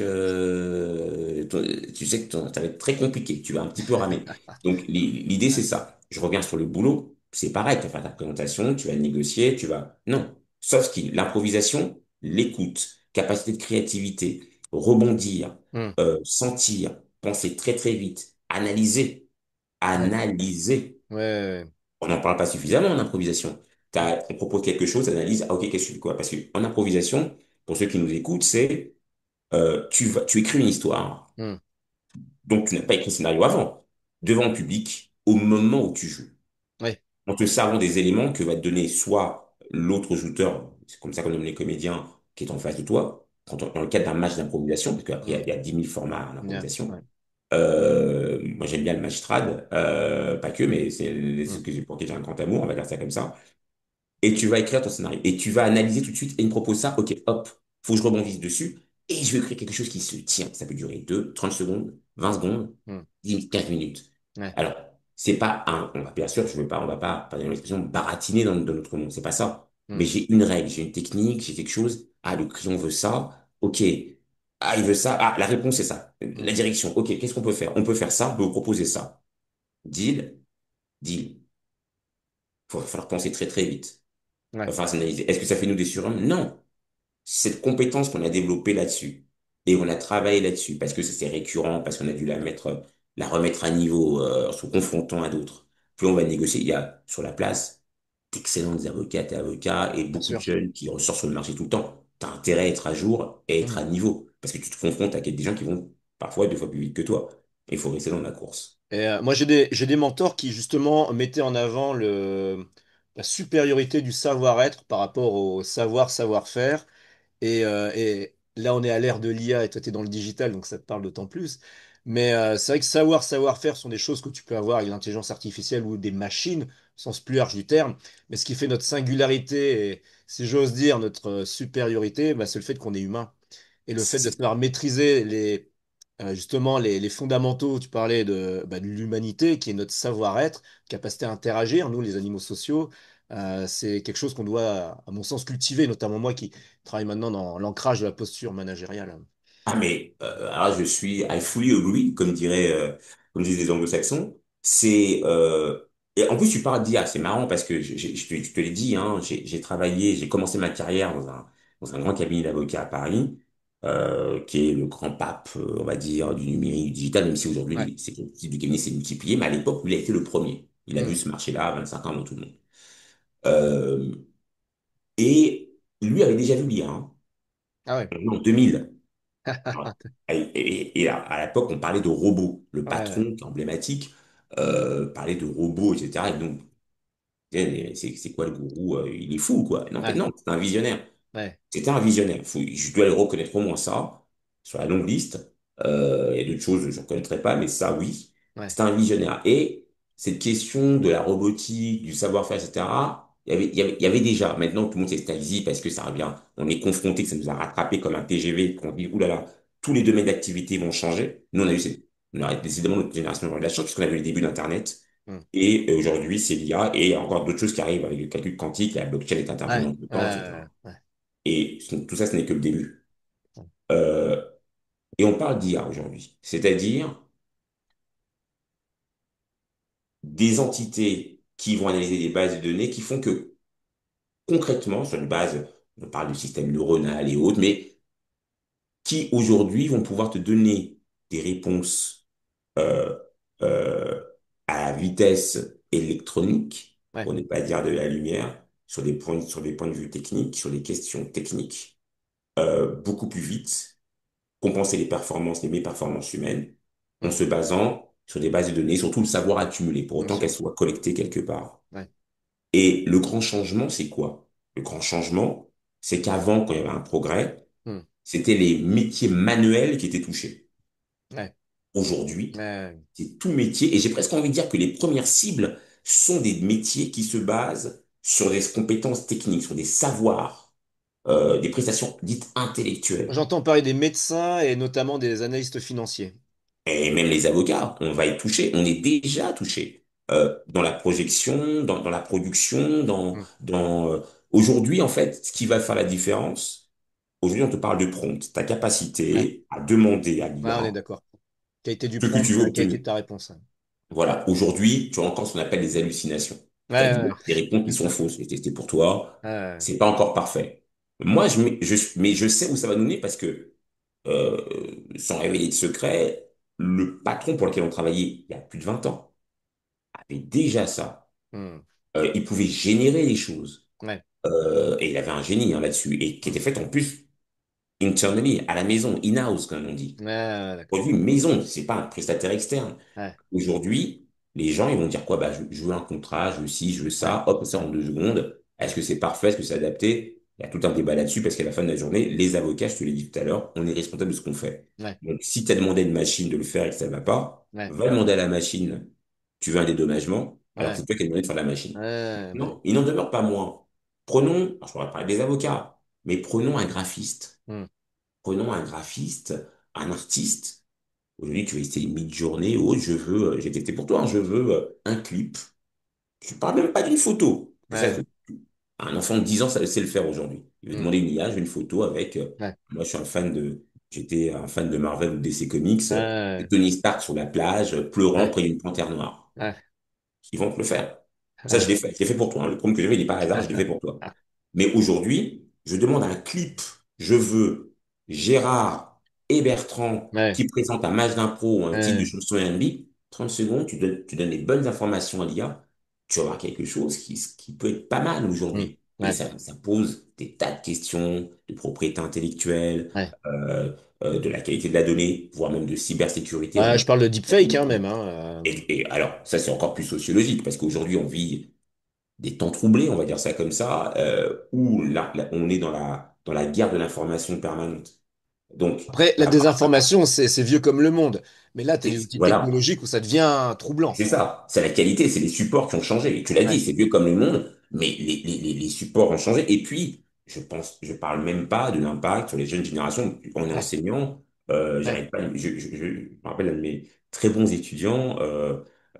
S2: tu sais que ça va être très compliqué. Tu vas un petit peu ramer. Donc, l'idée, c'est
S1: Ouais.
S2: ça. Je reviens sur le boulot. C'est pareil. Tu vas faire ta présentation, tu vas négocier, tu vas... Non. Soft skill, l'improvisation, l'écoute, capacité de créativité, rebondir,
S1: Hmm.
S2: sentir, penser très, très vite, analyser,
S1: Ouais.
S2: analyser.
S1: Ouais.
S2: On n'en parle pas suffisamment en improvisation. On propose quelque chose, analyse, ah, ok, qu'est-ce que je fais quoi? Parce qu'en improvisation, pour ceux qui nous écoutent, c'est tu écris une histoire,
S1: Hmm.
S2: donc tu n'as pas écrit le scénario avant, devant le public, au moment où tu joues,
S1: Ouais.
S2: en te servant des éléments que va te donner soit l'autre joueur, c'est comme ça qu'on nomme les comédiens, qui est en face de toi, dans le cadre d'un match d'improvisation, parce qu'après
S1: Hmm.
S2: il y a 10 000 formats en
S1: Bien.
S2: improvisation.
S1: Ouais.
S2: Moi j'aime bien le match trad, pas que, mais c'est
S1: Hmm.
S2: ce que j'ai pour qui j'ai un grand amour, on va dire ça comme ça. Et tu vas écrire ton scénario. Et tu vas analyser tout de suite et il me propose ça. Ok, hop, faut que je rebondisse dessus. Et je vais écrire quelque chose qui se tient. Ça peut durer 30 secondes, 20 secondes,
S1: Hmm.
S2: 10, 15 minutes.
S1: Ouais.
S2: Alors, c'est pas un, on va, bien sûr, je veux pas, on va pas, pardon l'expression, baratiner dans notre monde. C'est pas ça. Mais
S1: Hmm.
S2: j'ai une règle, j'ai une technique, j'ai quelque chose. Ah, le client veut ça. Ok. Ah, il veut ça. Ah, la réponse c'est ça.
S1: Hmm.
S2: La direction. Ok, qu'est-ce qu'on peut faire? On peut faire ça, on peut vous proposer ça. Deal, deal. Il va falloir penser très très vite. Il
S1: Ouais.
S2: va falloir s'analyser. Est-ce que ça fait nous des surhommes? Non. Cette compétence qu'on a développée là-dessus et on a travaillé là-dessus parce que c'est récurrent, parce qu'on a dû la remettre à niveau en se confrontant à d'autres. Plus on va négocier, il y a sur la place d'excellentes avocates et avocats et
S1: Bien
S2: beaucoup de
S1: sûr.
S2: jeunes qui ressortent sur le marché tout le temps. Tu as intérêt à être à jour et être
S1: Hmm.
S2: à niveau parce que tu te confrontes à des gens qui vont parfois 2 fois plus vite que toi. Et il faut rester dans la course.
S1: Et moi, j'ai des mentors qui, justement, mettaient en avant la supériorité du savoir-être par rapport au savoir-faire. Et là, on est à l'ère de l'IA et toi, tu es dans le digital, donc ça te parle d'autant plus. Mais c'est vrai que savoir-faire sont des choses que tu peux avoir avec l'intelligence artificielle ou des machines, au sens plus large du terme. Mais ce qui fait notre singularité et, si j'ose dire, notre supériorité, bah, c'est le fait qu'on est humain. Et le fait de
S2: C'est-
S1: savoir maîtriser justement les fondamentaux, tu parlais de l'humanité, qui est notre savoir-être, capacité à interagir, nous, les animaux sociaux, c'est quelque chose qu'on doit, à mon sens, cultiver, notamment moi qui travaille maintenant dans l'ancrage de la posture managériale.
S2: Ah mais alors je suis I fully agree comme disent les Anglo-Saxons. C'est et en plus tu parles d'IA, c'est marrant parce que je te l'ai dit hein, j'ai travaillé, j'ai commencé ma carrière dans un grand cabinet d'avocats à Paris qui est le grand pape on va dire du numérique du digital même si
S1: Ouais.
S2: aujourd'hui c'est le type du cabinet s'est multiplié mais à l'époque lui, il a été le premier. Il a vu
S1: Hmm.
S2: ce marché-là à 25 ans avant tout le monde. Euh, et lui avait déjà vu l'IA hein,
S1: Ah ouais.
S2: en 2000. Voilà. Et à l'époque, on parlait de robots. Le
S1: Ouais, ouais.
S2: patron, qui est emblématique, parlait de robots, etc. Et donc, mais c'est quoi le gourou? Il est fou, quoi. Non, en fait,
S1: Ouais.
S2: non, c'est un visionnaire.
S1: Ouais.
S2: C'était un visionnaire. Je dois le reconnaître au moins ça, sur la longue liste. Il y a d'autres choses que je ne reconnaîtrais pas, mais ça, oui.
S1: Ouais.
S2: C'était un visionnaire. Et cette question de la robotique, du savoir-faire, etc., il y avait déjà. Maintenant, tout le monde s'extasie parce que ça revient. On est confronté, que ça nous a rattrapé comme un TGV, qu'on dit, oulala, tous les domaines d'activité vont changer. Nous,
S1: Hmm.
S2: on a décidément notre génération a eu de la chance puisqu'on a vu le début d'Internet.
S1: Hmm.
S2: Et aujourd'hui, c'est l'IA et il y a encore d'autres choses qui arrivent avec le calcul quantique, la blockchain est intervenue
S1: Ouais.
S2: en tout temps, etc.
S1: Ouais. Ouais.
S2: Et tout ça, ce n'est que le début. Euh, et on parle d'IA aujourd'hui, c'est-à-dire des entités qui vont analyser des bases de données qui font que concrètement, sur une base On parle du système neuronal et autres, mais qui aujourd'hui vont pouvoir te donner des réponses euh, euh, à vitesse électronique,
S1: Ouais.
S2: pour ne pas dire de la lumière, sur des points de vue techniques, sur les questions techniques, beaucoup plus vite, compenser les méperformances humaines, en
S1: Hmm.
S2: se basant sur des bases de données, sur tout le savoir accumulé, pour
S1: Bien
S2: autant
S1: sûr.
S2: qu'elles soient collectées quelque part.
S1: Ouais.
S2: Et le grand changement, c'est quoi? Le grand changement, c'est qu'avant, quand il y avait un progrès,
S1: Hmm.
S2: c'était les métiers manuels qui étaient touchés.
S1: Ouais.
S2: Aujourd'hui,
S1: Ouais.
S2: c'est tout métier, et j'ai presque envie de dire que les premières cibles sont des métiers qui se basent sur des compétences techniques, sur des savoirs, des prestations dites intellectuelles.
S1: J'entends parler des médecins et notamment des analystes financiers.
S2: Et même les avocats, on va être touché, on est déjà touché dans la projection, dans la production,
S1: Hmm.
S2: aujourd'hui, en fait, ce qui va faire la différence, aujourd'hui, on te parle de prompt, ta
S1: Ouais.
S2: capacité à demander à
S1: Ouais, on est
S2: l'IA
S1: d'accord. Qualité du
S2: ce que
S1: prompt,
S2: tu veux
S1: qualité
S2: obtenir.
S1: de ta réponse. Ouais.
S2: Voilà, aujourd'hui, tu as encore ce qu'on appelle des hallucinations,
S1: Ouais,
S2: c'est-à-dire
S1: ouais,
S2: des réponses qui
S1: c'est
S2: sont
S1: ça.
S2: fausses. J'ai testé pour toi,
S1: Ouais.
S2: c'est pas encore parfait. Moi, mais je sais où ça va nous mener parce que, euh, sans révéler de secret, le patron pour lequel on travaillait il y a plus de 20 ans avait déjà ça.
S1: Hmm.
S2: Il pouvait générer des choses.
S1: Ouais.
S2: Et il avait un génie hein, là-dessus, et qui
S1: Hmm.
S2: était fait en plus internally, à la maison, in-house, comme on dit.
S1: Ouais, ouais, d'accord.
S2: Produit maison, c'est pas un prestataire externe.
S1: Ouais.
S2: Aujourd'hui, les gens, ils vont dire quoi? Bah, je veux un contrat, je veux ci, je veux
S1: Ouais.
S2: ça, hop, ça en 2 secondes. Est-ce que c'est parfait? Est-ce que c'est adapté? Il y a tout un débat là-dessus parce qu'à la fin de la journée, les avocats, je te l'ai dit tout à l'heure, on est responsable de ce qu'on fait.
S1: Ouais.
S2: Donc, si tu as demandé à une machine de le faire et que ça ne va pas,
S1: Ouais.
S2: va demander à la machine, tu veux un dédommagement, alors que
S1: Ouais.
S2: c'est toi qui as demandé de faire la machine.
S1: Ouais. Bah oui.
S2: Non, il n'en demeure pas moins. Prenons, alors je pourrais parler des avocats, mais prenons un graphiste.
S1: Hmm.
S2: Prenons un graphiste, un artiste. Aujourd'hui, tu vas essayer mid-journée, oh, j'ai testé pour toi, hein, je veux un clip. Je ne parle même pas d'une photo. Ça,
S1: Ouais.
S2: un enfant de 10 ans, ça sait le faire aujourd'hui. Il veut
S1: Hmm.
S2: demander une IA, je veux une photo avec,
S1: Ouais.
S2: moi j'étais un fan de Marvel ou DC Comics, de
S1: Ouais.
S2: Tony Stark sur la plage, pleurant
S1: Ouais.
S2: près d'une panthère noire.
S1: Ouais.
S2: Ils vont te le faire. Ça,
S1: Ouais.
S2: je l'ai fait pour toi, hein. Le problème que j'avais, il n'est pas hasard, je l'ai fait pour toi. Mais aujourd'hui, je demande un clip. Je veux Gérard et Bertrand
S1: Ouais.
S2: qui présentent un match d'impro ou un titre de
S1: Ouais.
S2: chanson R&B. 30 secondes, tu donnes les bonnes informations à l'IA. Tu vas avoir quelque chose qui peut être pas mal
S1: Hmm.
S2: aujourd'hui. Et
S1: Ouais.
S2: ça pose des tas de questions de propriété intellectuelle,
S1: Ouais.
S2: euh, de la qualité de la donnée, voire même de cybersécurité.
S1: Ouais, je parle de deepfake, hein, même. Hein.
S2: Et alors, ça, c'est encore plus sociologique, parce qu'aujourd'hui, on vit des temps troublés, on va dire ça comme ça, où on est dans la guerre de l'information permanente. Donc,
S1: Après, la désinformation, c'est vieux comme le monde. Mais là, tu as des outils
S2: voilà,
S1: technologiques où ça devient troublant.
S2: c'est ça. C'est la qualité, c'est les supports qui ont changé. Et tu l'as dit,
S1: Ouais.
S2: c'est vieux comme le monde, mais les supports ont changé. Et puis, je parle même pas de l'impact sur les jeunes générations. On est
S1: Ouais.
S2: enseignant,
S1: Ouais.
S2: j'arrête pas, je me rappelle un de mes très bons étudiants,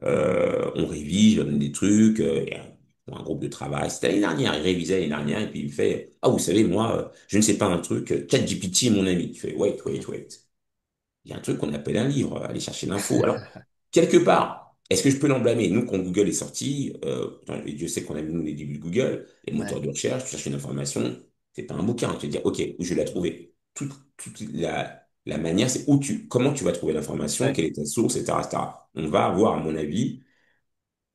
S2: on révise, je leur donne des trucs, un groupe de travail. C'était l'année dernière, il révisait l'année dernière, et puis il fait, ah, vous savez, moi, je ne sais pas un truc, ChatGPT est mon ami. Je fais, wait, wait, wait. Il y a un truc qu'on appelle un livre, aller chercher l'info. Alors, quelque part, est-ce que je peux l'en blâmer? Nous, quand Google est sorti, et Dieu sait qu'on a vu nous les débuts de Google, les
S1: Ouais.
S2: moteurs de recherche, tu cherches une information, c'est pas un bouquin, tu vas dire, OK, où je vais la trouver? Toute la manière, c'est comment tu vas trouver l'information,
S1: Ouais.
S2: quelle est ta source, etc., etc. On va avoir, à mon avis,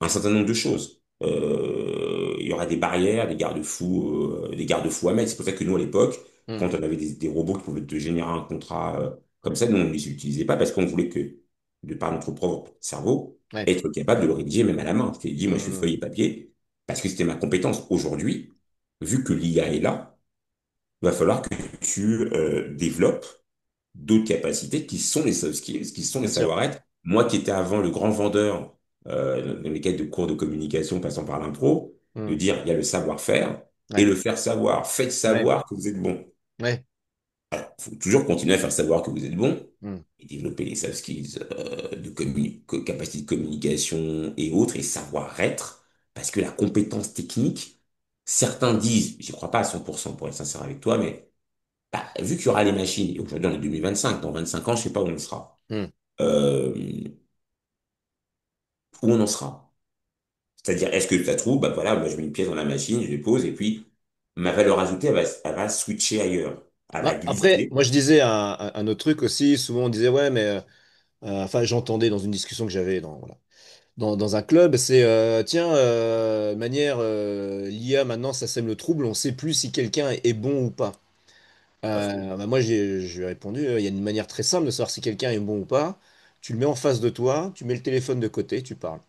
S2: un certain nombre de choses. Il y aura des barrières, des garde-fous à mettre. C'est pour ça que nous, à l'époque,
S1: Hmm.
S2: quand on avait des robots qui pouvaient te générer un contrat comme ça, nous, on ne les utilisait pas parce qu'on voulait que, de par notre propre cerveau,
S1: Ouais.
S2: être capable de le rédiger même à la main. Je t'ai dit, moi, je suis
S1: Hmm.
S2: feuille et papier parce que c'était ma compétence. Aujourd'hui, vu que l'IA est là, il va falloir que tu développes d'autres capacités qui sont les soft skills, qui sont les
S1: Bien sûr.
S2: savoir-être. Moi qui étais avant le grand vendeur dans les quêtes de cours de communication passant par l'impro, de
S1: Hmm.
S2: dire il y a le savoir-faire et
S1: Ouais.
S2: le faire savoir. Faites
S1: Ouais.
S2: savoir que vous êtes bon.
S1: Ouais.
S2: Il faut toujours continuer à faire savoir que vous êtes bon
S1: Hmm.
S2: et développer les soft skills capacité de communication et autres et savoir-être parce que la compétence technique, certains disent, j'y crois pas à 100% pour être sincère avec toi, mais bah, vu qu'il y aura les machines, et aujourd'hui on est 2025, dans 25 ans, je sais pas où on sera.
S1: Hmm.
S2: Euh, où on en sera? C'est-à-dire, est-ce que ça trouve, bah voilà, moi je mets une pièce dans la machine, je les pose, et puis ma valeur ajoutée, elle va switcher ailleurs. Elle va
S1: Bah, après,
S2: glisser.
S1: moi je disais un autre truc aussi. Souvent on disait ouais, mais enfin j'entendais dans une discussion que j'avais voilà, dans un club, c'est tiens, manière l'IA maintenant ça sème le trouble. On sait plus si quelqu'un est bon ou pas.
S2: Pas faux.
S1: Bah, moi je lui ai répondu il y a une manière très simple de savoir si quelqu'un est bon ou pas. Tu le mets en face de toi, tu mets le téléphone de côté, tu parles.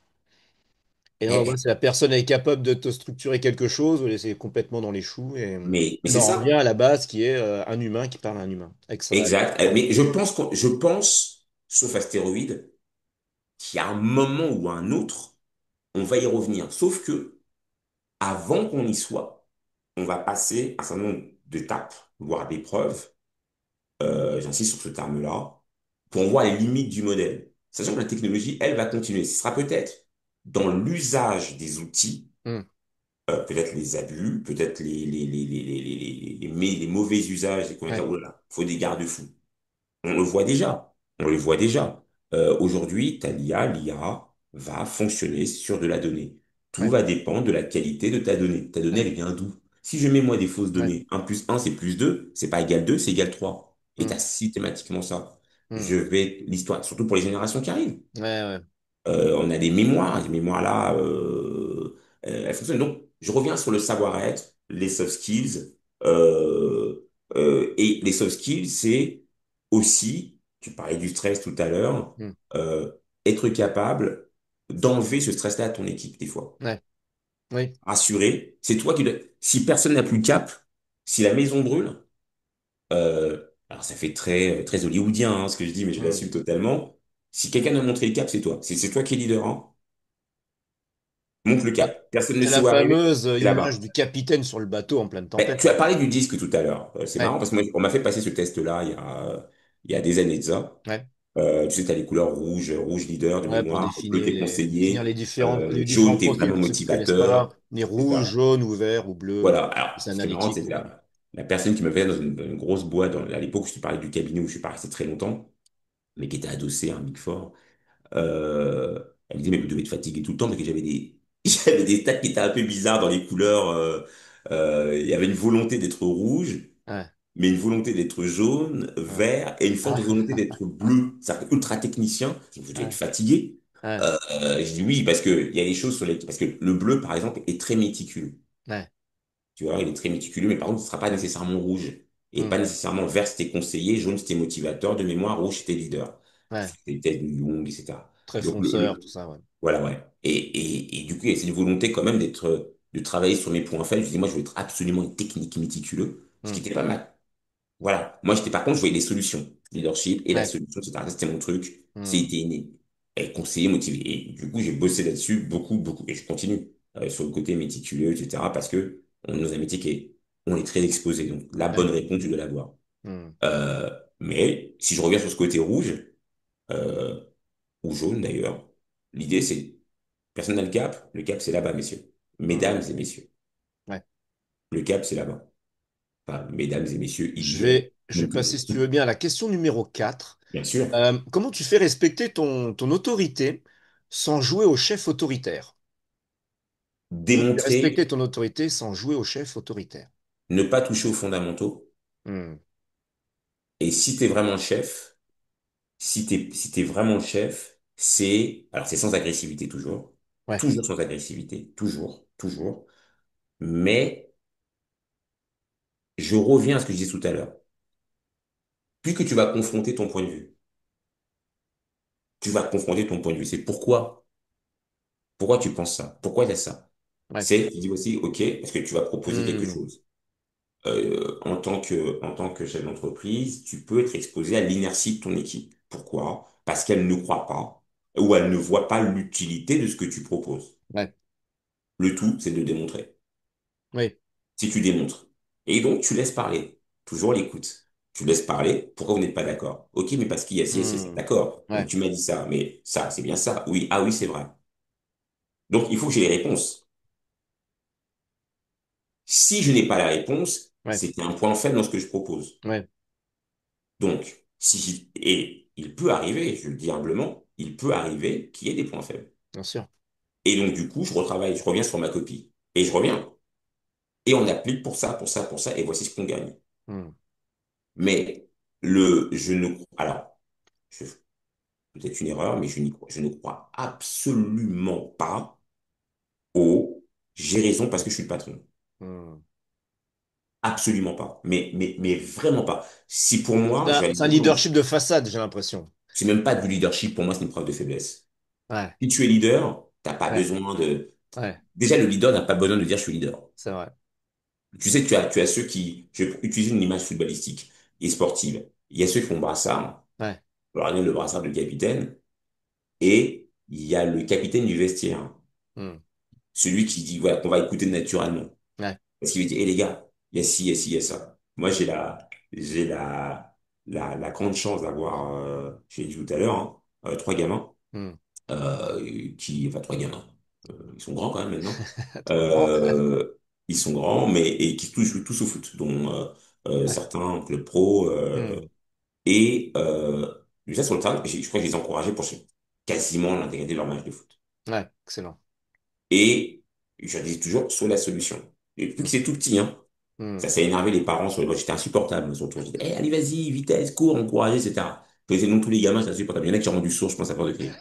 S1: Et là, on voit
S2: Eh,
S1: si la personne est capable de te structurer quelque chose ou c'est complètement dans les choux.
S2: mais
S1: Et ben,
S2: c'est
S1: on revient
S2: ça.
S1: à la base qui est un humain qui parle à un humain.
S2: Exact. Mais je pense, sauf astéroïde, qu'il y a un moment ou un autre, on va y revenir. Sauf que, avant qu'on y soit, on va passer un certain nombre d'étapes, voire d'épreuves, j'insiste sur ce terme-là, pour voir les limites du modèle. Sachant que la technologie, elle va continuer. Ce sera peut-être dans l'usage des outils,
S1: Hmm,
S2: peut-être les abus, peut-être les mauvais usages, et qu'on va
S1: ouais,
S2: dire, oh là là, faut des garde-fous. On le voit déjà. On le voit déjà. Aujourd'hui, tu as l'IA. L'IA va fonctionner sur de la donnée. Tout
S1: ouais,
S2: va dépendre de la qualité de ta donnée. Ta donnée,
S1: ouais,
S2: elle vient d'où? Si je mets moi des fausses
S1: ouais,
S2: données, un plus un c'est plus 2 c'est pas égal 2 c'est égal 3. Et tu
S1: hmm,
S2: as systématiquement ça.
S1: hmm,
S2: Je vais, l'histoire, surtout pour les générations qui arrivent.
S1: ouais, ouais,
S2: On a des mémoires, les mémoires là, elles fonctionnent. Donc, je reviens sur le savoir-être, les soft skills. Et les soft skills, c'est aussi, tu parlais du stress tout à l'heure,
S1: hmm,
S2: euh, être capable d'enlever ce stress-là à ton équipe, des fois.
S1: ouais, oui,
S2: Rassurer, c'est toi qui... Si personne n'a plus le cap, si la maison brûle, alors ça fait très hollywoodien hein, ce que je dis, mais je
S1: hmm.
S2: l'assume totalement. Si quelqu'un a montré le cap, c'est toi. C'est toi qui es leader, hein. Montre le
S1: Ah,
S2: cap. Personne ne
S1: c'est
S2: sait
S1: la
S2: où arriver.
S1: fameuse
S2: C'est
S1: image
S2: là-bas.
S1: du capitaine sur le bateau en pleine
S2: Mais
S1: tempête.
S2: tu as parlé du disque tout à l'heure. C'est
S1: Ouais,
S2: marrant parce que moi, on m'a fait passer ce test-là il y a des années de ça.
S1: ouais,
S2: Tu sais, tu as les couleurs rouge leader de
S1: ouais, pour
S2: mémoire, bleu t'es
S1: définir
S2: conseillé,
S1: les différents
S2: jaune t'es
S1: profils
S2: vraiment
S1: pour ceux qui connaissent pas,
S2: motivateur.
S1: les
S2: C'est
S1: rouges,
S2: ça.
S1: jaunes ou verts ou bleus.
S2: Voilà. Alors,
S1: C'est
S2: ce qui est marrant,
S1: analytique,
S2: c'est que
S1: quoi.
S2: la personne qui me fait dans une grosse boîte, à l'époque où je te parlais du cabinet où je suis pas resté très longtemps, mais qui était adossé à un Big Four, Euh, elle me dit, mais vous devez être fatigué tout le temps parce que j'avais j'avais des stats qui étaient un peu bizarres dans les couleurs. Il y avait une volonté d'être rouge,
S1: Ouais,
S2: mais une volonté d'être jaune,
S1: ouais,
S2: vert et une forte volonté d'être bleu. C'est-à-dire que ultra technicien, vous devez être
S1: ouais,
S2: fatigué.
S1: ouais,
S2: Je dis oui, parce que il y a des choses sur les... Parce que le bleu, par exemple, est très méticuleux.
S1: ouais,
S2: Tu vois, il est très méticuleux, mais par contre, ce ne sera pas nécessairement rouge. Et
S1: hmm,
S2: pas nécessairement vert, c'était conseillé, jaune, c'était motivateur, de mémoire, rouge, c'était leader.
S1: ouais.
S2: C'était Jung, etc.
S1: Très
S2: Donc,
S1: fonceur, tout ça, ouais.
S2: voilà, ouais. Et du coup, c'est une volonté quand même de travailler sur mes points faibles. Je dis, moi, je veux être absolument technique, méticuleux, ce qui
S1: Hmm,
S2: était pas mal. Voilà. Moi, j'étais, par contre, je voyais les solutions. Leadership et la
S1: ouais,
S2: solution, etc. Ça, c'était mon truc.
S1: hmm,
S2: C'était inné. Et conseiller, motivé. Et du coup, j'ai bossé là-dessus beaucoup, beaucoup. Et je continue, sur le côté méticuleux, etc. Parce que on est dans un métier on est très exposé. Donc, la
S1: ouais,
S2: bonne réponse, je dois l'avoir.
S1: hmm,
S2: Euh, mais, si je reviens sur ce côté rouge, euh, ou jaune d'ailleurs, l'idée, c'est personne n'a le cap c'est là-bas, messieurs.
S1: hmm,
S2: Mesdames et messieurs,
S1: ouais.
S2: le cap c'est là-bas. Enfin, mesdames et messieurs, il y est.
S1: Je vais
S2: Donc,
S1: passer, si tu veux bien, à la question numéro 4.
S2: bien sûr,
S1: Comment tu fais respecter ton autorité sans jouer au chef autoritaire? Comment tu fais respecter
S2: démontrer,
S1: ton autorité sans jouer au chef autoritaire?
S2: ne pas toucher aux fondamentaux.
S1: Hmm,
S2: Et si t'es vraiment le chef, si t'es vraiment le chef, alors c'est sans agressivité toujours.
S1: ouais,
S2: Toujours sans agressivité. Toujours, toujours. Mais je reviens à ce que je disais tout à l'heure. Plus que tu vas confronter ton point de vue, tu vas confronter ton point de vue. C'est pourquoi tu penses ça? Pourquoi il y a ça?
S1: ouais,
S2: Tu dis aussi, OK, parce que tu vas proposer quelque
S1: hmm,
S2: chose. En tant que chef d'entreprise, tu peux être exposé à l'inertie de ton équipe. Pourquoi? Parce qu'elle ne croit pas ou elle ne voit pas l'utilité de ce que tu proposes.
S1: ouais,
S2: Le tout, c'est de démontrer.
S1: oui,
S2: Si tu démontres. Et donc, tu laisses parler. Toujours l'écoute. Tu laisses parler. Pourquoi vous n'êtes pas d'accord? OK, mais parce qu'il y a ci et ci,
S1: hmm,
S2: d'accord. Mais
S1: ouais,
S2: tu m'as dit ça. Mais ça, c'est bien ça. Oui, ah oui, c'est vrai. Donc, il faut que j'ai les réponses. Si je n'ai pas la réponse,
S1: ouais,
S2: c'est un point faible dans ce que je propose.
S1: ouais,
S2: Donc, et il peut arriver, je le dis humblement, il peut arriver qu'il y ait des points faibles.
S1: bien sûr.
S2: Et donc, du coup, je reviens sur ma copie. Et je reviens. et on applique pour ça, pour ça, pour ça, et voici ce qu'on gagne.
S1: Hmm.
S2: Mais je ne, alors, je, peut-être une erreur, mais je ne crois absolument pas au j'ai raison parce que je suis le patron.
S1: Hmm.
S2: Absolument pas. Mais vraiment pas. Si pour moi, je vais aller
S1: C'est un
S2: beaucoup dans,
S1: leadership de façade, j'ai l'impression.
S2: c'est même pas du leadership, pour moi, c'est une preuve de faiblesse.
S1: Ouais,
S2: Si tu es leader, t'as pas
S1: ouais,
S2: besoin de,
S1: ouais,
S2: déjà, le leader n'a pas besoin de dire je suis leader.
S1: c'est vrai.
S2: Tu sais, tu as ceux qui, je vais utiliser une image footballistique et sportive. Il y a ceux qui font brassard,
S1: Ouais.
S2: alors il y a le brassard de capitaine, et il y a le capitaine du vestiaire.
S1: Hmm.
S2: Celui qui dit, voilà, qu'on va écouter naturellement.
S1: Ouais,
S2: Parce qu'il dit, hé les gars, il y a ci, il y a ci, il y a ça. Moi, la grande chance d'avoir, je l'ai dit tout à l'heure, hein, trois gamins,
S1: hmm.
S2: enfin trois gamins, ils sont grands quand même maintenant.
S1: Trop grand.
S2: Euh, ils sont grands, mais et qui jouent tous au foot, dont
S1: Ouais.
S2: certains en club pro.
S1: Hmm.
S2: Et déjà sur le terrain, je crois que je les ai encouragés pour quasiment l'intégralité de leur match de foot.
S1: Ouais, excellent.
S2: Et je leur dis toujours, sur la solution. Et depuis que
S1: Hmm.
S2: c'est tout petit, hein,
S1: Hmm.
S2: ça a énervé les parents sur les voies. J'étais insupportable. Surtout, je disais, hey, allez, vas-y, vitesse, cours, encouragez, etc. Je faisais non tous les gamins, c'est insupportable. Il y en a qui ont rendu sourd, je pense, à peur de crier.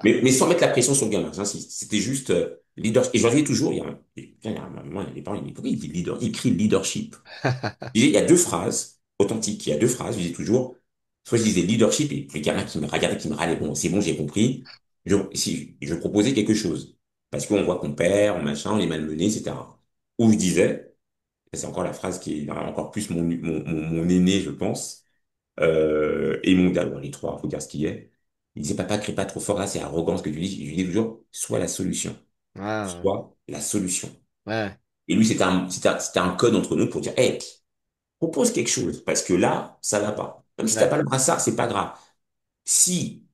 S2: Mais sans mettre la pression sur le gamin, j'insiste. C'était juste leader. Et je leur disais toujours, il y a un moment, il y a des parents, ils disent, pourquoi il dit leader? Il crie leadership. Il y a deux phrases authentiques. Il y a deux phrases, je disais toujours, soit je disais leadership, et puis le gamin qui me regardait, qui me râlait, bon, c'est bon, j'ai compris. Si je proposais quelque chose, parce qu'on voit qu'on perd, on machin, on est malmené, etc. Ou je disais, et c'est encore la phrase qui est encore plus mon aîné, je pense, et mon gars, bon, les trois, faut dire ce qu'il est. Il disait, papa, crie pas trop fort, là, c'est arrogant ce que tu dis. Je lui dis toujours, sois la solution.
S1: Ah,
S2: Sois la solution.
S1: ouais,
S2: Et lui, c'était un code entre nous pour dire, hey, propose quelque chose, parce que là, ça va pas. Même si t'as
S1: ouais,
S2: pas le brassard, c'est pas grave. Si,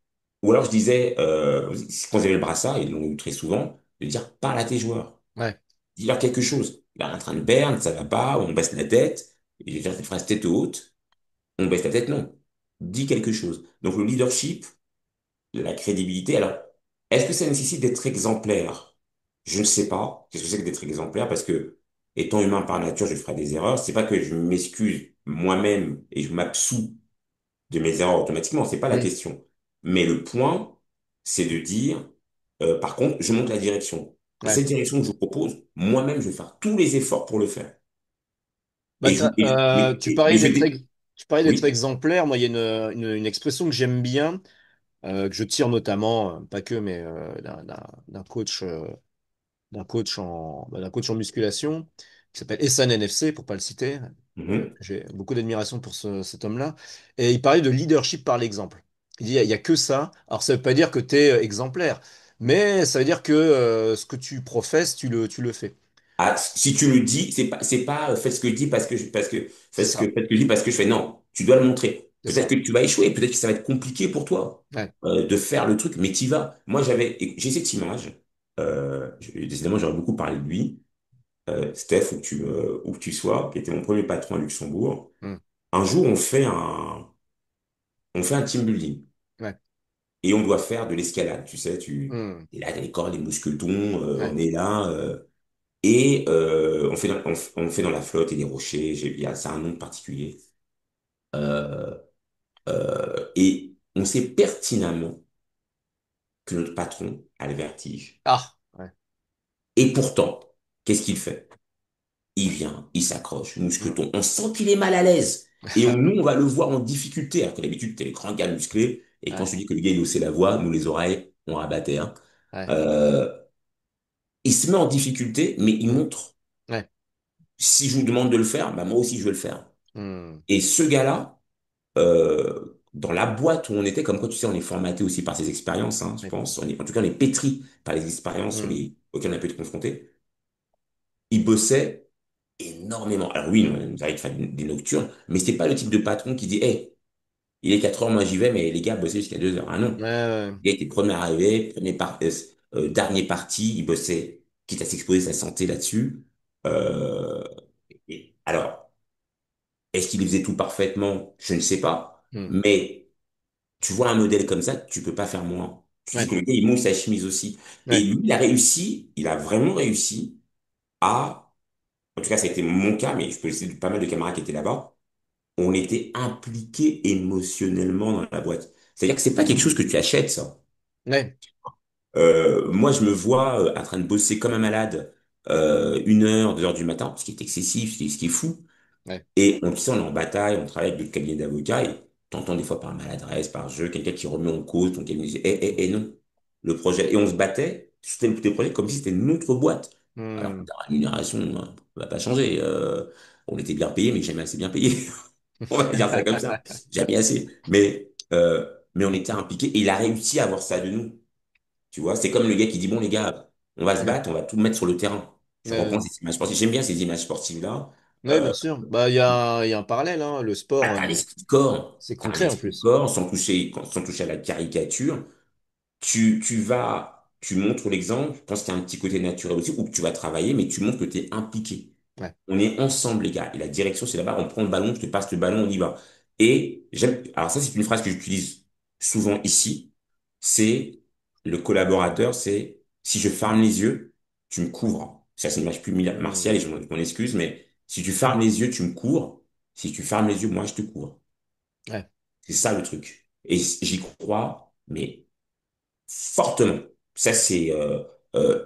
S2: ou alors je disais, quand ils avaient le brassard, ils l'ont eu très souvent, de dire, parle à tes joueurs.
S1: ouais,
S2: Dis-leur quelque chose. Il est en train de perdre, ça va pas, on baisse la tête. Et je vais faire cette phrase tête haute, on baisse la tête, non. Dis quelque chose. Donc le leadership, la crédibilité, alors, est-ce que ça nécessite d'être exemplaire? Je ne sais pas. Qu'est-ce que c'est que d'être exemplaire? Parce que, étant humain par nature, je ferai des erreurs. C'est pas que je m'excuse moi-même et je m'absous de mes erreurs automatiquement, c'est pas la
S1: hmm,
S2: question. Mais le point, c'est de dire, par contre, je montre la direction. Et
S1: ouais.
S2: cette direction que je propose, moi-même, je vais faire tous les efforts pour le faire.
S1: Bah,
S2: Mais je
S1: tu parlais d'être
S2: oui.
S1: exemplaire. Moi, il y a une expression que j'aime bien, que je tire notamment, pas que, mais d'un coach en musculation, qui s'appelle Essan NFC, pour pas le citer.
S2: Mhm.
S1: J'ai beaucoup d'admiration pour cet homme-là. Et il parlait de leadership par l'exemple. Il dit, il y a que ça. Alors, ça veut pas dire que tu es exemplaire, mais ça veut dire que ce que tu professes, tu le fais.
S2: Ah, si tu le dis, c'est pas fais ce que je dis
S1: C'est ça.
S2: fais ce que je dis parce que je fais. Non, tu dois le montrer.
S1: C'est
S2: Peut-être
S1: ça.
S2: que tu vas échouer, peut-être que ça va être compliqué pour toi
S1: Ouais.
S2: de faire le truc, mais t'y vas. Moi, j'ai cette image. Décidément, j'aurais beaucoup parlé de lui. Steph, où que tu sois, qui était mon premier patron à Luxembourg.
S1: Hmm.
S2: Un jour, on fait un team building
S1: Ouais.
S2: et on doit faire de l'escalade. Tu sais,
S1: Hmm.
S2: et là, t'as les cordes, les mousquetons,
S1: Ouais.
S2: on est là. Et on fait dans la flotte et les rochers, c'est un nom particulier. Euh, et on sait pertinemment que notre patron a le vertige.
S1: Ah. Ouais.
S2: Et pourtant, qu'est-ce qu'il fait? Il vient, il s'accroche,
S1: Hmm.
S2: mousqueton. On sent qu'il est mal à l'aise. Et nous, on va le voir en difficulté. Alors que d'habitude, t'es les grands gars musclés. Et quand je
S1: Ouais.
S2: te dis que le gars, il haussait la voix, nous, les oreilles, on rabattait, hein.
S1: Ouais.
S2: Euh, il se met en difficulté, mais il
S1: Hmm.
S2: montre,
S1: Ouais.
S2: si je vous demande de le faire, bah, moi aussi, je vais le faire.
S1: Hmm.
S2: Et ce gars-là, dans la boîte où on était, comme quoi tu sais, on est formaté aussi par ces expériences, hein, je
S1: Ouais.
S2: pense. En tout cas, on est pétri par les expériences
S1: Hmm.
S2: auxquelles on a pu être confronté. Il bossait énormément. Alors oui, on nous arrive de faire des nocturnes, mais c'était pas le type de patron qui dit, hey, il est 4 heures, moi j'y vais, mais les gars, bossez jusqu'à 2 heures. Ah non.
S1: Ouais. Ouais.
S2: Il était premier arrivé, dernier parti, il bossait, quitte à s'exposer sa santé là-dessus. Euh, alors, est-ce qu'il faisait tout parfaitement? Je ne sais pas.
S1: Hmm.
S2: Mais tu vois un modèle comme ça, tu peux pas faire moins. Tu sais
S1: Ouais.
S2: que le gars, il mouille sa chemise aussi. Et
S1: Ouais.
S2: lui, il a vraiment réussi à en tout cas, ça a été mon cas, mais je peux citer pas mal de camarades qui étaient là-bas, on était impliqués émotionnellement dans la boîte. C'est-à-dire que c'est pas quelque chose que tu achètes, ça.
S1: Ouais,
S2: Moi, je me vois en train de bosser comme un malade 1 heure, 2 heures du matin, ce qui est excessif, ce qui est fou.
S1: ouais.
S2: Et on, tu sais, on est en bataille, on travaille avec d'autres cabinets d'avocats et t'entends des fois par maladresse, par jeu, quelqu'un qui remet en cause ton cabinet. Non, le projet. Et on se battait sur tel ou tel projet comme si c'était notre boîte. Alors que
S1: Hmm.
S2: la rémunération va pas changer. On était bien payé, mais jamais assez bien payé. On va dire ça comme ça. Jamais assez. Mais on était impliqués et il a réussi à avoir ça de nous. Tu vois, c'est comme le gars qui dit, bon, les gars, on va se
S1: Ouais,
S2: battre, on va tout mettre sur le terrain. Je reprends
S1: ouais,
S2: ces images sportives. J'aime bien ces images sportives-là.
S1: ouais, bien
S2: Euh,
S1: sûr. Bah, il y a un parallèle, hein. Le
S2: ah,
S1: sport,
S2: t'as un esprit de corps.
S1: c'est
S2: T'as un
S1: concret en
S2: esprit de
S1: plus.
S2: corps, sans toucher à la caricature. Tu montres l'exemple. Je pense qu'il y a un petit côté naturel aussi, où tu vas travailler, mais tu montres que tu es impliqué.
S1: Ouais.
S2: On est ensemble, les gars. Et la direction, c'est là-bas. On prend le ballon, je te passe le ballon, on y va. Et j'aime, alors ça, c'est une phrase que j'utilise souvent ici. C'est le collaborateur, c'est si je ferme les yeux, tu me couvres. Ça, c'est une image plus martiale et
S1: Hmm.
S2: je m'en excuse, mais si tu fermes les yeux, tu me couvres. Si tu fermes les yeux, moi, je te couvre.
S1: Ouais.
S2: C'est ça le truc. Et j'y crois, mais fortement. Ça, c'est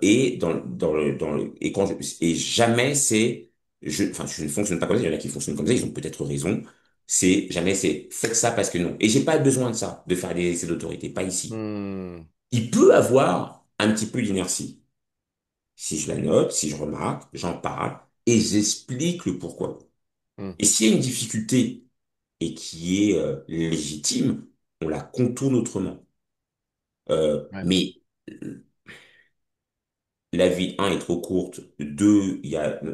S2: et et et jamais c'est enfin je ne fonctionne pas comme ça. Il y en a qui fonctionnent comme ça. Ils ont peut-être raison. C'est jamais c'est faites ça parce que non. Et j'ai pas besoin de ça, de faire des essais d'autorité, pas ici.
S1: Hmm.
S2: Il peut avoir un petit peu d'inertie. Si je la note, si je remarque, j'en parle et j'explique le pourquoi.
S1: Hmm.
S2: Et s'il y a une difficulté et qui est légitime, on la contourne autrement.
S1: Ouais.
S2: Mais la vie, un, est trop courte. Deux,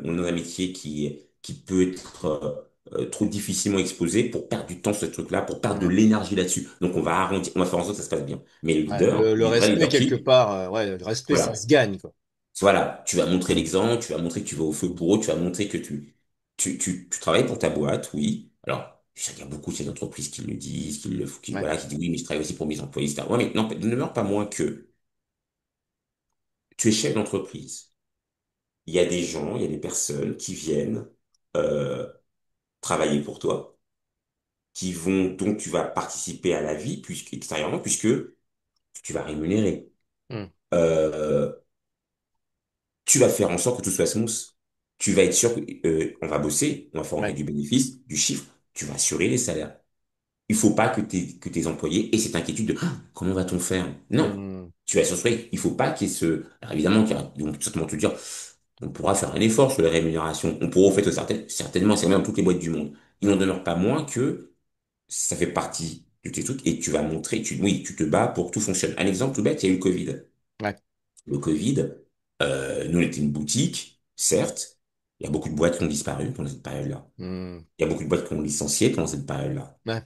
S2: on a un métier qui peut être trop difficilement exposé pour perdre du temps sur ce truc-là, pour perdre de
S1: Hmm.
S2: l'énergie là-dessus. Donc, on va arrondir, on va faire en sorte que ça se passe bien. Mais le
S1: Ouais,
S2: leader,
S1: le
S2: le vrai
S1: respect, quelque
S2: leadership,
S1: part, ouais, le respect, ça
S2: voilà.
S1: se gagne, quoi.
S2: Voilà, tu vas montrer l'exemple, tu vas montrer que tu vas au feu pour eux, tu vas montrer que tu travailles pour ta boîte, oui. Alors, je sais qu'il y a beaucoup de ces entreprises qui le disent,
S1: Ouais.
S2: voilà, qui disent oui, mais je travaille aussi pour mes employés, etc. Ouais, mais non, ne demeure pas moins que tu es chef d'entreprise. Il y a des gens, il y a des personnes qui viennent euh, travailler pour toi, donc tu vas participer à la vie extérieurement, puisque tu vas rémunérer.
S1: Hmm.
S2: Euh, Tu vas faire en sorte que tout soit smooth. Tu vas être sûr que, on va bosser, on va faire entrer
S1: Ouais.
S2: du bénéfice, du chiffre, tu vas assurer les salaires. Il faut pas que tes employés aient cette inquiétude de ah, comment va-t-on faire? Non.
S1: Hmm.
S2: Tu vas s'assurer, il faut pas qu'il y ait ce. Alors évidemment, ils vont certainement te dire, on pourra faire un effort sur les rémunérations. On pourra, au fait, certainement, c'est même dans toutes les boîtes du monde. Il n'en demeure pas moins que ça fait partie de tes trucs et tu vas montrer, oui, tu te bats pour que tout fonctionne. Un exemple tout bête, il y a eu le Covid.
S1: Ouais.
S2: Le Covid, nous, on était une boutique, certes. Il y a beaucoup de boîtes qui ont disparu pendant cette période-là.
S1: Hmm.
S2: Il y a beaucoup de boîtes qui ont licencié pendant cette période-là.
S1: Ouais.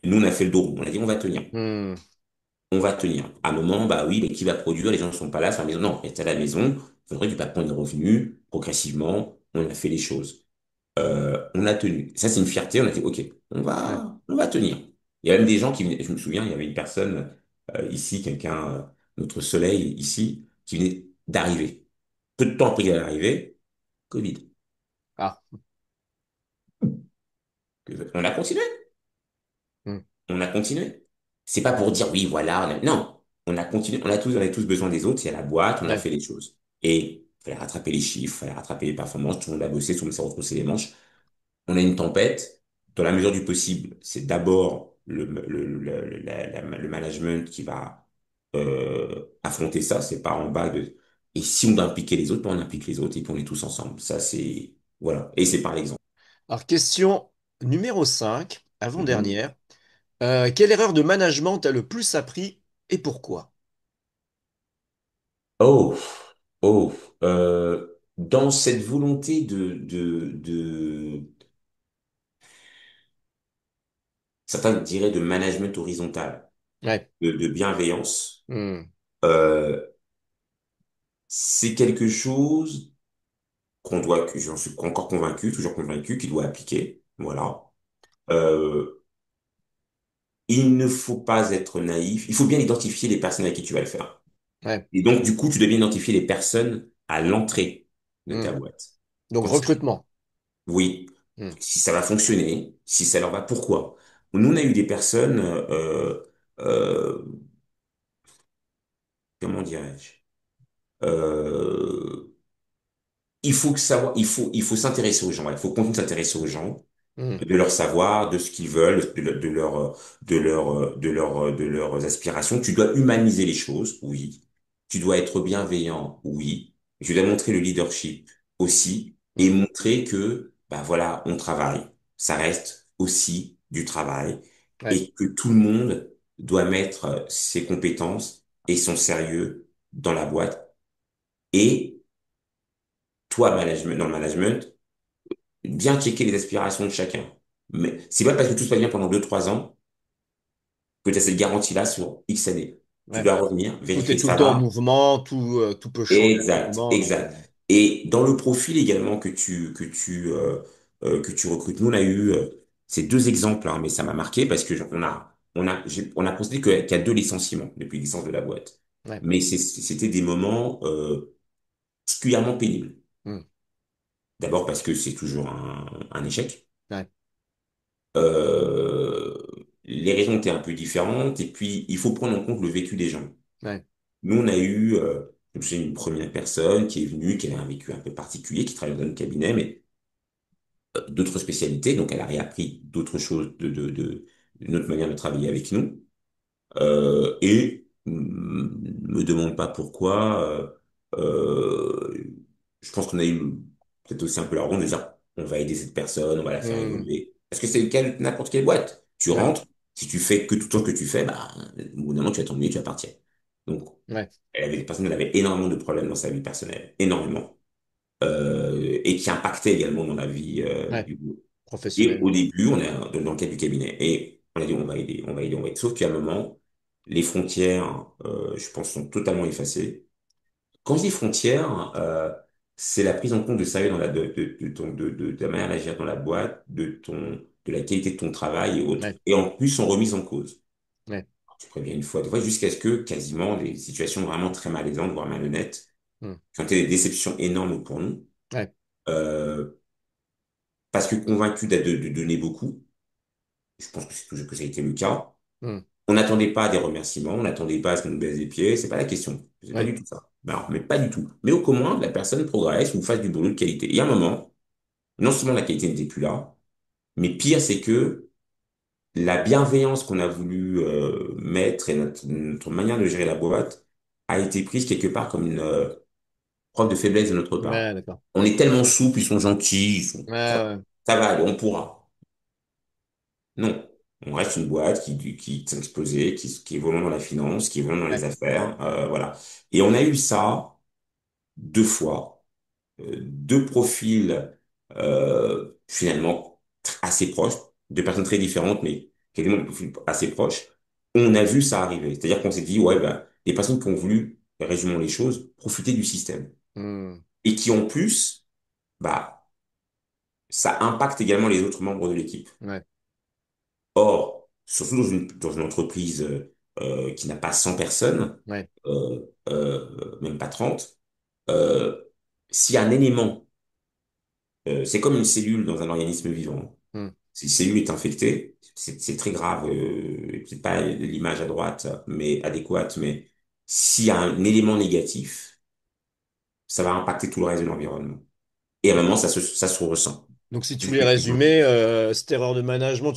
S2: Nous, on a fait le dos rond. On a dit, on va tenir.
S1: Hmm.
S2: On va tenir. À un moment, bah oui, mais qui va produire? Les gens ne sont pas là sur la maison. Non, reste à la maison. Il faudrait du patron de revenus. Progressivement, on a fait les choses. On a tenu. Ça, c'est une fierté. On a dit, OK,
S1: Ouais.
S2: on va tenir. Il y a même des gens qui venaient, je me souviens, il y avait une personne ici, quelqu'un, notre soleil ici, qui venait d'arriver. Peu de temps après qu'il est arrivé, Covid.
S1: Ah.
S2: On a continué.
S1: Hmm.
S2: On a continué. C'est pas pour dire oui, voilà. Non, on a continué. On a tous besoin des autres. C'est à la boîte, on a
S1: Ouais.
S2: fait les choses. Et il fallait rattraper les chiffres, il fallait rattraper les performances. Tout le monde a bossé, tout le monde s'est retroussé les manches. On a une tempête. Dans la mesure du possible, c'est d'abord le management qui va affronter ça. C'est pas en bas de. Et si on doit impliquer les autres, ben on implique les autres et puis on est tous ensemble. Ça, c'est. Voilà. Et c'est par l'exemple.
S1: Alors, question numéro 5,
S2: Mhm.
S1: avant-dernière. Quelle erreur de management t'as le plus appris et pourquoi?
S2: Oh, oh, dans cette volonté certains diraient de management horizontal,
S1: Ouais.
S2: de bienveillance,
S1: Hmm.
S2: euh, c'est quelque chose que j'en suis encore convaincu, toujours convaincu, qu'il doit appliquer. Voilà. Euh, il ne faut pas être naïf. Il faut bien identifier les personnes avec qui tu vas le faire.
S1: Ouais.
S2: Et donc, du coup, tu dois bien identifier les personnes à l'entrée de ta
S1: Hmm.
S2: boîte.
S1: Donc, recrutement.
S2: Oui,
S1: Hmm,
S2: si ça va fonctionner, si ça leur va, pourquoi? Nous, on a eu des personnes, euh, comment dirais-je? Euh, il faut que savoir, il faut s'intéresser aux gens, il faut continuer de s'intéresser aux gens,
S1: hmm,
S2: de leur savoir, de ce qu'ils veulent, de leurs aspirations. Tu dois humaniser les choses, oui. Tu dois être bienveillant, oui. Tu dois montrer le leadership aussi et
S1: hmm.
S2: montrer que, bah voilà, on travaille. Ça reste aussi du travail
S1: Ouais,
S2: et que tout le monde doit mettre ses compétences et son sérieux dans la boîte. Et toi, management, dans le management, bien checker les aspirations de chacun. Mais c'est pas parce que tout se passe bien pendant 2, 3 ans que tu as cette garantie-là sur X années. Tu
S1: ouais.
S2: dois revenir,
S1: Tout
S2: vérifier
S1: est
S2: que
S1: tout le
S2: ça
S1: temps en
S2: va.
S1: mouvement, tout peut changer à tout
S2: Exact,
S1: moment. Donc,
S2: exact. Et dans le profil également que tu recrutes, nous on a eu ces deux exemples, hein, mais ça m'a marqué parce que on a constaté qu'il y a deux licenciements depuis le licence de la boîte.
S1: ouais.
S2: Mais c'était des moments particulièrement pénibles.
S1: Hmm,
S2: D'abord parce que c'est toujours un échec.
S1: ouais,
S2: Euh, les raisons étaient un peu différentes et puis il faut prendre en compte le vécu des gens.
S1: ouais,
S2: Nous, on a eu, je me souviens, une première personne qui est venue, qui avait un vécu un peu particulier, qui travaillait dans un cabinet, mais d'autres spécialités, donc elle a réappris d'autres choses, d'une autre manière de travailler avec nous. Et me demande pas pourquoi. Je pense qu'on a eu peut-être aussi un peu la honte de dire on va aider cette personne, on va la faire
S1: hmm,
S2: évoluer. Parce que c'est le cas de n'importe quelle boîte. Tu
S1: ouais,
S2: rentres, si tu fais que tout le temps que tu fais, bah, au bout d'un moment, tu vas t'ennuyer, tu vas partir. Donc,
S1: ouais.
S2: elle avait des personnes, elle avait énormément de problèmes dans sa vie personnelle, énormément, et qui impactaient également dans la vie
S1: Ouais.
S2: du boulot. Et
S1: Professionnel.
S2: au début, on est dans le cadre du cabinet. Et on a dit, on va aider, on va aider, on va aider. Sauf qu'à un moment, les frontières, je pense, sont totalement effacées. Quand je dis frontières, c'est la prise en compte de sérieux de ta manière d'agir dans la boîte, de la qualité de ton travail et autres.
S1: Ouais,
S2: Et en plus, sont remises en cause.
S1: ouais.
S2: Tu préviens une fois, deux fois, jusqu'à ce que quasiment des situations vraiment très malaisantes, voire malhonnêtes,
S1: Hmm,
S2: qui ont été des déceptions énormes pour nous,
S1: ouais,
S2: euh, parce que convaincus de donner beaucoup, je pense que c'est toujours que ça a été le cas.
S1: hmm,
S2: On n'attendait pas des remerciements, on n'attendait pas à ce qu'on nous baisse des pieds, c'est pas la question. C'est pas
S1: ouais.
S2: du tout ça. Non, mais pas du tout. Mais au moins, la personne progresse ou fasse du boulot de qualité. Et à un moment, non seulement la qualité n'était plus là, mais pire, c'est que la bienveillance qu'on a voulu mettre et notre manière de gérer la boîte a été prise quelque part comme une preuve de faiblesse de notre part.
S1: Ouais, d'accord.
S2: On est tellement souple, ils sont gentils,
S1: Ouais, ouais,
S2: ça va aller, on pourra. Non. On reste une boîte qui s'est explosée, qui évolue dans la finance, qui évolue dans
S1: ouais.
S2: les affaires, voilà. Et on a eu ça 2 fois, deux profils finalement assez proches, deux personnes très différentes, mais quasiment des profils assez proches. On a vu ça arriver. C'est-à-dire qu'on s'est dit, ouais, ben, les personnes qui ont voulu, résumons les choses, profiter du système.
S1: Hmm,
S2: Et qui en plus, bah, ça impacte également les autres membres de l'équipe.
S1: ouais,
S2: Or, surtout dans une entreprise qui n'a pas 100 personnes,
S1: ouais.
S2: même pas 30, euh, s'il y a un élément, c'est comme une cellule dans un organisme vivant.
S1: Hmm,
S2: Si une cellule est infectée, c'est très grave, c'est pas l'image à droite, mais adéquate, mais s'il y a un élément négatif, ça va impacter tout le reste de l'environnement. Et à un moment, ça se ressent.
S1: Donc, si tu voulais
S2: Jusqu'à ce que
S1: résumer, cette erreur de management,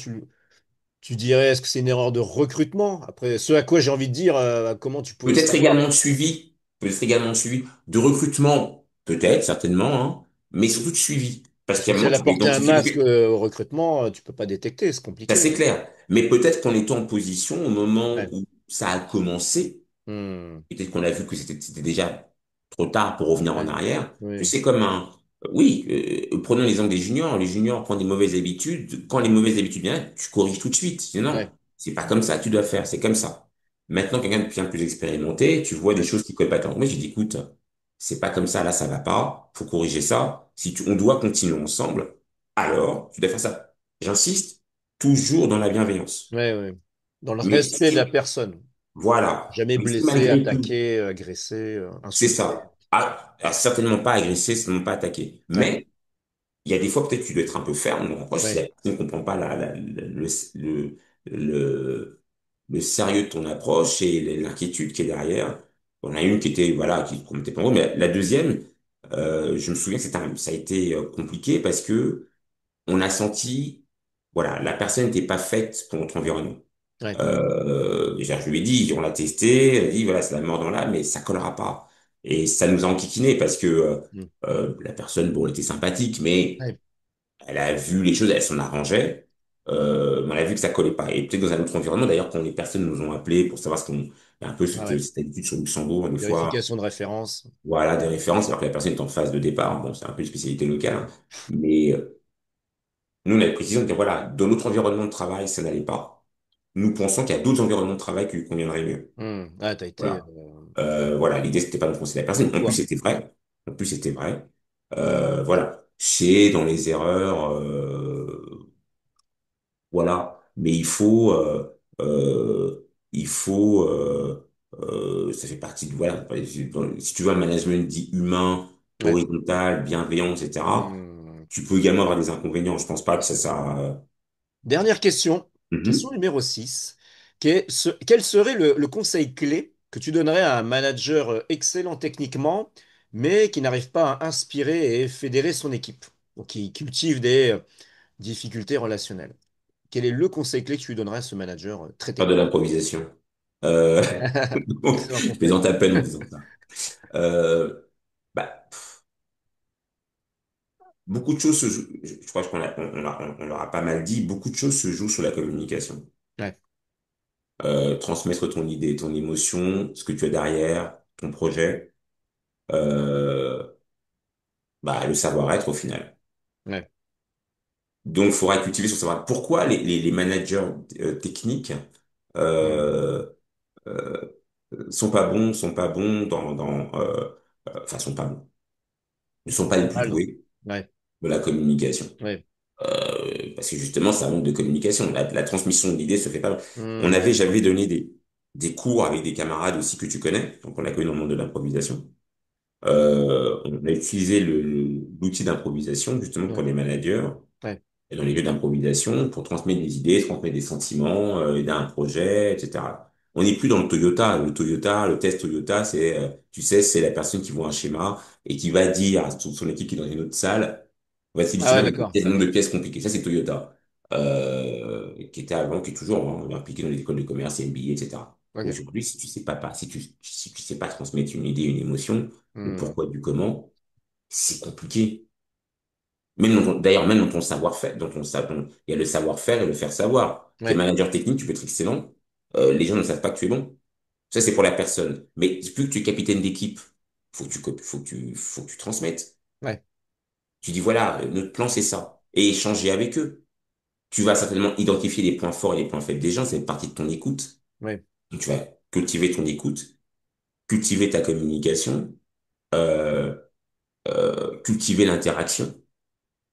S1: tu dirais, est-ce que c'est une erreur de recrutement? Après, ce à quoi j'ai envie de dire, comment tu pouvais le
S2: peut-être
S1: savoir?
S2: également de suivi, peut-être également de suivi, de recrutement, peut-être, certainement, hein, mais surtout de suivi. Parce
S1: Parce que
S2: qu'à un
S1: si
S2: moment,
S1: elle a
S2: tu vas
S1: porté un
S2: identifier, parce
S1: masque
S2: que
S1: au recrutement, tu peux pas détecter, c'est
S2: c'est
S1: compliqué.
S2: assez clair. Mais peut-être qu'en étant en position, au moment
S1: Ouais.
S2: où ça a commencé,
S1: Hmm,
S2: peut-être qu'on a vu que c'était déjà trop tard pour revenir en
S1: ouais.
S2: arrière. Tu
S1: Oui,
S2: sais, comme un, oui, prenons l'exemple des juniors. Les juniors prennent des mauvaises habitudes. Quand les mauvaises habitudes viennent, tu corriges tout de suite. Tu dis non,
S1: ouais,
S2: c'est pas comme ça que tu dois faire, c'est comme ça. Maintenant, quelqu'un de bien plus expérimenté, tu vois des
S1: ouais,
S2: choses qui collent pas tant. Moi, j'ai dit, écoute, c'est pas comme ça, là, ça va pas. Faut corriger ça. Si on doit continuer ensemble, alors, tu dois faire ça. J'insiste, toujours dans la bienveillance.
S1: ouais, ouais. Dans le
S2: Mais
S1: respect de la
S2: si,
S1: personne.
S2: voilà.
S1: Jamais
S2: Mais si
S1: blessé,
S2: malgré tout,
S1: attaqué, agressé,
S2: c'est
S1: insulté.
S2: ça. Certainement pas agressé, certainement pas attaqué.
S1: Ouais,
S2: Mais il y a des fois, peut-être, tu dois être un peu ferme dans l'approche si la
S1: Ouais,
S2: personne ne comprend pas le, le sérieux de ton approche et l'inquiétude qui est derrière. On a une qui était, voilà, qui ne promettait pas en gros, mais la deuxième, je me souviens que ça a été compliqué parce que on a senti, voilà, la personne n'était pas faite pour notre environnement.
S1: ouais.
S2: Déjà, je lui ai dit, on l'a testé, elle a dit, voilà, c'est la mort dans l'âme, mais ça collera pas. Et ça nous a enquiquiné parce que
S1: Mm.
S2: la personne, bon, elle était sympathique, mais
S1: Ouais,
S2: elle a vu les choses, elle s'en arrangeait, mais elle a vu que ça collait pas. Et peut-être dans un autre environnement, d'ailleurs, quand les personnes nous ont appelés pour savoir ce qu'on, il y a un peu
S1: ah ouais.
S2: cette habitude sur Luxembourg, des fois,
S1: Vérification de référence.
S2: voilà, des références, alors que la personne est en phase de départ. Bon, c'est un peu une spécialité locale, hein. Mais nous, on a précisé, on dit, voilà, dans notre environnement de travail, ça n'allait pas. Nous pensons qu'il y a d'autres environnements de travail qui lui conviendraient mieux.
S1: Ah, t'as été
S2: Voilà. Voilà, l'idée, c'était pas de conseiller la personne. En plus,
S1: toi.
S2: c'était vrai. En plus, c'était vrai. Voilà. C'est dans les erreurs, voilà. Mais ça fait partie de, voilà. Si tu veux un management dit humain,
S1: Ouais.
S2: horizontal, bienveillant, etc.,
S1: Hmm.
S2: tu peux également avoir des inconvénients. Je pense pas que ça.
S1: Dernière question. Question
S2: Mhm.
S1: numéro 6. Quel serait le conseil clé que tu donnerais à un manager excellent techniquement, mais qui n'arrive pas à inspirer et fédérer son équipe, donc qui cultive des difficultés relationnelles? Quel est le conseil clé que tu lui donnerais à ce manager très
S2: Faire de
S1: technique?
S2: l'improvisation. Euh,
S1: Excellent
S2: je
S1: conseil.
S2: plaisante à peine en disant ça. Euh, bah, beaucoup de choses se jouent, je crois on leur a pas mal dit, beaucoup de choses se jouent sur la communication.
S1: Ouais,
S2: Transmettre ton idée, ton émotion, ce que tu as derrière, ton projet, euh, bah, le savoir-être au final.
S1: ouais.
S2: Donc, il faudra cultiver son savoir. Pourquoi les managers techniques
S1: Hmm.
S2: euh, sont pas bons enfin, sont pas bons, ne sont pas les plus
S1: Ah non.
S2: doués
S1: Ouais,
S2: de la communication.
S1: ouais.
S2: Parce que justement, ça manque de communication. La transmission de l'idée se fait pas.
S1: Hmm.
S2: J'avais donné des cours avec des camarades aussi que tu connais, donc on l'a connu dans le monde de l'improvisation. On a utilisé l'outil d'improvisation justement pour
S1: Ouais,
S2: les managers
S1: ouais,
S2: et dans les lieux d'improvisation pour transmettre des idées, transmettre des sentiments, aider à un projet, etc. On n'est plus dans le Toyota. Le Toyota, le test Toyota, c'est, tu sais, c'est la personne qui voit un schéma et qui va dire à son équipe qui est dans une autre salle, voici le
S1: ah
S2: schéma
S1: ouais,
S2: avec
S1: d'accord.
S2: le nombre de pièces compliquées. Ça, c'est Toyota. Qui était avant, qui est toujours impliqué dans les écoles de commerce, MBA, etc.
S1: Ok.
S2: Aujourd'hui, si tu sais pas transmettre une idée, une émotion, le
S1: Hmm.
S2: pourquoi du comment, c'est compliqué. D'ailleurs, même dans ton savoir-faire, il y a le savoir-faire et le faire savoir. Tu es
S1: Ouais,
S2: manager technique, tu peux être excellent. Les gens ne savent pas que tu es bon. Ça, c'est pour la personne. Mais plus que tu es capitaine d'équipe, faut que tu transmettes.
S1: ouais,
S2: Tu dis, voilà, notre plan, c'est ça. Et échanger avec eux. Tu vas certainement identifier les points forts et les points faibles des gens. C'est partie de ton écoute.
S1: ouais.
S2: Donc, tu vas cultiver ton écoute, cultiver ta communication, euh, cultiver l'interaction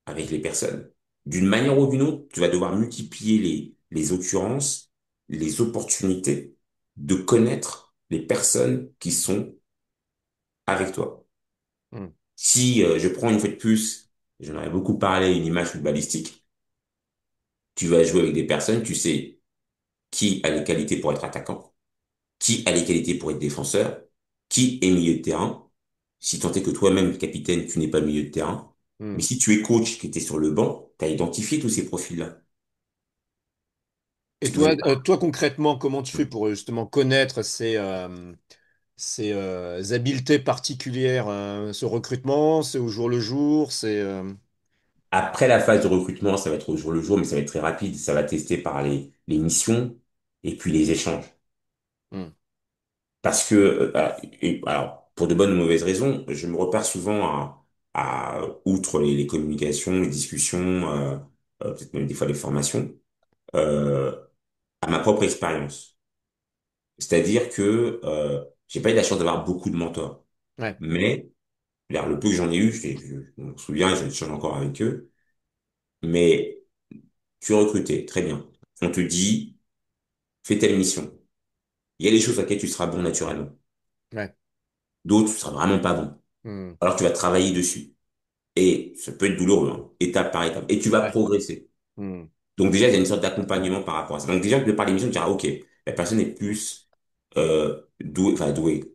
S2: avec les personnes. D'une manière ou d'une autre, tu vas devoir multiplier les occurrences, les opportunités de connaître les personnes qui sont avec toi.
S1: Hmm.
S2: Si je prends une fois de plus, j'en aurais beaucoup parlé, une image footballistique, tu vas jouer avec des personnes, tu sais qui a les qualités pour être attaquant, qui a les qualités pour être défenseur, qui est milieu de terrain. Si tant est que toi-même, capitaine, tu n'es pas milieu de terrain. Mais
S1: Hmm.
S2: si tu es coach qui était sur le banc, tu as identifié tous ces profils-là.
S1: Et
S2: Tu pouvais
S1: toi concrètement, comment tu fais pour justement connaître ces habiletés particulières, ce recrutement, c'est au jour le jour, c'est
S2: Après la phase de recrutement, ça va être au jour le jour, mais ça va être très rapide. Ça va tester par les missions et puis les échanges.
S1: hmm,
S2: Parce que, alors, pour de bonnes ou mauvaises raisons, je me repère souvent outre les communications, les discussions, peut-être même des fois les formations, euh, à ma propre expérience. C'est-à-dire que j'ai pas eu la chance d'avoir beaucoup de mentors.
S1: ouais,
S2: Mais, vers le peu que j'en ai eu, je me souviens, et j'échange encore avec eux, mais tu es recruté, très bien. On te dit, fais telle mission. Il y a des choses à laquelle tu seras bon naturellement.
S1: ouais,
S2: D'autres, tu seras vraiment pas bon.
S1: hmm,
S2: Alors tu vas travailler dessus. Et ça peut être douloureux, hein, étape par étape. Et tu vas
S1: Ouais.
S2: progresser.
S1: Hmm.
S2: Donc déjà, il y a une sorte d'accompagnement par rapport à ça. Donc déjà, de par l'émission, tu diras, OK, la personne est plus douée, enfin douée.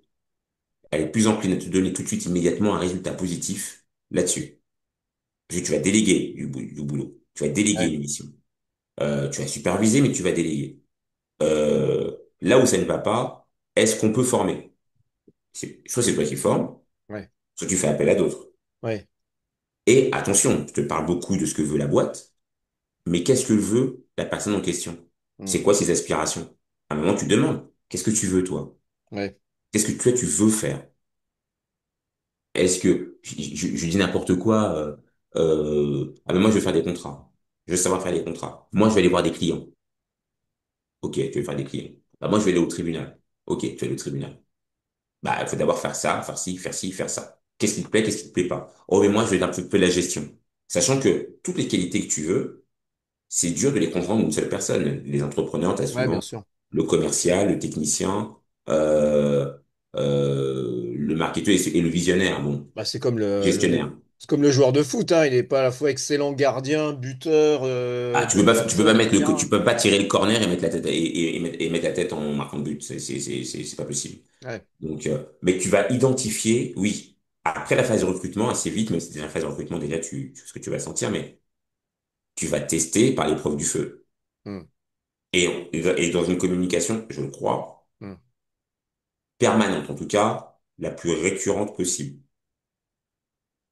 S2: Elle est plus encline à te donner tout de suite, immédiatement, un résultat positif là-dessus. Parce que tu vas déléguer du boulot. Tu vas déléguer
S1: Ouais.
S2: une mission. Tu vas superviser, mais tu vas déléguer. Là où ça ne va pas, est-ce qu'on peut former? Soit c'est toi qui formes,
S1: Ouais.
S2: soit tu fais appel à d'autres.
S1: Ouais.
S2: Et attention, je te parle beaucoup de ce que veut la boîte, mais qu'est-ce que veut la personne en question? C'est
S1: Hmm.
S2: quoi ses aspirations? À un moment, tu demandes, qu'est-ce que tu veux, toi?
S1: Ouais.
S2: Qu'est-ce que toi, tu veux faire? Est-ce que, je dis n'importe quoi, ah mais moi, je veux faire des contrats. Je veux savoir faire des contrats. Moi, je vais aller voir des clients. Ok, tu veux faire des clients. Bah, moi, je vais aller au tribunal. Ok, tu vas aller au tribunal. Bah, il faut d'abord faire ça, faire ci, faire ci, faire ça. Qu'est-ce qui te plaît, qu'est-ce qui te plaît pas? Oh, mais moi, je vais un petit peu de la gestion. Sachant que toutes les qualités que tu veux, c'est dur de les comprendre d'une seule personne. Les entrepreneurs, tu as
S1: Ouais, bien
S2: souvent
S1: sûr.
S2: le commercial, le technicien, le marketeur et le visionnaire, bon,
S1: Bah, c'est comme
S2: gestionnaire.
S1: c'est comme le joueur de foot, hein. Il n'est pas à la fois excellent gardien, buteur,
S2: Ah, tu peux
S1: défenseur
S2: pas
S1: de
S2: mettre tu
S1: terrain.
S2: peux pas tirer le corner et mettre la tête et mettre la tête en marquant le but. C'est pas possible.
S1: Ouais.
S2: Donc, mais tu vas identifier, oui. Après la phase de recrutement, assez vite, même si c'est la phase de recrutement, déjà, ce que tu vas sentir, mais tu vas tester par l'épreuve du feu.
S1: Hmm.
S2: Et dans une communication, je le crois,
S1: Hmm.
S2: permanente, en tout cas, la plus récurrente possible.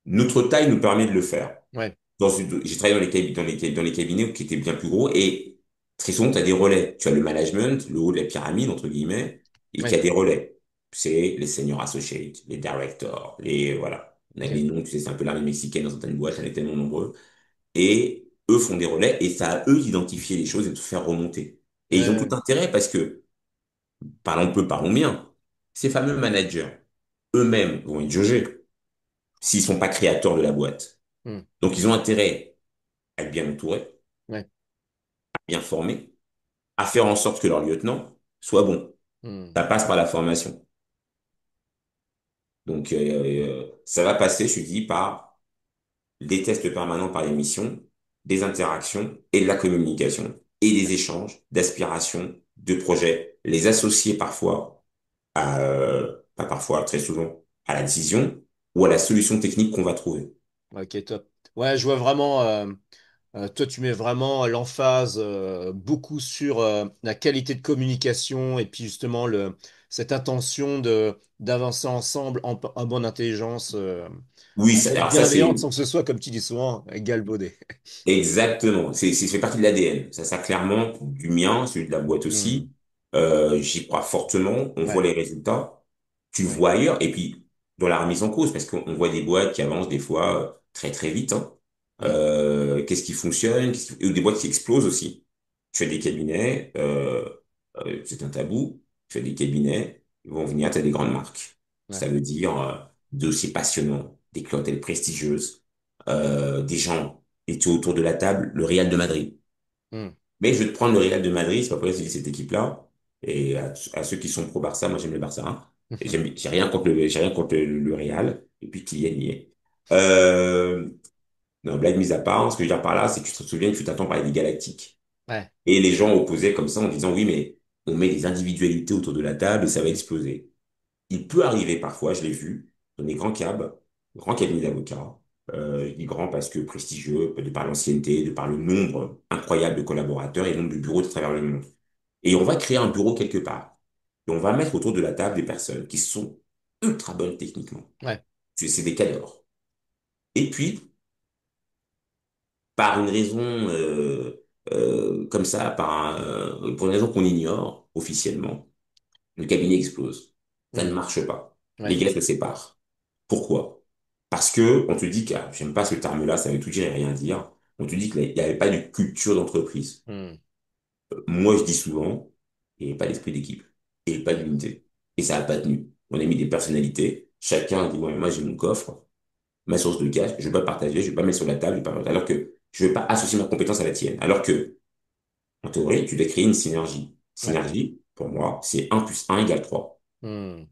S2: Notre taille nous permet de le faire.
S1: Ouais.
S2: J'ai travaillé dans les cabinets qui étaient bien plus gros et très souvent, tu as des relais. Tu as le management, le haut de la pyramide, entre guillemets, et qui a
S1: Ouais.
S2: des relais. C'est les senior associates, les directors, voilà. On a
S1: Ok.
S2: les noms, tu sais, c'est un peu l'armée mexicaine dans certaines boîtes, on est tellement nombreux. Et eux font des relais et ça à eux d'identifier les choses et de te faire remonter. Et ils ont tout
S1: Ouais.
S2: intérêt parce que, parlons peu, parlons bien, ces fameux managers, eux-mêmes vont être jaugés s'ils sont pas créateurs de la boîte.
S1: Hmm.
S2: Donc, ils ont intérêt à être bien entourés,
S1: Ouais.
S2: bien formés, à faire en sorte que leur lieutenant soit bon.
S1: Hmm.
S2: Ça passe par la formation. Donc, ça va passer, je te dis, par des tests permanents par l'émission, des interactions et de la communication et des échanges d'aspirations, de projets, les associer parfois pas parfois, très souvent, à la décision ou à la solution technique qu'on va trouver.
S1: Ok, top. Ouais, je vois vraiment. Toi, tu mets vraiment l'emphase beaucoup sur la qualité de communication et puis justement cette intention d'avancer ensemble en bonne intelligence,
S2: Oui,
S1: d'être
S2: alors ça,
S1: bienveillante
S2: c'est
S1: sans que ce soit, comme tu dis souvent, galvaudé.
S2: exactement. Ça fait partie de l'ADN. Ça clairement du mien, celui de la boîte
S1: Hmm.
S2: aussi. J'y crois fortement. On voit
S1: Ouais,
S2: les résultats. Tu le
S1: ouais,
S2: vois ailleurs. Et puis, dans la remise en cause, parce qu'on voit des boîtes qui avancent des fois très, très vite, hein.
S1: hmm,
S2: Qu'est-ce qui fonctionne? Ou des boîtes qui explosent aussi. Tu as des cabinets, c'est un tabou. Tu as des cabinets, ils vont venir, tu as des grandes marques. Ça
S1: ouais,
S2: veut dire dossiers passionnants, des clientèles prestigieuses, des gens et tu es autour de la table, le Real de Madrid.
S1: hmm.
S2: Mais je vais te prendre le Real de Madrid, c'est pas pour ça que je dis cette équipe-là. Et à ceux qui sont pro Barça, moi j'aime le Barça, hein. Et j'ai rien contre le Real. Et puis Kylian y est. Euh, non, blague mise à part, ce que je veux dire par là, c'est que tu te souviens que tu t'attends par des Galactiques.
S1: Ouais,
S2: Et les gens opposaient comme ça en disant oui, mais on met des individualités autour de la table et ça va exploser. Il peut arriver parfois, je l'ai vu, dans des grands cabinets d'avocats. Je dis grand parce que prestigieux, de par l'ancienneté, de par le nombre incroyable de collaborateurs et le nombre de bureaux de travers le monde. Et on va créer un bureau quelque part. Et on va mettre autour de la table des personnes qui sont ultra bonnes techniquement.
S1: ouais,
S2: C'est des cadors. Et puis, par une raison comme ça, pour une raison qu'on ignore officiellement, le cabinet explose. Ça
S1: hmm,
S2: ne marche pas. Les
S1: ouais,
S2: gars se séparent. Pourquoi? Parce que on te dit que, j'aime pas ce terme-là, ça veut tout dire et rien dire. On te dit qu'il n'y avait pas de culture d'entreprise.
S1: hmm,
S2: Moi, je dis souvent, il n'y avait pas d'esprit d'équipe. Il n'y avait pas d'unité. Et ça n'a pas tenu. On a mis des personnalités. Chacun a dit, ouais, moi, j'ai mon coffre, ma source de cash, je ne vais pas partager, je ne vais pas mettre sur la table, je vais pas, alors que je ne vais pas associer ma compétence à la tienne. Alors que, en théorie, tu dois créer une synergie.
S1: ouais,
S2: Synergie, pour moi, c'est 1 + 1 = 3.
S1: hmm,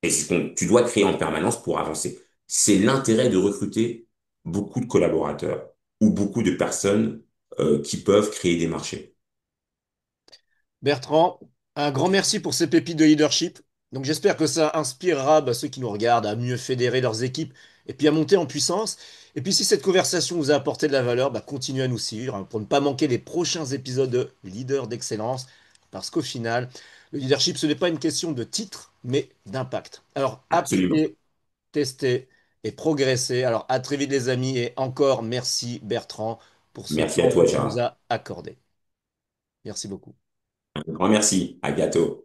S2: Et c'est ce tu dois créer en permanence pour avancer. C'est l'intérêt de recruter. beaucoup de collaborateurs ou beaucoup de personnes qui peuvent créer des marchés.
S1: Bertrand, un grand merci pour ces pépites de leadership. Donc j'espère que ça inspirera ceux qui nous regardent à mieux fédérer leurs équipes et puis à monter en puissance. Et puis si cette conversation vous a apporté de la valeur, continuez à nous suivre pour ne pas manquer les prochains épisodes de Leader d'excellence. Parce qu'au final, le leadership, ce n'est pas une question de titre, mais d'impact. Alors
S2: Absolument.
S1: appliquez, testez et progressez. Alors à très vite les amis et encore merci Bertrand pour ce
S2: Merci à
S1: temps
S2: toi,
S1: que tu nous
S2: Gérard.
S1: as accordé. Merci beaucoup.
S2: Un grand merci. À bientôt.